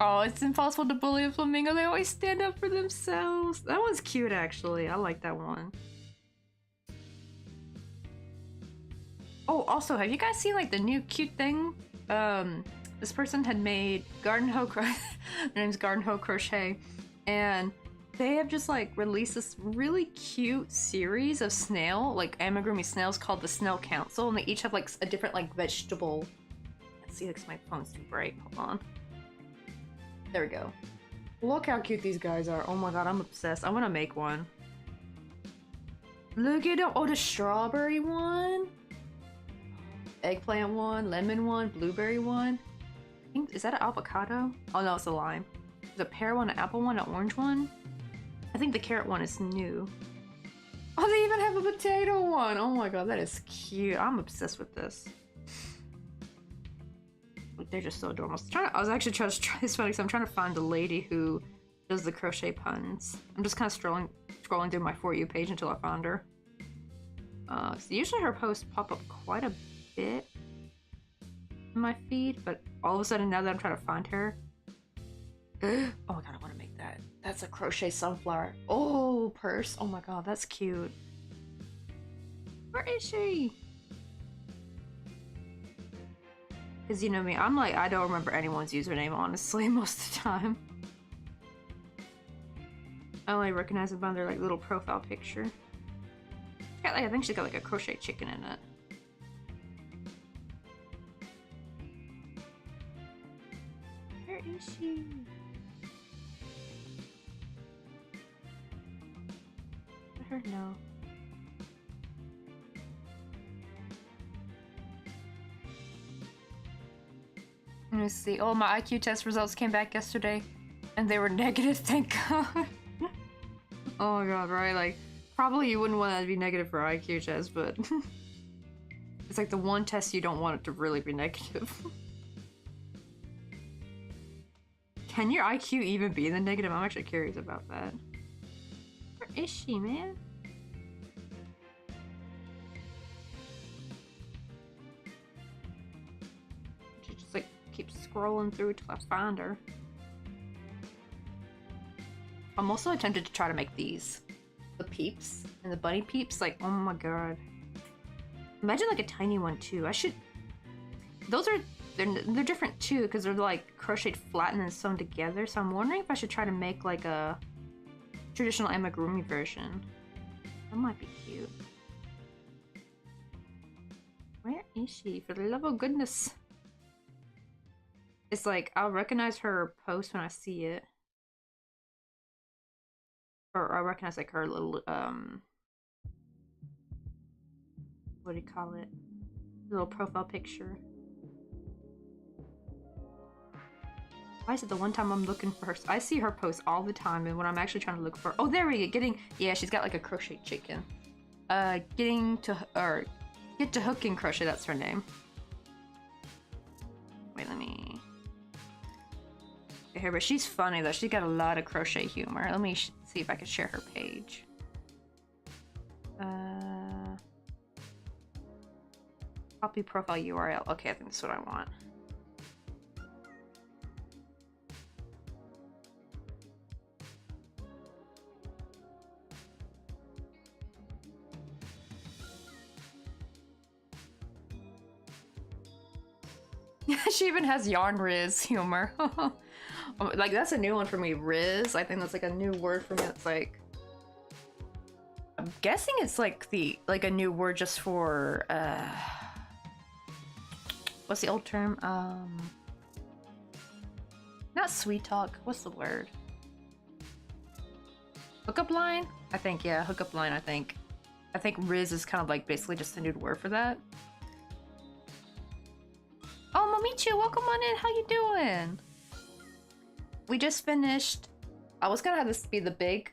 Oh, it's impossible to bully a flamingo. They always stand up for themselves. That one's cute actually. I like that one. Oh, also, have you guys seen like the new cute thing? This person had made Garden Hoe Their name's Garden Hoe Crochet, and they have just like released this really cute series of snail, like amigurumi snails called the Snail Council, and they each have like a different like vegetable. Let's see, because my phone's too bright. Hold on. There we go. Look how cute these guys are. Oh my god, I'm obsessed. I want to make one. Look at them. Oh, the strawberry one. Eggplant one, lemon one, blueberry one. I think, is that an avocado? Oh no, it's a lime. There's a pear one, an apple one, an orange one. I think the carrot one is new. Oh, they even have a potato one. Oh my god, that is cute. I'm obsessed with this. They're just so adorable. I was actually trying to try this one because I'm trying to find the lady who does the crochet puns. I'm just kind of scrolling through my For You page until I found her. So usually her posts pop up quite a bit in my feed, but all of a sudden now that I'm trying to find her, oh my god, I want to make that. That's a crochet sunflower. Oh, purse. Oh my god, that's cute. Where is she? Because you know me, I'm like, I don't remember anyone's username honestly most of the time. I only recognize them by their like little profile picture. Got, like, I think she's got like a crochet chicken in it. Where is she? Let her know. Let me see. Oh, my IQ test results came back yesterday, and they were negative, thank god. Oh my god, right? Like, probably you wouldn't want that to be negative for IQ test, but it's like the one test you don't want it to really be negative. Can your IQ even be in the negative? I'm actually curious about that. Where is she, man? She just like keeps scrolling through till I find her. I'm also tempted to try to make these. The peeps and the bunny peeps. Like, oh my god. Imagine like a tiny one too. I should... Those are... They're different too because they're like crocheted flat and then sewn together. So I'm wondering if I should try to make like a traditional amigurumi version. That might be cute. Where is she? For the love of goodness. It's like I'll recognize her post when I see it. Or I recognize like her little what do you call it? Little profile picture. Why is it the one time I'm looking for her? I see her post all the time, and when I'm actually trying to look for her, oh, there we go. Yeah, she's got like a crochet chicken. Get to hooking crochet. That's her name. Wait, let me get her. But she's funny though. She got a lot of crochet humor. Let me see if I can share her page. Copy profile URL. Okay, I think that's what I want. She even has yarn riz humor. Like, that's a new one for me, riz. I think that's like a new word for me. It's like, I'm guessing it's like a new word just for what's the old term? Not sweet talk. What's the word? Hookup line? I think, yeah, hookup line. I think riz is kind of like basically just a new word for that. Oh, Momichu, welcome on in. How you doing? We just finished. I was gonna have this be the big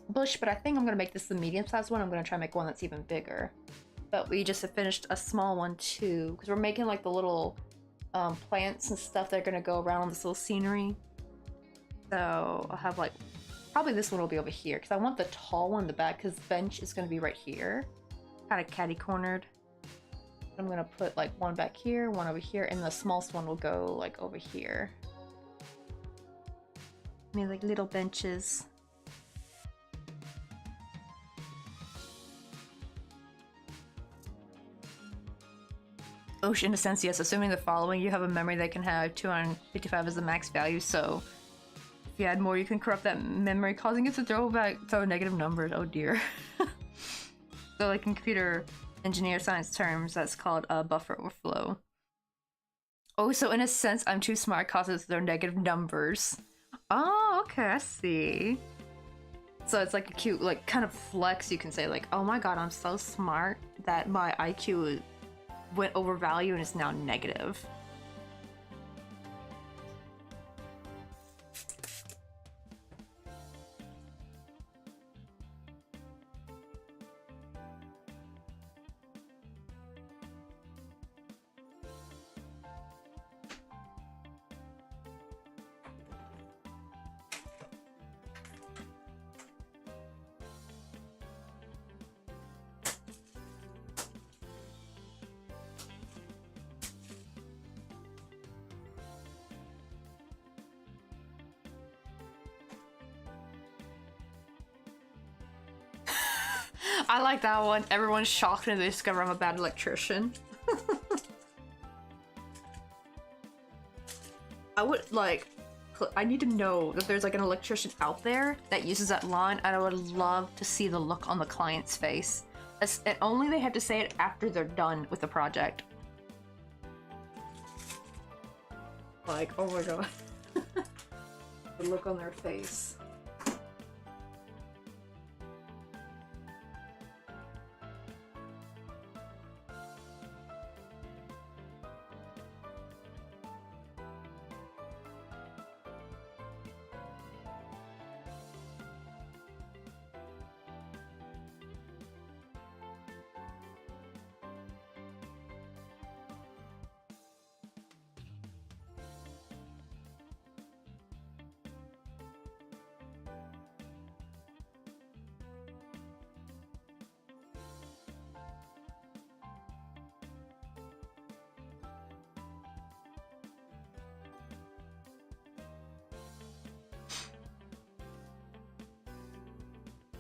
bush, but I think I'm gonna make this the medium-sized one. I'm gonna try to make one that's even bigger. But we just finished a small one too, because we're making like the little plants and stuff that are gonna go around this little scenery. So I'll have like, probably this one will be over here, because I want the tall one in the back, because bench is gonna be right here, kind of catty-cornered. I'm gonna put like one back here, one over here, and the smallest one will go like over here. I mean, like little benches. Oh, in a sense, yes. Assuming the following, you have a memory that can have 255 as the max value, so if you add more, you can corrupt that memory, causing it to throw negative numbers. Oh dear. So like in computer engineer science terms, that's called a buffer overflow. Oh, so in a sense, I'm too smart causes their negative numbers. Oh, okay, I see. So it's like a cute, like, kind of flex, you can say, like, oh my god, I'm so smart that my IQ went over value and is now negative. I like that one. Everyone's shocked when they discover I'm a bad electrician. I would like, I need to know that there's like an electrician out there that uses that line, and I would love to see the look on the client's face. And only they have to say it after they're done with the project. Like, oh my god. The look on their face.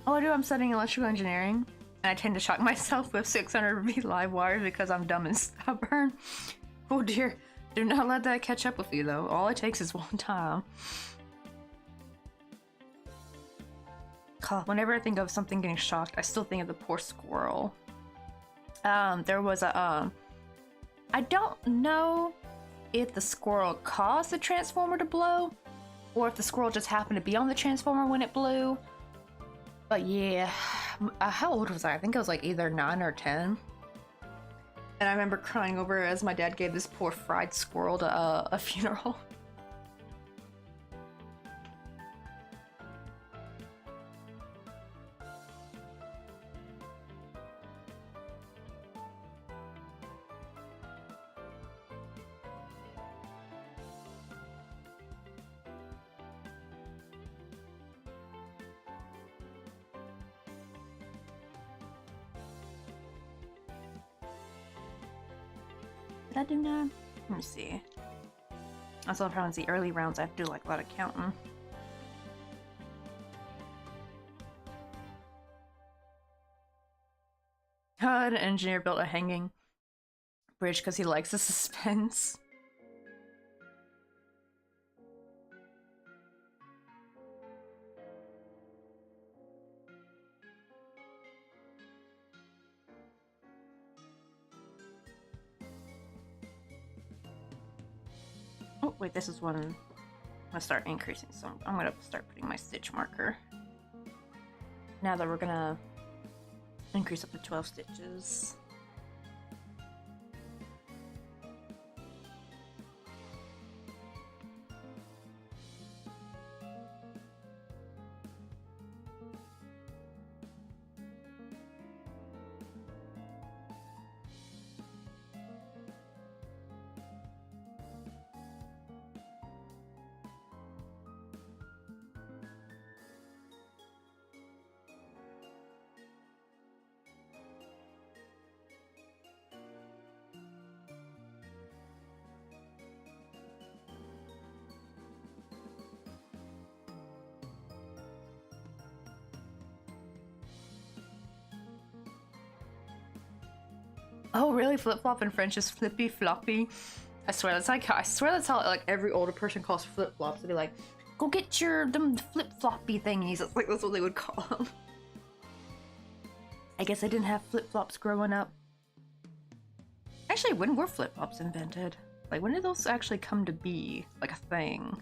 Oh, I do. I'm studying electrical engineering, and I tend to shock myself with 600V live wires because I'm dumb and stubborn. Oh dear. Do not let that catch up with you, though. All it takes is one time. God, whenever I think of something getting shocked, I still think of the poor squirrel. There was a, I don't know if the squirrel caused the transformer to blow, or if the squirrel just happened to be on the transformer when it blew. But yeah, how old was I? I think I was like either 9 or 10. And I remember crying over it as my dad gave this poor fried squirrel to a funeral. Did I do 9? Let me see. Also, if I was the early rounds, I have to do like a lot of counting. An engineer built a hanging bridge because he likes the suspense. Oh, wait, this is one. I'm gonna start increasing, so I'm gonna start putting my stitch marker. Now that we're gonna increase up to 12 stitches. Oh, really? Flip-flop in French is flippy floppy. I swear that's how like every older person calls flip-flops. They'd be like, "Go get your them flip-floppy thingies." It's like that's what they would call them. I guess I didn't have flip-flops growing up. Actually, when were flip-flops invented? Like, when did those actually come to be like a thing?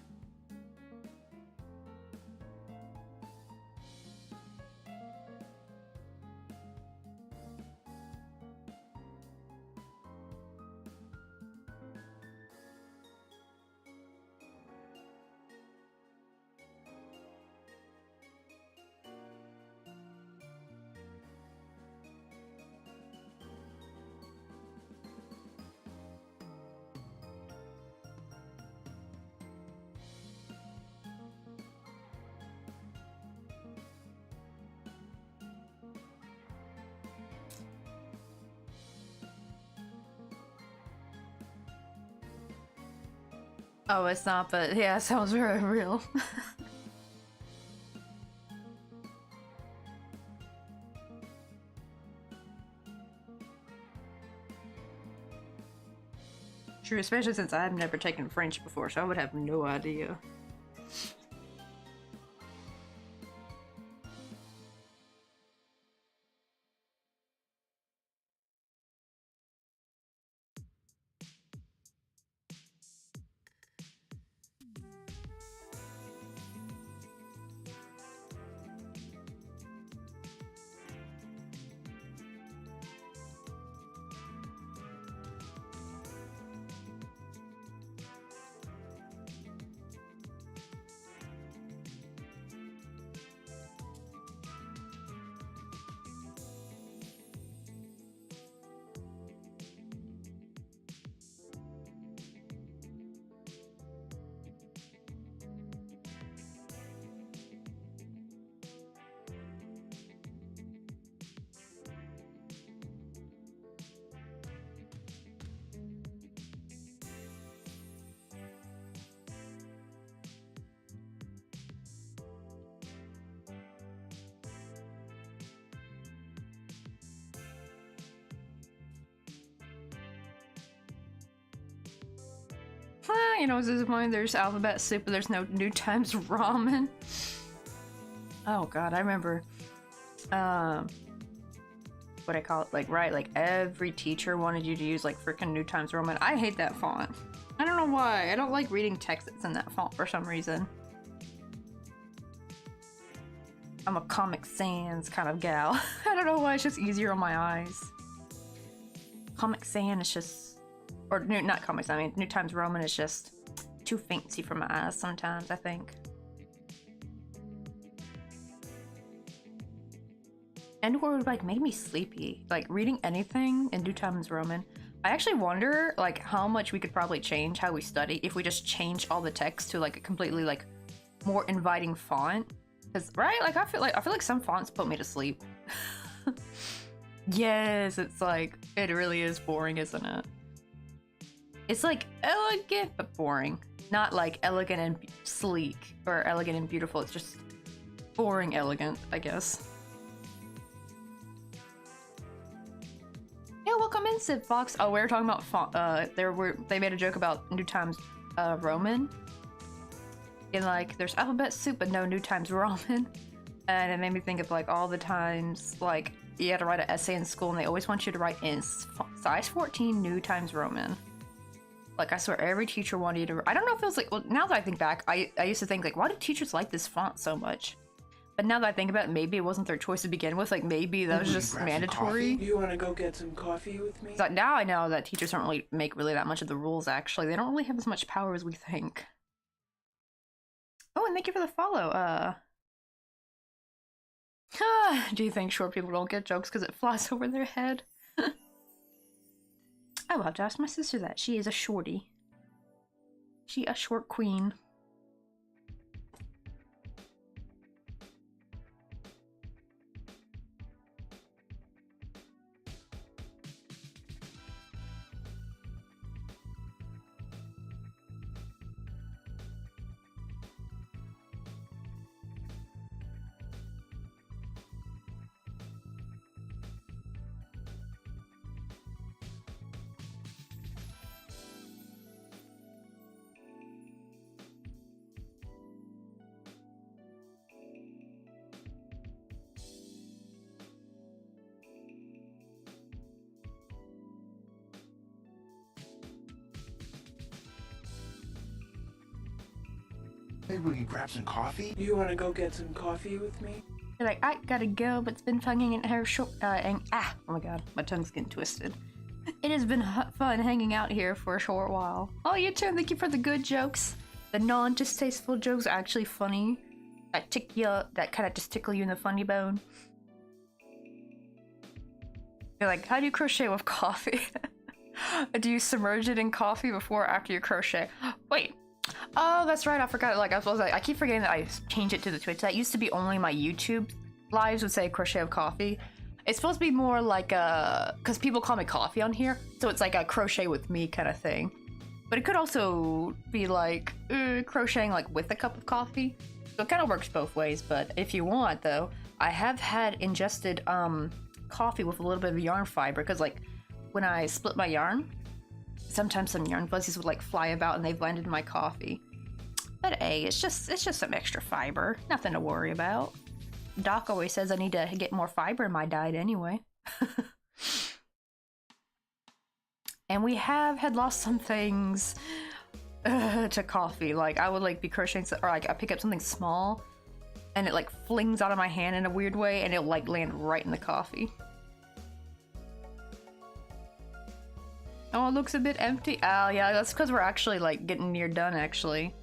Oh, it's not, but yeah, it sounds very real. True, especially since I've never taken French before, so I would have no idea. You know, it's disappointing. There's alphabet soup, but there's no New Times ramen. Oh god, I remember. What I call it, like, right, like every teacher wanted you to use like freaking New Times Roman. I hate that font. I don't know why. I don't like reading text that's in that font for some reason. I'm a Comic Sans kind of gal. I don't know why, it's just easier on my eyes. Comic Sans is just, or not Comic Sans, I mean New Times Roman is just too fancy for my eyes sometimes, I think. And or would like make me sleepy. Like reading anything in New Times Roman. I actually wonder like how much we could probably change how we study if we just change all the text to like a completely like more inviting font. Cause right, like I feel like some fonts put me to sleep. Yes, it's like it really is boring, isn't it? It's like elegant but boring. Not like elegant and sleek or elegant and beautiful. It's just boring elegant, I guess. Yeah, welcome in, Sid Fox. Oh, we were talking about font. They made a joke about New Times Roman. And like, there's alphabet soup, but no New Times Roman. And it made me think of like all the times like you had to write an essay in school, and they always want you to write in size 14 New Times Roman. Like I swear, every teacher wanted you to. I don't know if it was like. Well, now that I think back, I used to think like, why do teachers like this font so much? But now that I think about it, maybe it wasn't their choice to begin with. Like maybe that was just mandatory. You want to go get some coffee with me? So now I know that teachers don't really make really that much of the rules. Actually, they don't really have as much power as we think. Oh, and thank you for the follow. Do you think short people don't get jokes because it flies over their head? I will have to ask my sister that. She is a shorty. She a short queen. Maybe we can grab some coffee? You want to go get some coffee with me? They're like, I gotta go, but it's been fun hanging out here. Oh my god, my tongue's getting twisted. It has been fun hanging out here for a short while. Oh, you too. Thank you for the good jokes. The non-distasteful jokes are actually funny. That kind of just tickle you in the funny bone. You're like, how do you crochet with coffee? Do you submerge it in coffee before or after you crochet? Wait. Oh, that's right. I forgot. Like I keep forgetting that I changed it to the Twitch. That used to be only my YouTube lives would say crochet of coffee. It's supposed to be more like a, because people call me coffee on here, so it's like a crochet with me kind of thing. But it could also be like crocheting like with a cup of coffee. So it kind of works both ways. But if you want though, I have had ingested coffee with a little bit of yarn fiber, because like when I split my yarn, sometimes some yarn fuzzies would like fly about and they've landed in my coffee. But hey, it's just some extra fiber. Nothing to worry about. Doc always says I need to get more fiber in my diet anyway. And we had lost some things to coffee. Like I would like be crocheting, or like I pick up something small and it like flings out of my hand in a weird way and it'll like land right in the coffee. Oh, it looks a bit empty. Oh, yeah, that's because we're actually, like, getting near done, actually.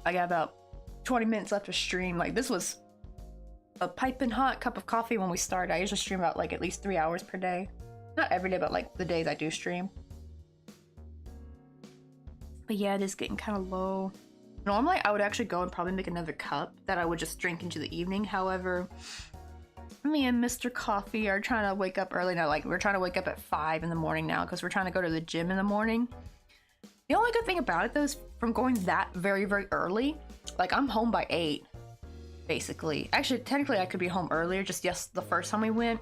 I got about 20 minutes left to stream. Like, this was a piping hot cup of coffee when we started. I usually stream about, like, at least 3 hours per day. Not every day, but, like, the days I do stream. But yeah, it is getting kind of low. Normally, I would actually go and probably make another cup that I would just drink into the evening. However, me and Mr. Coffee are trying to wake up early now. Like, we're trying to wake up at 5 in the morning now because we're trying to go to the gym in the morning. The only good thing about it though is from going that very, very early, like I'm home by 8, basically. Actually, technically I could be home earlier, just the first time we went.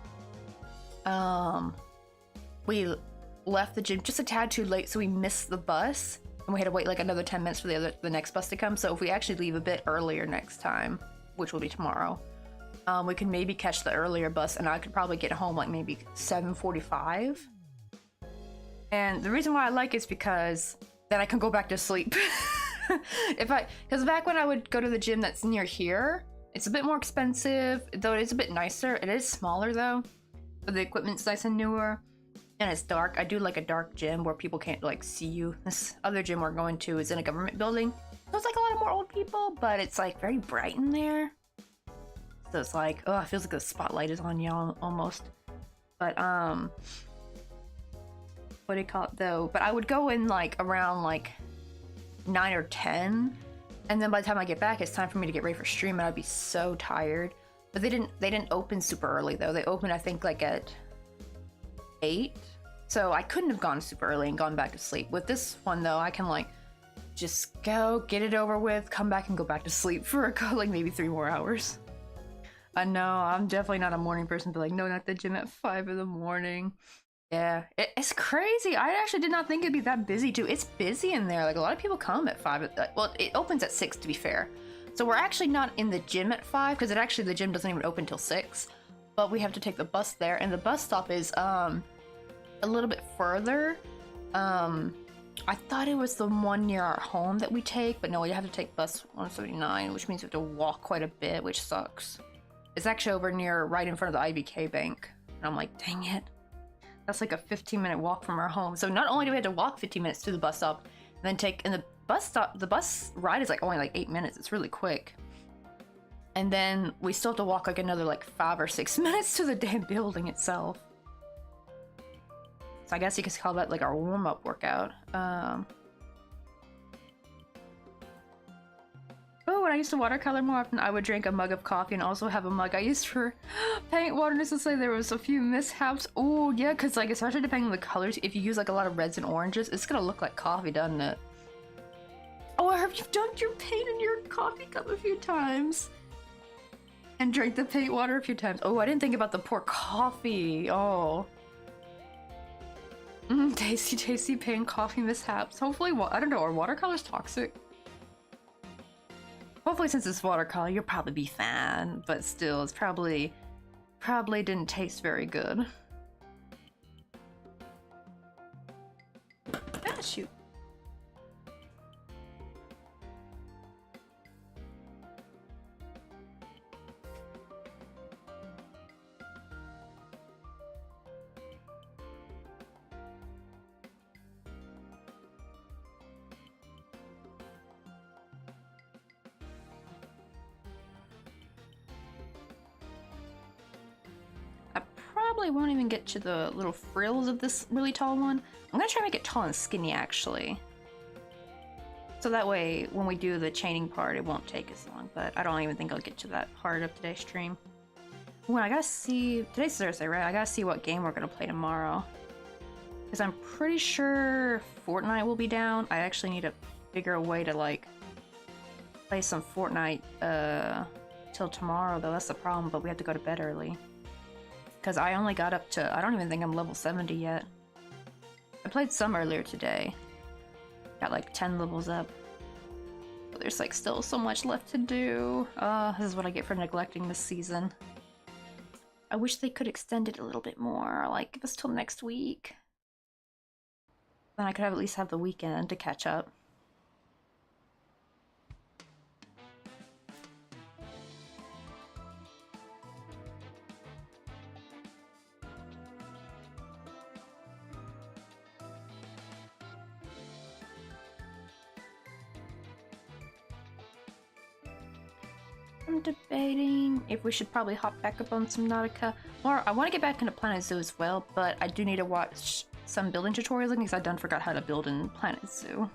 We left the gym just a tad too late, so we missed the bus. and we had to wait like another 10 minutes for the next bus to come. So if we actually leave a bit earlier next time, which will be tomorrow, we can maybe catch the earlier bus, and I could probably get home like maybe 7:45. And the reason why I like it is because then I can go back to sleep. Because back when I would go to the gym that's near here, it's a bit more expensive, though it is a bit nicer. It is smaller though, but the equipment's nice and newer, and it's dark. I do like a dark gym where people can't like see you. This other gym we're going to is in a government building, so it's like a lot of more old people, but it's like very bright in there. So it's like, oh, it feels like the spotlight is on you almost. But what do you call it though? But I would go in like around like 9 or 10, and then by the time I get back, it's time for me to get ready for stream, and I'd be so tired. But they didn't open super early though. They opened, I think, like at 8, so I couldn't have gone super early and gone back to sleep. With this one though, I can like just go get it over with, come back and go back to sleep for like maybe 3 more hours. I know I'm definitely not a morning person, but like, no, not the gym at 5 in the morning. Yeah, it's crazy. I actually did not think it'd be that busy too. It's busy in there. Like a lot of people come at 5. Well, it opens at 6 to be fair. So we're actually not in the gym at 5 because the gym doesn't even open till 6. But we have to take the bus there, and the bus stop is a little bit further. I thought it was the one near our home that we take, but no, you have to take bus 179, which means you have to walk quite a bit, which sucks. It's actually over near right in front of the IBK bank. And I'm like, dang it. That's like a 15-minute walk from our home. So not only do we have to walk 15 minutes to the bus stop, and then the bus ride is like only like 8 minutes. It's really quick. And then we still have to walk like another like 5 or 6 minutes to the damn building itself. So I guess you could call that like our warm-up workout. Oh, when I used to watercolor more often, I would drink a mug of coffee and also have a mug I used for paint water. Just to say there was a few mishaps. Oh, yeah, because like especially depending on the colors, if you use like a lot of reds and oranges, it's gonna look like coffee, doesn't it? Oh, I heard you've dunked your paint in your coffee cup a few times. And drank the paint water a few times. Oh, I didn't think about the poor coffee. Oh. Tasty paint coffee mishaps. Hopefully, I don't know, are watercolors toxic? Hopefully, since it's watercolor, you'll probably be fine, but still, it's probably didn't taste very good. Ah, shoot. Probably won't even get to the little frills of this really tall one. I'm gonna try to make it tall and skinny actually. So that way when we do the chaining part it won't take as long, but I don't even think I'll get to that part of today's stream. Well, I gotta see, today's Thursday, right? I gotta see what game we're gonna play tomorrow. Because I'm pretty sure Fortnite will be down. I actually need to figure a way to like play some Fortnite till tomorrow though, that's the problem, but we have to go to bed early. Because I only got up to, I don't even think I'm level 70 yet. I played some earlier today. Got like 10 levels up. But there's like still so much left to do. This is what I get for neglecting this season. I wish they could extend it a little bit more, like give us till next week. Then I could have at least have the weekend to catch up. I'm debating if we should probably hop back up on some Nautica. Or I want to get back into Planet Zoo as well, but I do need to watch some building tutorials because I done forgot how to build in Planet Zoo.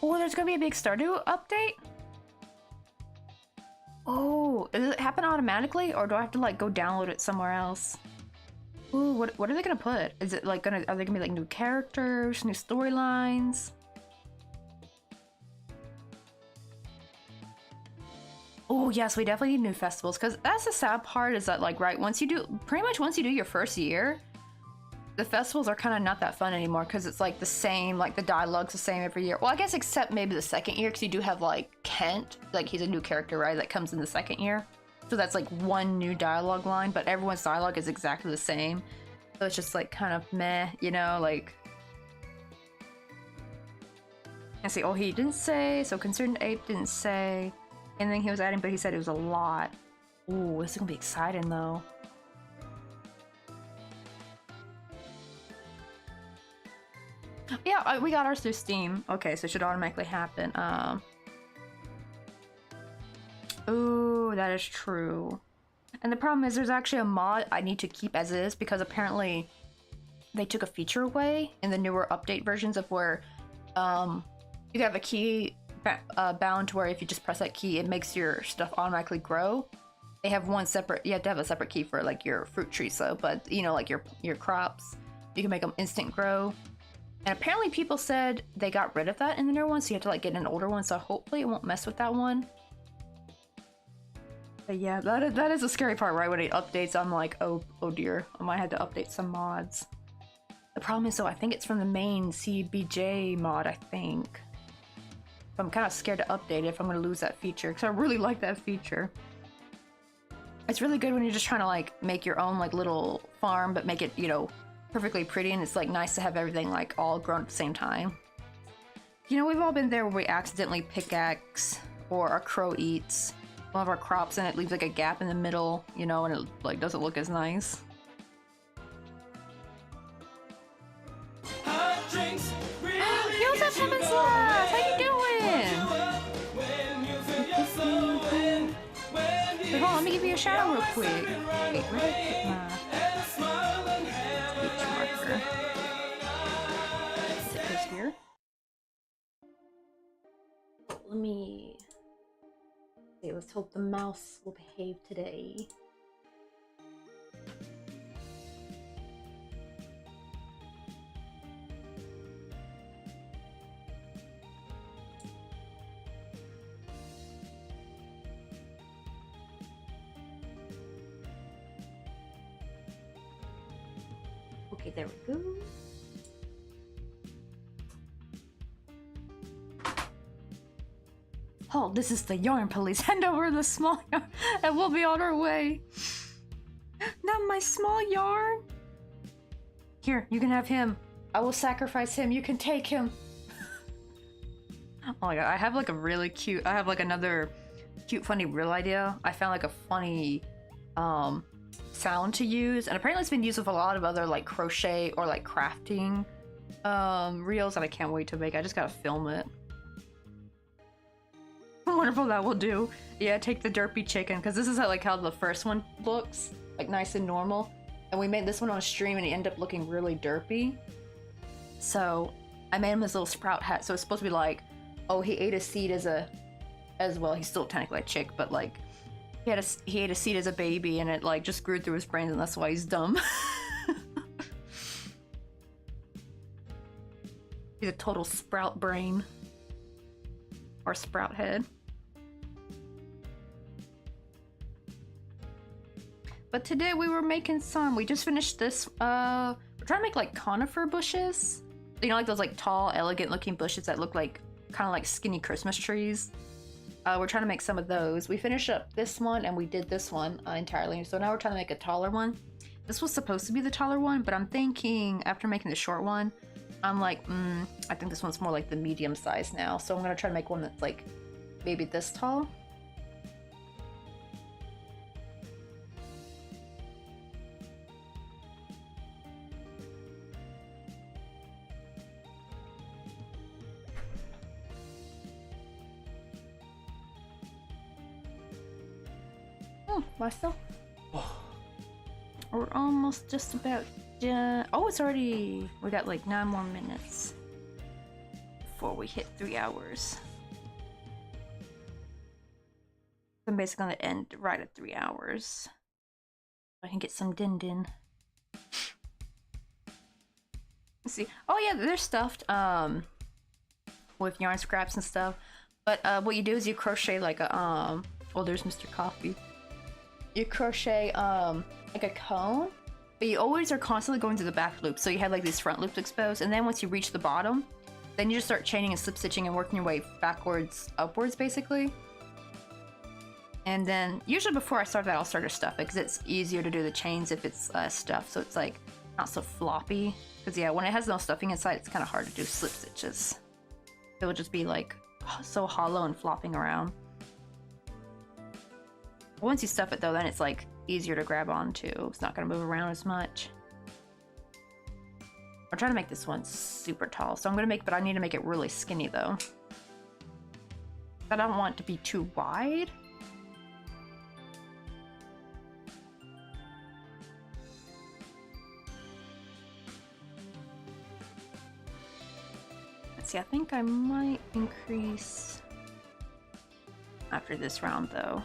Oh, there's gonna be a big Stardew update? Oh, does it happen automatically, or do I have to like go download it somewhere else? Ooh, what are they gonna put? Is it like are they gonna be like new characters, new storylines? Oh yes, we definitely need new festivals, because that's the sad part, is that like once you do your first year, the festivals are kind of not that fun anymore, because it's like the same, like the dialogue's the same every year. Well, I guess except maybe the second year, because you do have like Kent, like he's a new character, right, that comes in the second year. So that's like one new dialogue line, but everyone's dialogue is exactly the same. So it's just like kind of meh, you know, like. I see, oh, he didn't say, so Concerned Ape didn't say anything he was adding, but he said it was a lot. Ooh, this is gonna be exciting though. Yeah, we got ours through Steam. Okay, so it should automatically happen. Ooh, that is true. And the problem is there's actually a mod I need to keep as is, because apparently they took a feature away in the newer update versions of where you have a key bound to where if you just press that key, it makes your stuff automatically grow. They have one separate, you have to have a separate key for like your fruit tree, so, but you know, like your crops, you can make them instant grow. And apparently people said they got rid of that in the newer one, so you have to like get an older one, so hopefully it won't mess with that one. But yeah, that is a scary part, right? When it updates, I'm like, oh dear, I might have to update some mods. The problem is, though, I think it's from the main CBJ mod, I think. So I'm kind of scared to update it if I'm going to lose that feature, because I really like that feature. It's really good when you're just trying to like make your own like little farm, but make it, you know, perfectly pretty, and it's like nice to have everything like all grown at the same time. You know, we've all been there where we accidentally pickaxe, or our crow eats one of our crops and it leaves like a gap in the middle, you know, and it like doesn't look as nice. Yo, what's up, Heaven's Love? How you doing? Wait, hold on, let me give you a shout out real quick. Wait, where did I put my speech marker? Is it here? Let me... Okay, let's hope the mouse will behave today. Okay, there we go. Oh, this is the yarn police. Hand over the small yarn and we'll be on our way. Not my small yarn. Here, you can have him. I will sacrifice him. You can take him. Oh my god, I have like a really cute, I have like another cute, funny reel idea. I found like a funny sound to use, and apparently it's been used with a lot of other like crochet or like crafting reels that I can't wait to make. I just gotta film it. Wonderful, that will do. Yeah, take the derpy chicken, because this is how the first one looks, like nice and normal, and we made this one on a stream and he ended up looking really derpy. So I made him this little sprout hat, so it's supposed to be like, oh, he ate a seed as well, he's still technically a chick, but like he ate a seed as a baby and it like just grew through his brains, and that's why he's dumb. He's a total sprout brain. Or sprout head. But today we were making some. We just finished this. We're trying to make like conifer bushes. You know, like those like tall, elegant looking bushes that look like kind of like skinny Christmas trees. We're trying to make some of those. We finished up this one and we did this one entirely. So now we're trying to make a taller one. This was supposed to be the taller one, but I'm thinking after making the short one, I'm like, I think this one's more like the medium size now. So I'm gonna try to make one that's like maybe this tall. Myself. We're almost just about done. Oh, it's already, we got like 9 more minutes before we hit 3 hours. I'm basically gonna end right at 3 hours. I can get some din. Let's see. Oh yeah, they're stuffed with yarn scraps and stuff. But what you do is you crochet like a oh, there's Mr. Coffee. You crochet like a cone, but you always are constantly going to the back loop. So you have like these front loops exposed, and then once you reach the bottom, then you just start chaining and slip stitching and working your way backwards, upwards, basically. And then usually before I start that, I'll start to stuff it because it's easier to do the chains if it's stuffed, so it's like not so floppy. Because yeah, when it has no stuffing inside, it's kind of hard to do slip stitches. It will just be like so hollow and flopping around. Once you stuff it though, then it's like easier to grab onto. It's not going to move around as much. I'm trying to make this one super tall, so I'm going to make, but I need to make it really skinny though. I don't want it to be too wide. Let's see, I think I might increase after this round though.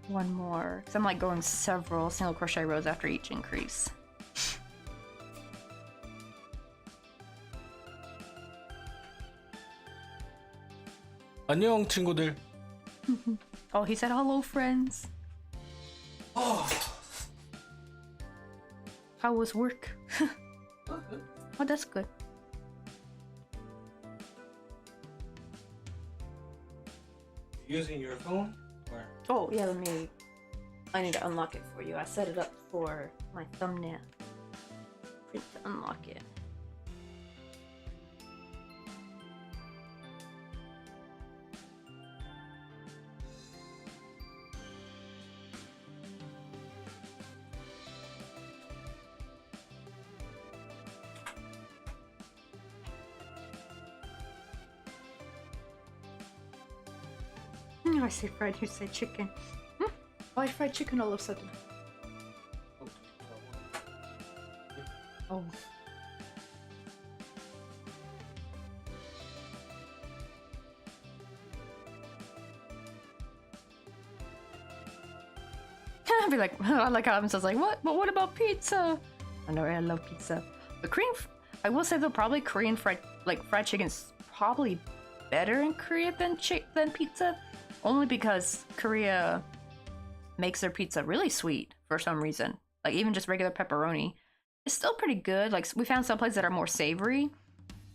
One more, because I'm like going several single crochet rows after each increase. 안녕 친구들. Oh, he said hello, friends. Oh. How was work? Oh, that's good. Using your phone? Or? Oh, yeah, I need to unlock it for you. I set it up for my thumbnail. Print to unlock it. I say fried, you say chicken. Why fried chicken all of a sudden? Oh. I'd be like, I like how Evan says like, what? But what about pizza? I know, I love pizza. But I will say though, probably Korean fried chicken's probably better in Korea than pizza. Only because Korea makes their pizza really sweet for some reason. Like even just regular pepperoni. It's still pretty good. Like we found some places that are more savory.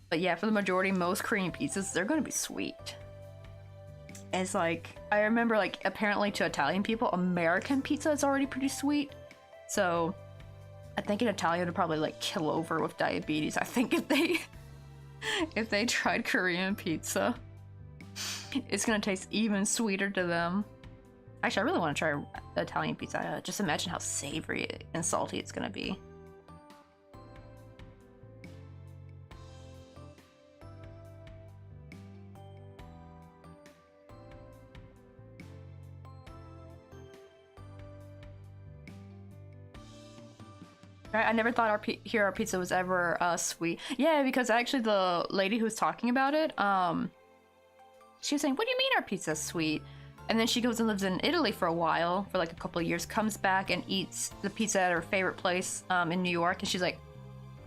But yeah, for the majority, most Korean pizzas, they're gonna be sweet. And it's like, I remember like apparently to Italian people, American pizza is already pretty sweet. So I think an Italian would probably like kill over with diabetes. I think if they tried Korean pizza. It's gonna taste even sweeter to them. Actually, I really want to try Italian pizza. Just imagine how savory and salty it's gonna be. I never thought our pizza was ever sweet. Yeah, because actually the lady who was talking about it, she was saying, what do you mean our pizza's sweet? And then she goes and lives in Italy for a while, for like a couple of years, comes back and eats the pizza at her favorite place in New York. And she's like,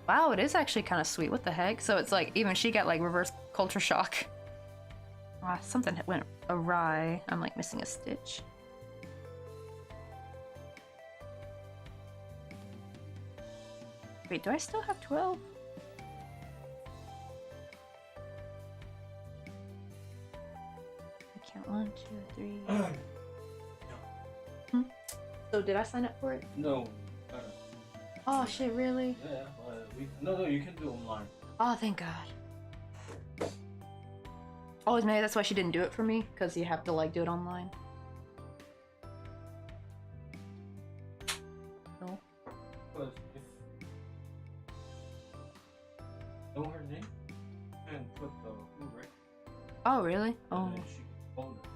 wow, it is actually kind of sweet. What the heck? So it's like, even she got like reverse culture shock. Something went awry. I'm like missing a stitch. Wait, do I still have 12? Count 1, 2, 3. So did I sign up for it? No. Oh shit, really? Yeah, no, you can do online. Oh, thank God. Oh, maybe that's why she didn't do it for me, because you have to like do it online. No. Because if know her name and put the who, right? Oh, really? Oh. And then she can phone her.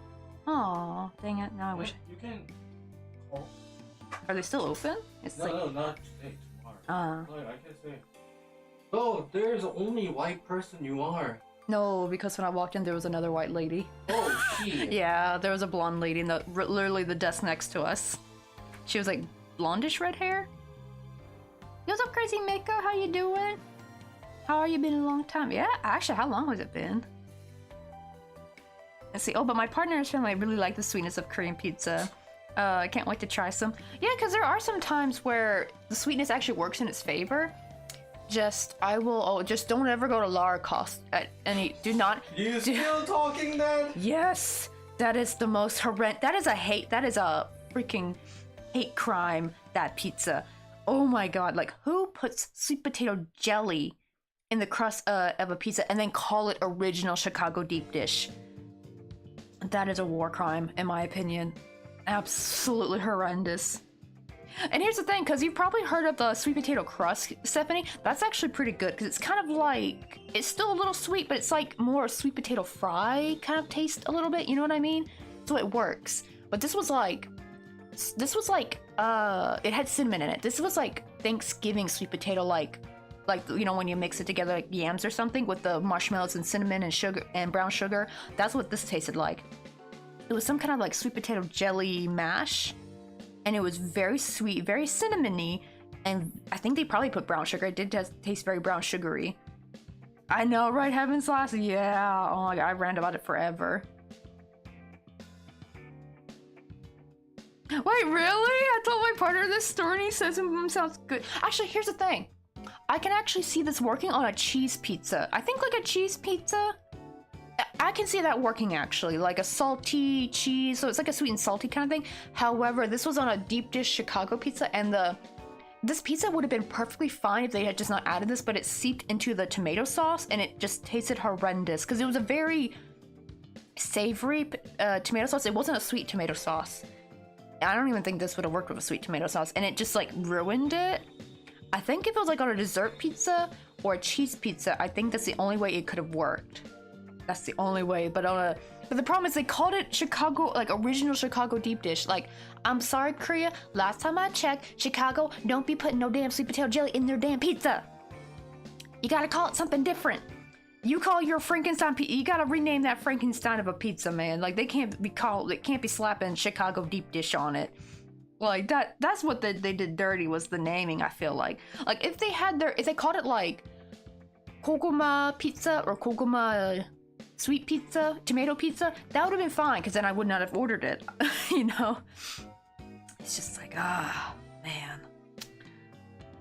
Oh, dang it. Now I wish. You can call. Are they still open? It's No, like... no, not today, tomorrow. Like, I can say, oh, there's the only white person you are. No, because when I walked in, there was another white lady. Oh, shit. Yeah, there was a blonde lady in the literally the desk next to us. She was like blondish red hair. Yo, what's up, Crazy Miko? How you doing? How are you? Been a long time. Yeah, actually, how long has it been? Let's see. Oh, but my partner's family really like the sweetness of Korean pizza. I can't wait to try some. Yeah, because there are some times where the sweetness actually works in its favor. Just don't ever go to Lara Cost at any. Do not. You still talking then? Yes, that is the most horrendous. That is a freaking hate crime. That pizza. Oh my god! Like, who puts sweet potato jelly in the crust of a pizza and then call it original Chicago deep dish? That is a war crime, in my opinion. Absolutely horrendous. And here's the thing, because you've probably heard of the sweet potato crust, Stephanie. That's actually pretty good, because it's kind of like, it's still a little sweet, but it's like more sweet potato fry kind of taste a little bit, you know what I mean? So it works. But this was like, it had cinnamon in it. This was like Thanksgiving sweet potato, like, you know, when you mix it together like yams or something with the marshmallows and cinnamon and sugar and brown sugar. That's what this tasted like. It was some kind of like sweet potato jelly mash, and it was very sweet, very cinnamony, and I think they probably put brown sugar. It did taste very brown sugary. I know, right? Heaven's Last? Yeah. Oh my god, I ranted about it forever. Wait, really? I told my partner this story and he says it sounds good. Actually, here's the thing. I can actually see this working on a cheese pizza. I think like a cheese pizza, I can see that working actually, like a salty cheese, so it's like a sweet and salty kind of thing. However, this was on a deep dish Chicago pizza, and this pizza would have been perfectly fine if they had just not added this, but it seeped into the tomato sauce and it just tasted horrendous because it was a very savory tomato sauce. It wasn't a sweet tomato sauce. I don't even think this would have worked with a sweet tomato sauce, and it just like ruined it. I think if it was like on a dessert pizza or a cheese pizza, I think that's the only way it could have worked. That's the only way. But the problem is they called it Chicago, like original Chicago deep dish. Like, I'm sorry, Korea. Last time I checked, Chicago don't be putting no damn sweet potato jelly in their damn pizza. You gotta call it something different. You call your Frankenstein pizza. You gotta rename that Frankenstein of a pizza, man. Like, they can't be slapping Chicago deep dish on it. Like, that's what they did dirty, was the naming, I feel like. Like, if they called it like Koguma pizza or Koguma sweet pizza, tomato pizza, that would have been fine, because then I would not have ordered it, you know? It's just like, man.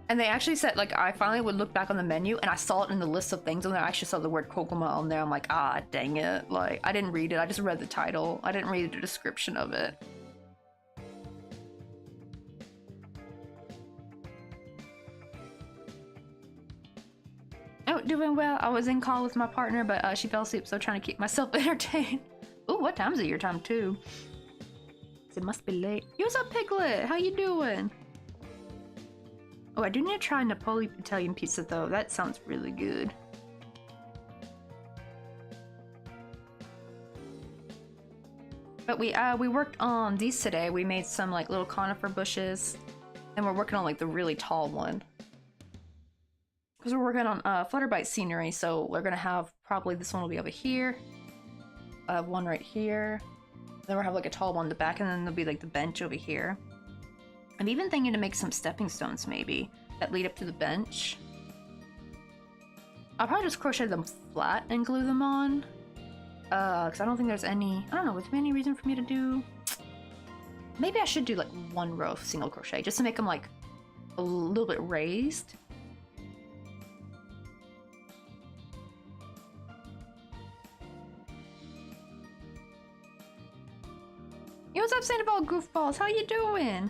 And they actually said, like, I finally would look back on the menu and I saw it in the list of things and I actually saw the word Koguma on there. I'm like, dang it. Like, I didn't read it. I just read the title. I didn't read the description of it. Oh, doing well. I was in call with my partner, but she fell asleep, so trying to keep myself entertained. Ooh, what time is it? Your time too? It must be late. Yo, what's up, Piglet? How you doing? Oh, I do need to try Napoli Italian pizza though. That sounds really good. But we worked on these today. We made some like little conifer bushes, and we're working on like the really tall one. Because we're working on Flutterbite scenery, so we're gonna have probably this one will be over here. One right here. Then we'll have like a tall one in the back, and then there'll be like the bench over here. I'm even thinking to make some stepping stones maybe that lead up to the bench. I'll probably just crochet them flat and glue them on. Because I don't think there's any, I don't know, would there be any reason for me to do? Maybe I should do like one row of single crochet just to make them like a little bit raised. Yo, what's up, Sandoval Goofballs? How you doing?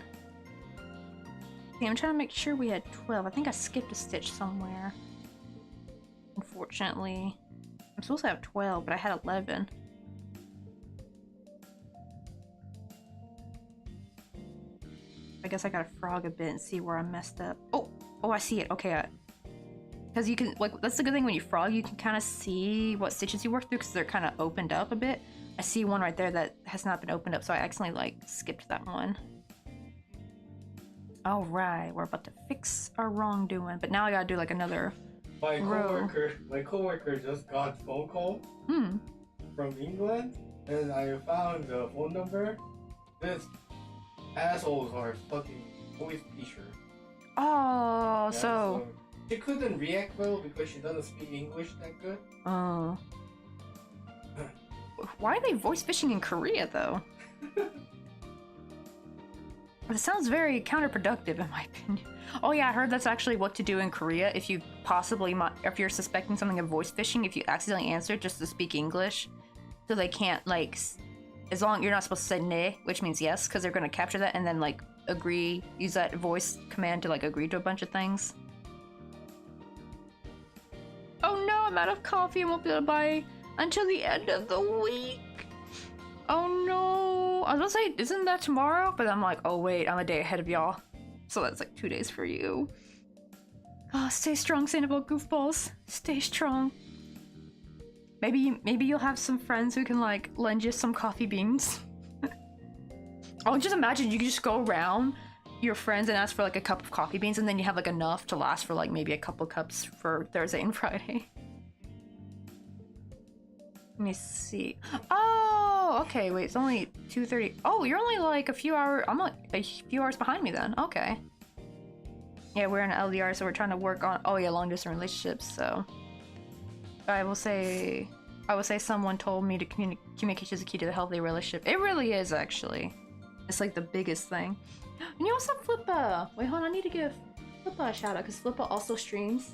Okay, I'm trying to make sure we had 12. I think I skipped a stitch somewhere. Unfortunately. I'm supposed to have 12, but I had 11. I guess I gotta frog a bit and see where I messed up. Oh, I see it. Okay, because you can, like, that's the good thing when you frog, you can kind of see what stitches you work through because they're kind of opened up a bit. I see one right there that has not been opened up, so I accidentally, like, skipped that one. Alright, we're about to fix our wrongdoing, but now I gotta do, like, another My coworker just got phone call Hmm. from England, and I found the phone number. This assholes are fucking voice teacher. Oh, Yeah, so. she couldn't react well because she doesn't speak English that good. Oh. Why are they voice fishing in Korea though? It sounds very counterproductive in my opinion. Oh yeah, I heard that's actually what to do in Korea if you possibly if you're suspecting something of voice phishing, if you accidentally answer just to speak English, so they can't like, as long you're not supposed to say ne, which means yes, because they're gonna capture that and then like agree, use that voice command to like agree to a bunch of things. Oh no, I'm out of coffee. I won't be able to buy until the end of the week. Oh no. I was gonna say, isn't that tomorrow? But I'm like, oh wait, I'm a day ahead of y'all. So that's like 2 days for you. Oh, stay strong, Sandoval goofballs. Stay strong. Maybe you'll have some friends who can like lend you some coffee beans. Oh, just imagine you can just go around your friends and ask for like a cup of coffee beans, and then you have like enough to last for like maybe a couple cups for Thursday and Friday. Let me see. Oh, okay. Wait, it's only 2:30. Oh, you're only like a few hours. I'm like a few hours behind me then. Okay. Yeah, we're in LDR, so we're trying to work on. Oh yeah, long distance relationships. So I will say someone told me to communication is the key to the healthy relationship. It really is, actually. It's like the biggest thing. And you also Flippa. Wait, hold on. I need to give Flippa a shout out because Flippa also streams.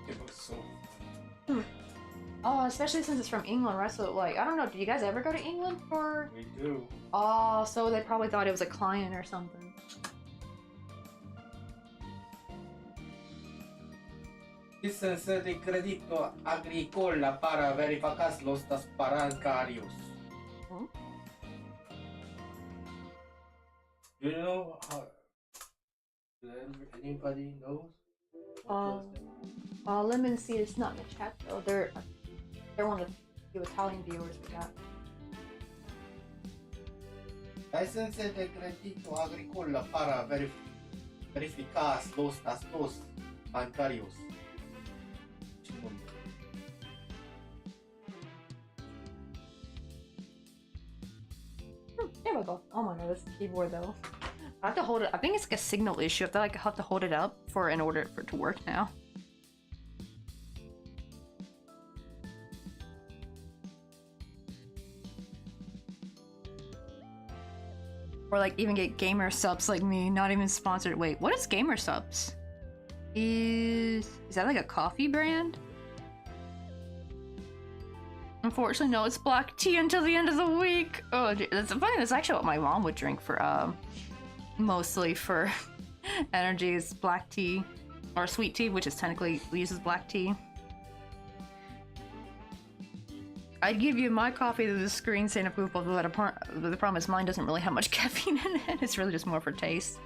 It looks so. Oh, especially since it's from England, right? So, like, I don't know. Do you guys ever go to England for? We do. Oh, so they probably thought it was a client or something. License de crédito agrícola para verificar los bancarios. Hmm? You know how? Anybody knows? Lemon Seed is not in the chat though. They're one of the few Italian viewers we got. License de crédito agrícola para verificar los datos bancarios. There we go. Oh my god, this keyboard though. I have to hold it. I think it's like a signal issue. I feel like I have to hold it up in order for it to work now. Or like even get gamer subs like me, not even sponsored. Wait, what is gamer subs? Is that like a coffee brand? Unfortunately, no, it's black tea until the end of the week. Oh, that's funny. That's actually what my mom would drink for, mostly for energy is black tea. Or sweet tea, which is technically uses black tea. I'd give you my coffee to the screen saying approval, but the problem is mine doesn't really have much caffeine in it. It's really just more for taste.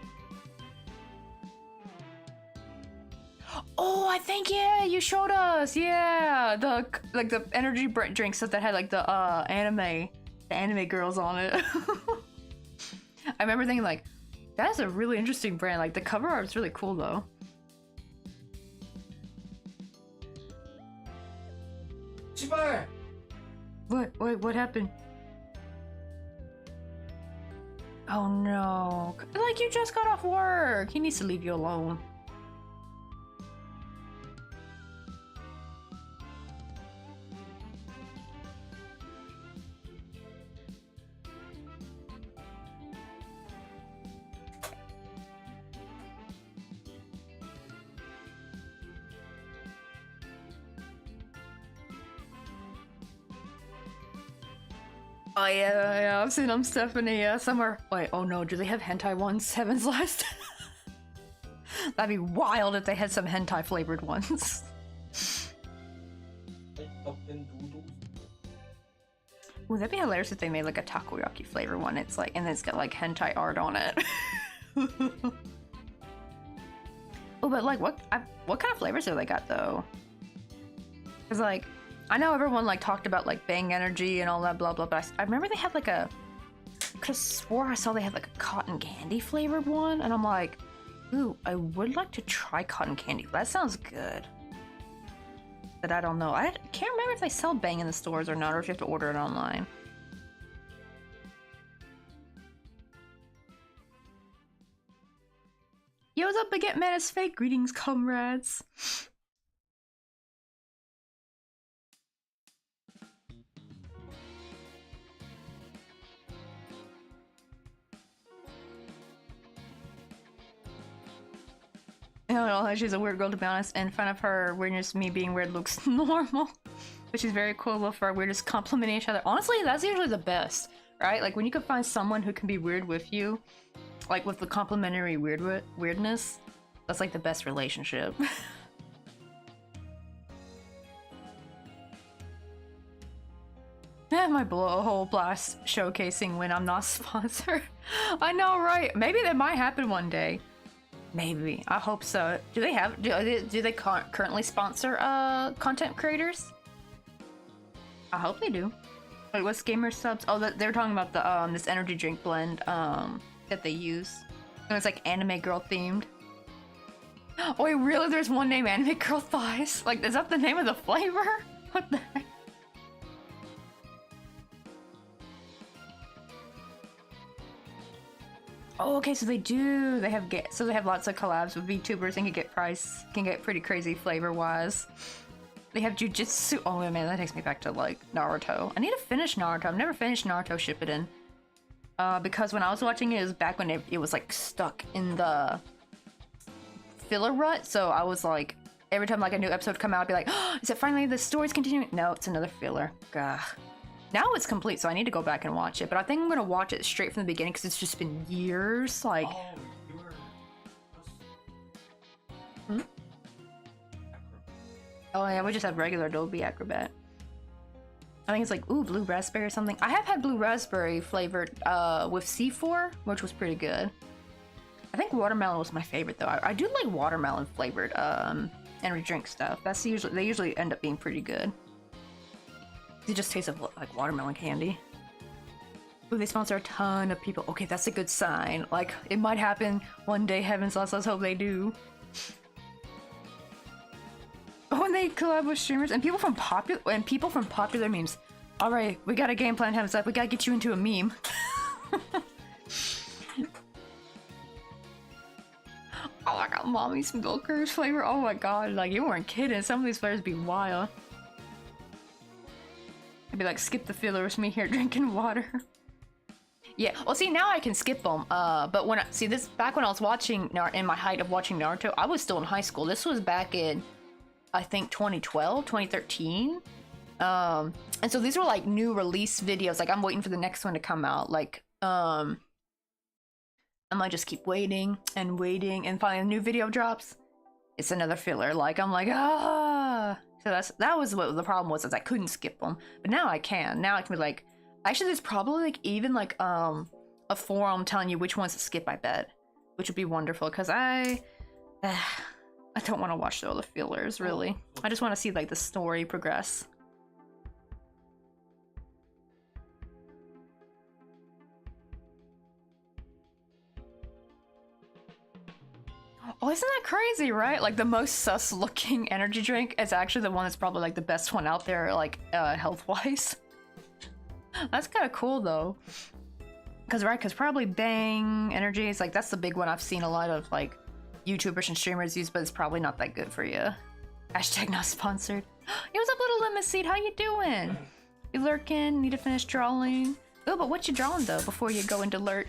Oh, I think, yeah, you showed us, yeah, the energy drinks that had like the anime girls on it. I remember thinking like, that's a really interesting brand. Like the cover art's really cool though. Chibar! What happened? Oh no, like you just got off work. He needs to leave you alone. Oh yeah, I've seen them, Stephanie. Yeah, somewhere. Wait, oh no, do they have hentai ones? Heaven's last. That'd be wild if they had some hentai flavored ones. Ooh, that'd be hilarious if they made like a takoyaki flavor one. It's like, and it's got like hentai art on it. Oh, but like, what kind of flavors have they got though? Cause like, I know everyone like talked about like Bang Energy and all that blah blah, but I remember they had like a could have swore I saw they had like a cotton candy flavored one, and I'm like, ooh, I would like to try cotton candy. That sounds good. But I don't know. I can't remember if they sell Bang in the stores or not, or if you have to order it online. Yo, what's up, Baguette Man is fake. Greetings, comrades. I don't know, she's a weird girl to be honest. In front of her weirdness, me being weird looks normal. Which is very cool. Love for our weirdest complimenting each other. Honestly, that's usually the best, right? Like when you can find someone who can be weird with you, like with the complimentary weirdness, that's like the best relationship. Yeah, my blowhole blast showcasing when I'm not sponsored. I know, right? Maybe that might happen one day. Maybe. I hope so. Do they have? Do they currently sponsor content creators? I hope they do. Wait, what's gamer subs? Oh, they're talking about the this energy drink blend that they use. And it's like anime girl themed. Oh wait, really? There's one named Anime Girl Thighs? Like, is that the name of the flavor? What the heck? Oh, okay, so they do. They have lots of collabs with VTubers and can get pretty crazy flavor-wise. They have jujitsu. Oh man, that takes me back to like Naruto. I need to finish Naruto. I've never finished Naruto Shippuden. Because when I was watching it, it was back when it was like stuck in the filler rut. So I was like, every time like a new episode would come out, I'd be like, oh, is it finally the story's continuing? No, it's another filler. Gah. Now it's complete, so I need to go back and watch it. But I think I'm gonna watch it straight from the beginning because it's just been years. Like, oh yeah, we just have regular Adobe Acrobat. I think it's like, ooh, blue raspberry or something. I have had blue raspberry flavored with C4, which was pretty good. I think watermelon was my favorite though. I do like watermelon flavored energy drink stuff. That's usually, they usually end up being pretty good. It just tastes like watermelon candy. Ooh, they sponsor a ton of people. Okay, that's a good sign. Like, it might happen one day. Heavens, let's hope they do. When they collab with streamers and people from popular memes. All right, we got a game plan. Heavens up, we gotta get you into a meme. Oh, I got mommy's milkers flavor. Oh my god, like you weren't kidding. Some of these flavors be wild. I'd be like, skip the fillers, me here drinking water. Yeah, well see, now I can skip them, but when back when I was watching, in my height of watching Naruto, I was still in high school. This was back in, I think 2012, 2013. And so these were like new release videos, like I'm waiting for the next one to come out, like, I might just keep waiting, and finally a new video drops. It's another filler, like, I'm like, ah! So that was what the problem was, is I couldn't skip them. But now I can. Now I can be like, actually there's probably like even like a forum telling you which ones to skip, I bet. Which would be wonderful, because I don't want to watch all the fillers, really. I just want to see like the story progress. Oh, isn't that crazy, right? Like the most sus looking energy drink is actually the one that's probably like the best one out there, like health wise. That's kind of cool though. Cause probably Bang Energy is like, that's the big one I've seen a lot of like YouTubers and streamers use, but it's probably not that good for you. Hashtag not sponsored. Yo, what's up, little lemon seed? How you doing? You lurking? Need to finish drawing? Oh, but what you drawing though before you go into lurk?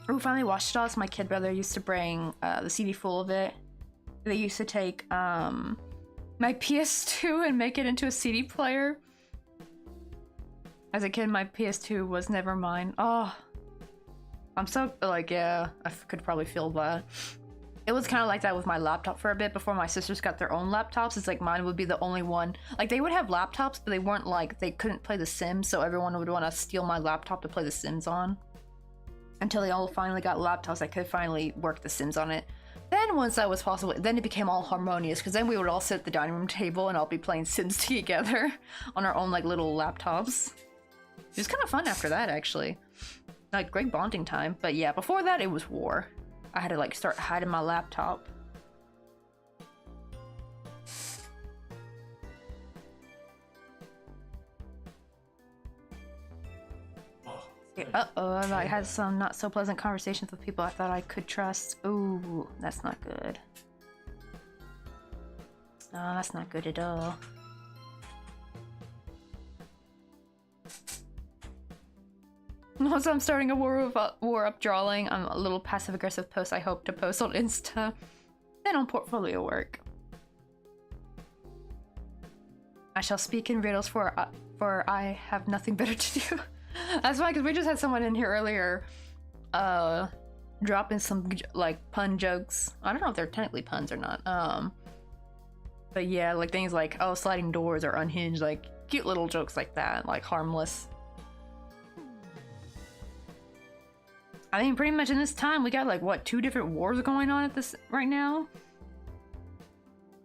Oh, finally watched it all. So my kid brother used to bring the CD full of it. They used to take my PS2 and make it into a CD player. As a kid, my PS2 was never mine. Oh, I'm so, like, yeah, I could probably feel that. It was kind of like that with my laptop for a bit before my sisters got their own laptops. It's like mine would be the only one. Like, they would have laptops, but they weren't like, they couldn't play The Sims, so everyone would want to steal my laptop to play The Sims on. Until they all finally got laptops that could finally work The Sims on it. Then once that was possible, then it became all harmonious because then we would all sit at the dining room table and all be playing Sims together on our own like little laptops. It was kind of fun after that, actually. Like great bonding time. But yeah, before that it was war. I had to like start hiding my laptop. Uh-oh, I like, had some not so pleasant conversations with people I thought I could trust. Ooh, that's not good. No, that's not good at all. Also, I'm starting a war up drawing. I'm a little passive-aggressive post I hope to post on Insta. Then on portfolio work. I shall speak in riddles for I have nothing better to do. That's fine, because we just had someone in here earlier dropping some like pun jokes. I don't know if they're technically puns or not. But yeah, like things like, oh, sliding doors are unhinged, like cute little jokes like that, like harmless. I mean, pretty much in this time, we got like, what, 2 different wars going on at this right now?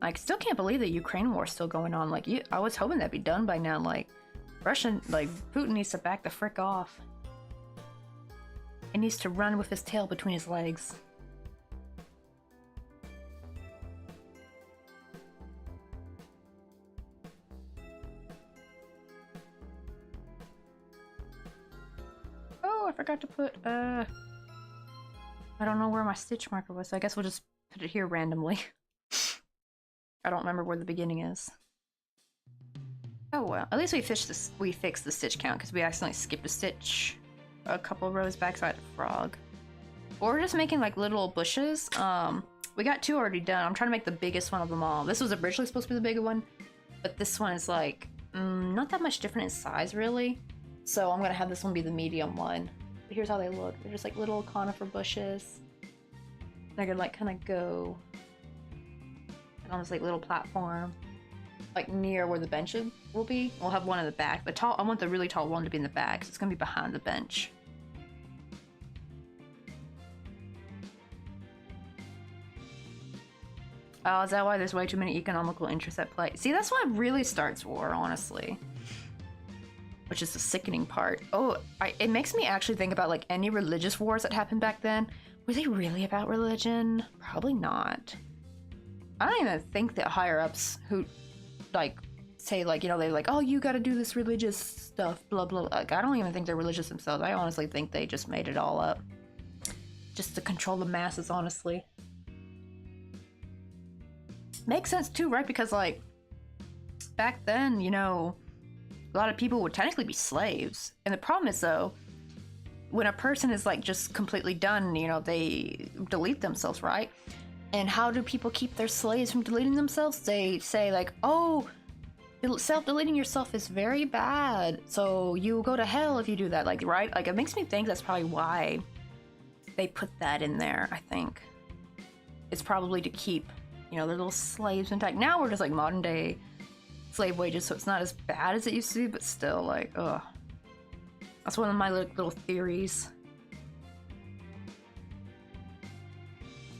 I still can't believe the Ukraine war's still going on. Like, I was hoping that'd be done by now. Like, Russian, like, Putin needs to back the frick off. He needs to run with his tail between his legs. Oh, I forgot to put, I don't know where my stitch marker was, so I guess we'll just put it here randomly. I don't remember where the beginning is. Oh well, at least we fixed the stitch count because we accidentally skipped a stitch a couple rows back, so I had a frog. Or we're just making like little bushes. We got 2 already done. I'm trying to make the biggest one of them all. This was originally supposed to be the bigger one, but this one is like not that much different in size really. So I'm gonna have this one be the medium one. But here's how they look. They're just like little conifer bushes. They're gonna like kind of go on this like little platform, like near where the bench will be. We'll have one in the back. I want the really tall one to be in the back, so it's gonna be behind the bench. Oh, is that why there's way too many economical interests at play? See, that's what really starts war, honestly. Which is the sickening part. Oh, it makes me actually think about like any religious wars that happened back then. Were they really about religion? Probably not. I don't even think that higher-ups who, like, say, like, you know, they're like, oh, you gotta do this religious stuff, blah, blah, blah. Like, I don't even think they're religious themselves. I honestly think they just made it all up. Just to control the masses, honestly. Makes sense, too, right? Because, like, back then, you know, a lot of people would technically be slaves. And the problem is, though, when a person is, like, just completely done, you know, they delete themselves, right? And how do people keep their slaves from deleting themselves? They say like, oh, self-deleting yourself is very bad, so you go to hell if you do that, like, right? Like, it makes me think that's probably why they put that in there, I think. It's probably to keep, you know, their little slaves intact. Now we're just like modern day slave wages, so it's not as bad as it used to be, but still, like, ugh. That's one of my little theories.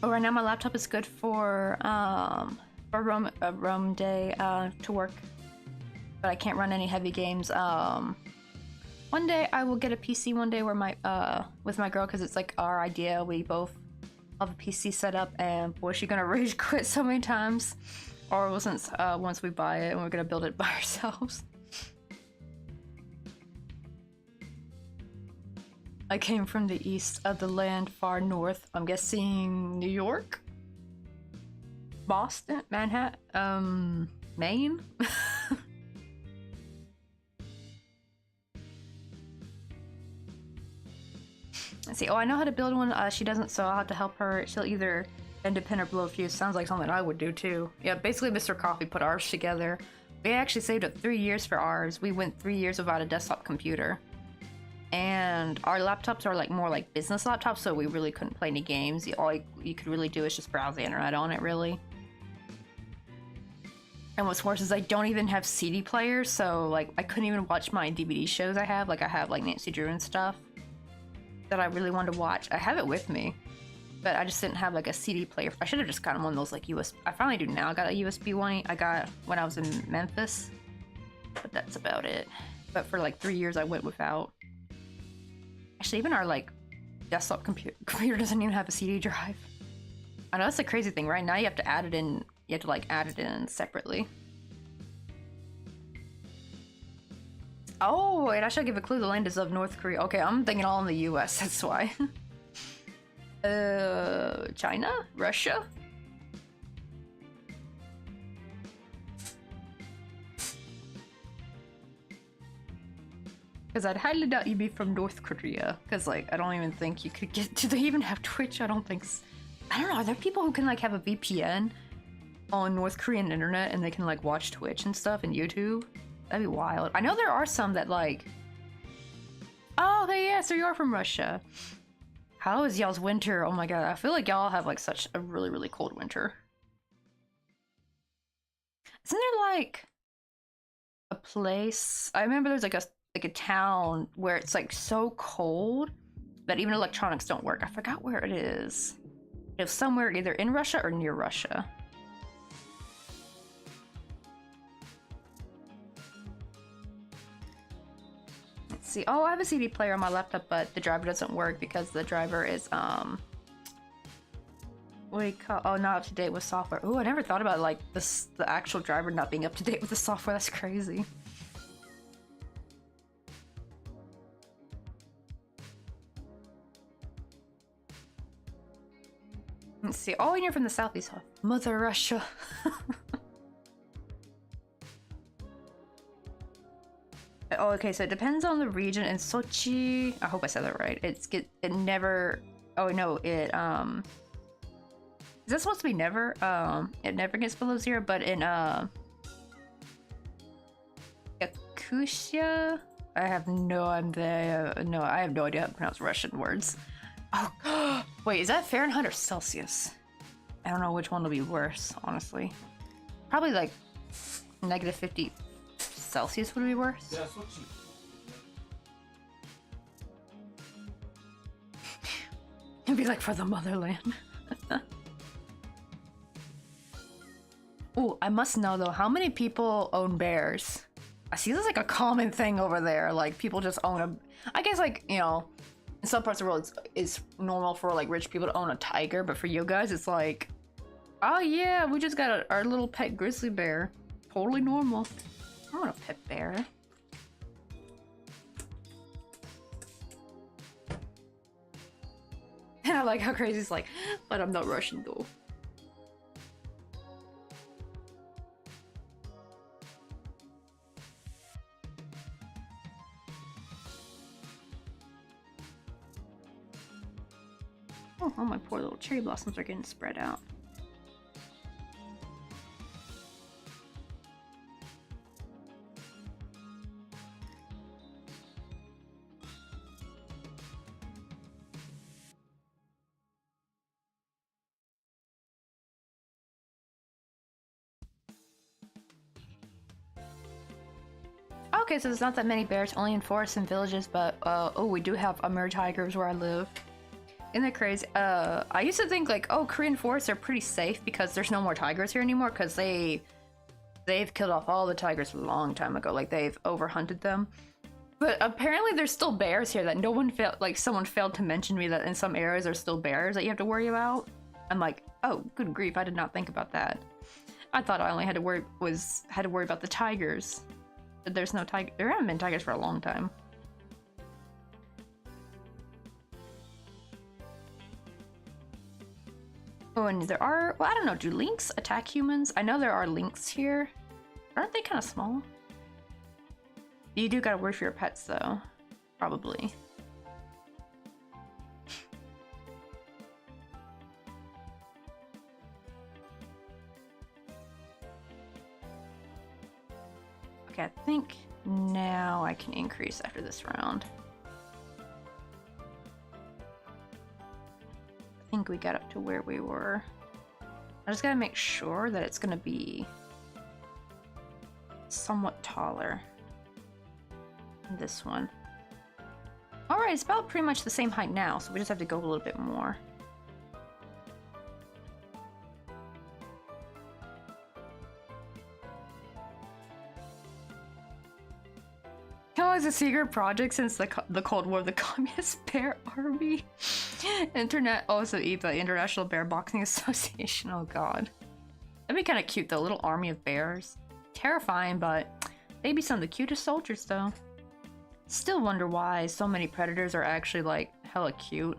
Oh, right now my laptop is good for Rome day to work, but I can't run any heavy games. One day I will get a PC one day where with my girl, because it's like our idea. We both have a PC set up, and boy, she's gonna rage quit so many times. Or since once we buy it and we're gonna build it by ourselves. I came from the east of the land, far north. I'm guessing New York? Boston? Manhattan? Maine? Let's see. Oh, I know how to build one. She doesn't, so I'll have to help her. She'll either bend a pin or blow a fuse. Sounds like something I would do too. Yeah, basically Mr. Coffee put ours together. We actually saved up 3 years for ours. We went 3 years without a desktop computer. And our laptops are like more like business laptops, so we really couldn't play any games. All you could really do is just browse the internet on it, really. And what's worse is I don't even have CD players, so like I couldn't even watch my DVD shows I have. Like I have like Nancy Drew and stuff that I really wanted to watch. I have it with me, but I just didn't have like a CD player. I should have just gotten one of those like USB. I finally do now. I got a USB one. I got when I was in Memphis, but that's about it. But for like 3 years, I went without. Actually, even our like desktop computer doesn't even have a CD drive. I know that's the crazy thing. Right now, you have to add it in. You have to like add it in separately. Oh, and I should give a clue. The land is of North Korea. Okay, I'm thinking all in the U.S. That's why. China? Russia? Because I'd highly doubt you'd be from North Korea. Because, like, I don't even think you could get... Do they even have Twitch? I don't think... I don't know. Are there people who can, like, have a VPN on North Korean internet and they can, like, watch Twitch and stuff and YouTube? That'd be wild. I know there are some that, like... Oh, yeah, so you are from Russia. How is y'all's winter? Oh my god, I feel like y'all have like such a really, really cold winter. Isn't there like a place? I remember there's like a town where it's like so cold that even electronics don't work. I forgot where it is. It's somewhere either in Russia or near Russia. See, oh, I have a CD player on my laptop, but the driver doesn't work because the driver is what do you call? Oh, not up to date with software. Oh, I never thought about like the actual driver not being up to date with the software. That's crazy. Let's see. Oh, and you're from the southeast. Mother Russia. Oh, okay, so it depends on the region. In Sochi, I hope I said that right. It never. Oh no, it is that supposed to be never? It never gets below 0, but in Yakutia, I have no idea. No, I have no idea how to pronounce Russian words. Oh, wait, is that Fahrenheit or Celsius? I don't know which one will be worse, honestly. Probably like -50 Celsius would be worse. Yeah, Sochi. It'd be like for the motherland. Oh, I must know though, how many people own bears? I see this is like a common thing over there. Like people just own a. I guess like in some parts of the world it's normal for like rich people to own a tiger, but for you guys it's like, oh yeah, we just got our little pet grizzly bear. Totally normal. I want a pet bear. And I like how Crazy's like, but I'm not Russian though. Oh, my poor little cherry blossoms are getting spread out. Okay, so there's not that many bears, only in forests and villages, but oh, we do have Amur tigers where I live. Isn't that crazy? I used to think like, oh, Korean forests are pretty safe because there's no more tigers here anymore because they've killed off all the tigers a long time ago. Like they've overhunted them. But apparently there's still bears here that no one someone failed to mention me that in some areas there's still bears that you have to worry about. I'm like, oh, good grief, I did not think about that. I thought I only had to worry about the tigers. But there's no tiger. There haven't been tigers for a long time. Oh, and there are, well, I don't know, do lynx attack humans? I know there are lynx here. Aren't they kind of small? You do gotta worry for your pets though. Probably. Okay, I think now I can increase after this round. I think we got up to where we were. I just gotta make sure that it's gonna be somewhat taller than this one. Alright, it's about pretty much the same height now, so we just have to go a little bit more. Oh, it's a secret project since the Cold War, the Communist Bear Army. Internet also eat the International Bear Boxing Association. Oh god. That'd be kind of cute though, little army of bears. Terrifying, but they'd be some of the cutest soldiers though. Still wonder why so many predators are actually like hella cute.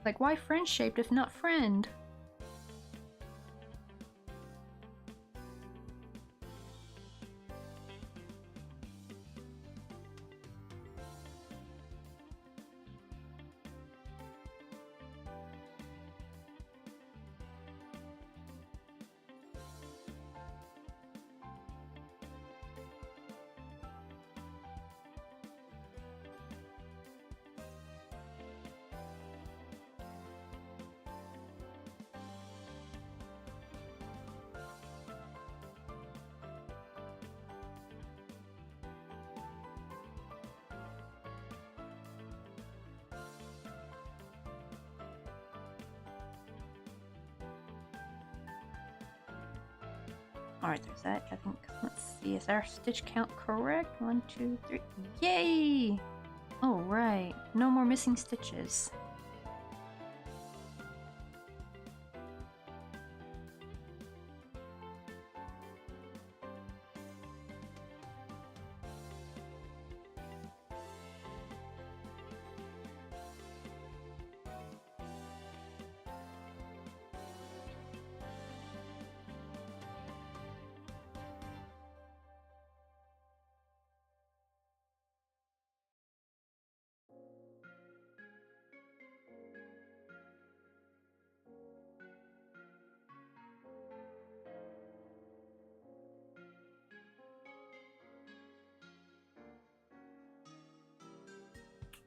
Like why friend-shaped if not friend? Alright, there's that. I think, let's see, is our stitch count correct? 1, 2, 3. Yay! Alright, no more missing stitches.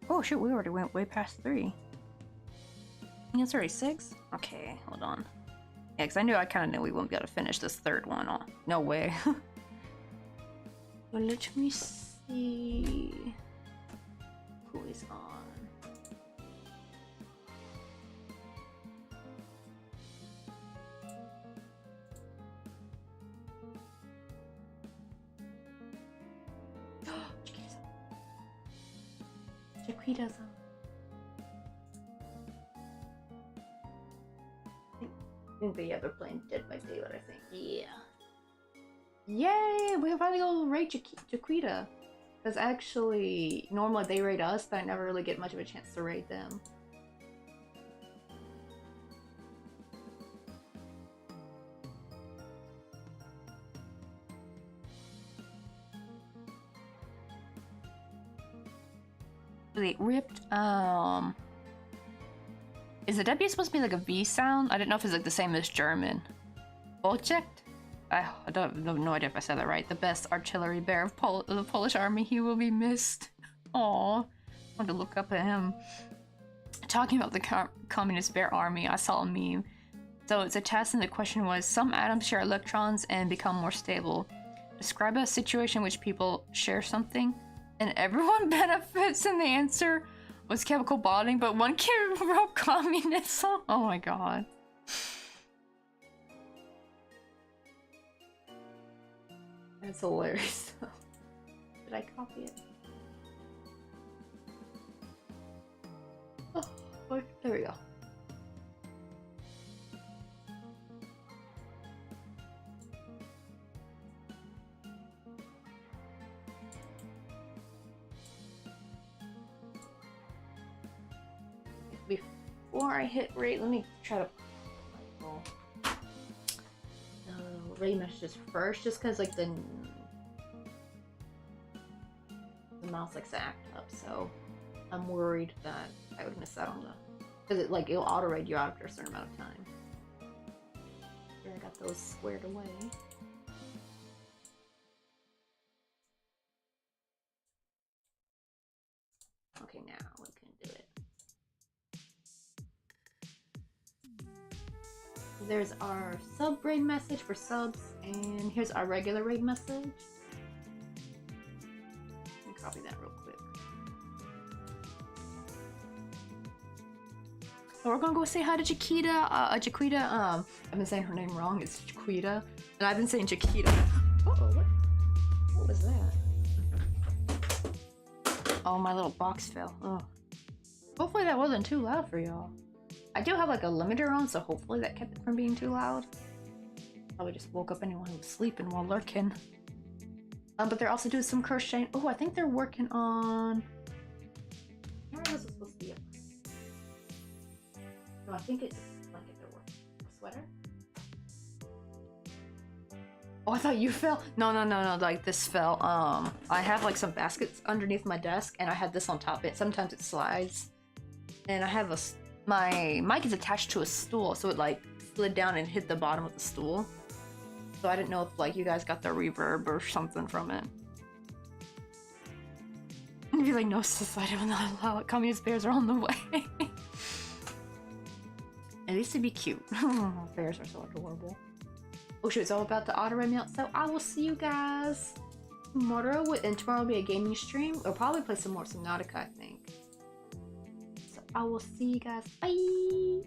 Oh shoot, we already went way past 3. I think it's already 6? Okay, hold on. Yeah, because I kind of knew we wouldn't be able to finish this third one. Oh, no way. Well, let me see who is on. Chiquita's on. I think the other playing Dead by Daylight, I think. Yeah. Yay! We can finally go raid Jaquita. Because actually, normally they raid us, but I never really get much of a chance to raid them. Wait, ripped, is the W supposed to be like a V sound? I didn't know if it's like the same as German. Volchekt? I have no idea if I said that right. The best artillery bear of the Polish army. He will be missed. Aww. I wanted to look up at him. Talking about the communist bear army, I saw a meme. So it's a test and the question was, some atoms share electrons and become more stable. Describe a situation in which people share something and everyone benefits, and the answer was chemical bonding, but one kid wrote communism. Oh my god. That's hilarious. Did I copy it? Oh, there we go. Before I hit raid, let me try to raid messages first, just because like the mouse likes to act up, so I'm worried that I would miss out on the, because it'll auto raid you after a certain amount of time. Here, I got those squared away. Okay, now we can do it. There's our sub raid message for subs, and here's our regular raid message. Let me copy that real quick. So we're gonna go say hi to Jaquita. Jaquita, I've been saying her name wrong. It's Jaquita, and I've been saying Jaquita. Uh-oh, what was that? Oh, my little box fell. Oh. Hopefully that wasn't too loud for y'all. I do have like a limiter on, so hopefully that kept it from being too loud. Probably just woke up anyone who was sleeping while lurking. But they're also doing some crocheting. Oh, I think they're working on... Where was it supposed to be? No, I think it's a blanket they're working. A sweater? Oh, I thought you fell. No, like this fell. I have like some baskets underneath my desk and I had this on top. Sometimes it slides. And I have my mic is attached to a stool, so it like slid down and hit the bottom of the stool. So I didn't know if like you guys got the reverb or something from it. And be like, no, sis, I don't allow it. Communist bears are on the way. At least to be cute. Bears are so adorable. Oh shoot, it's all about the auto right now. So I will see you guys tomorrow. And tomorrow will be a gaming stream. We'll probably play some more Subnautica, I think. So I will see you guys. Bye!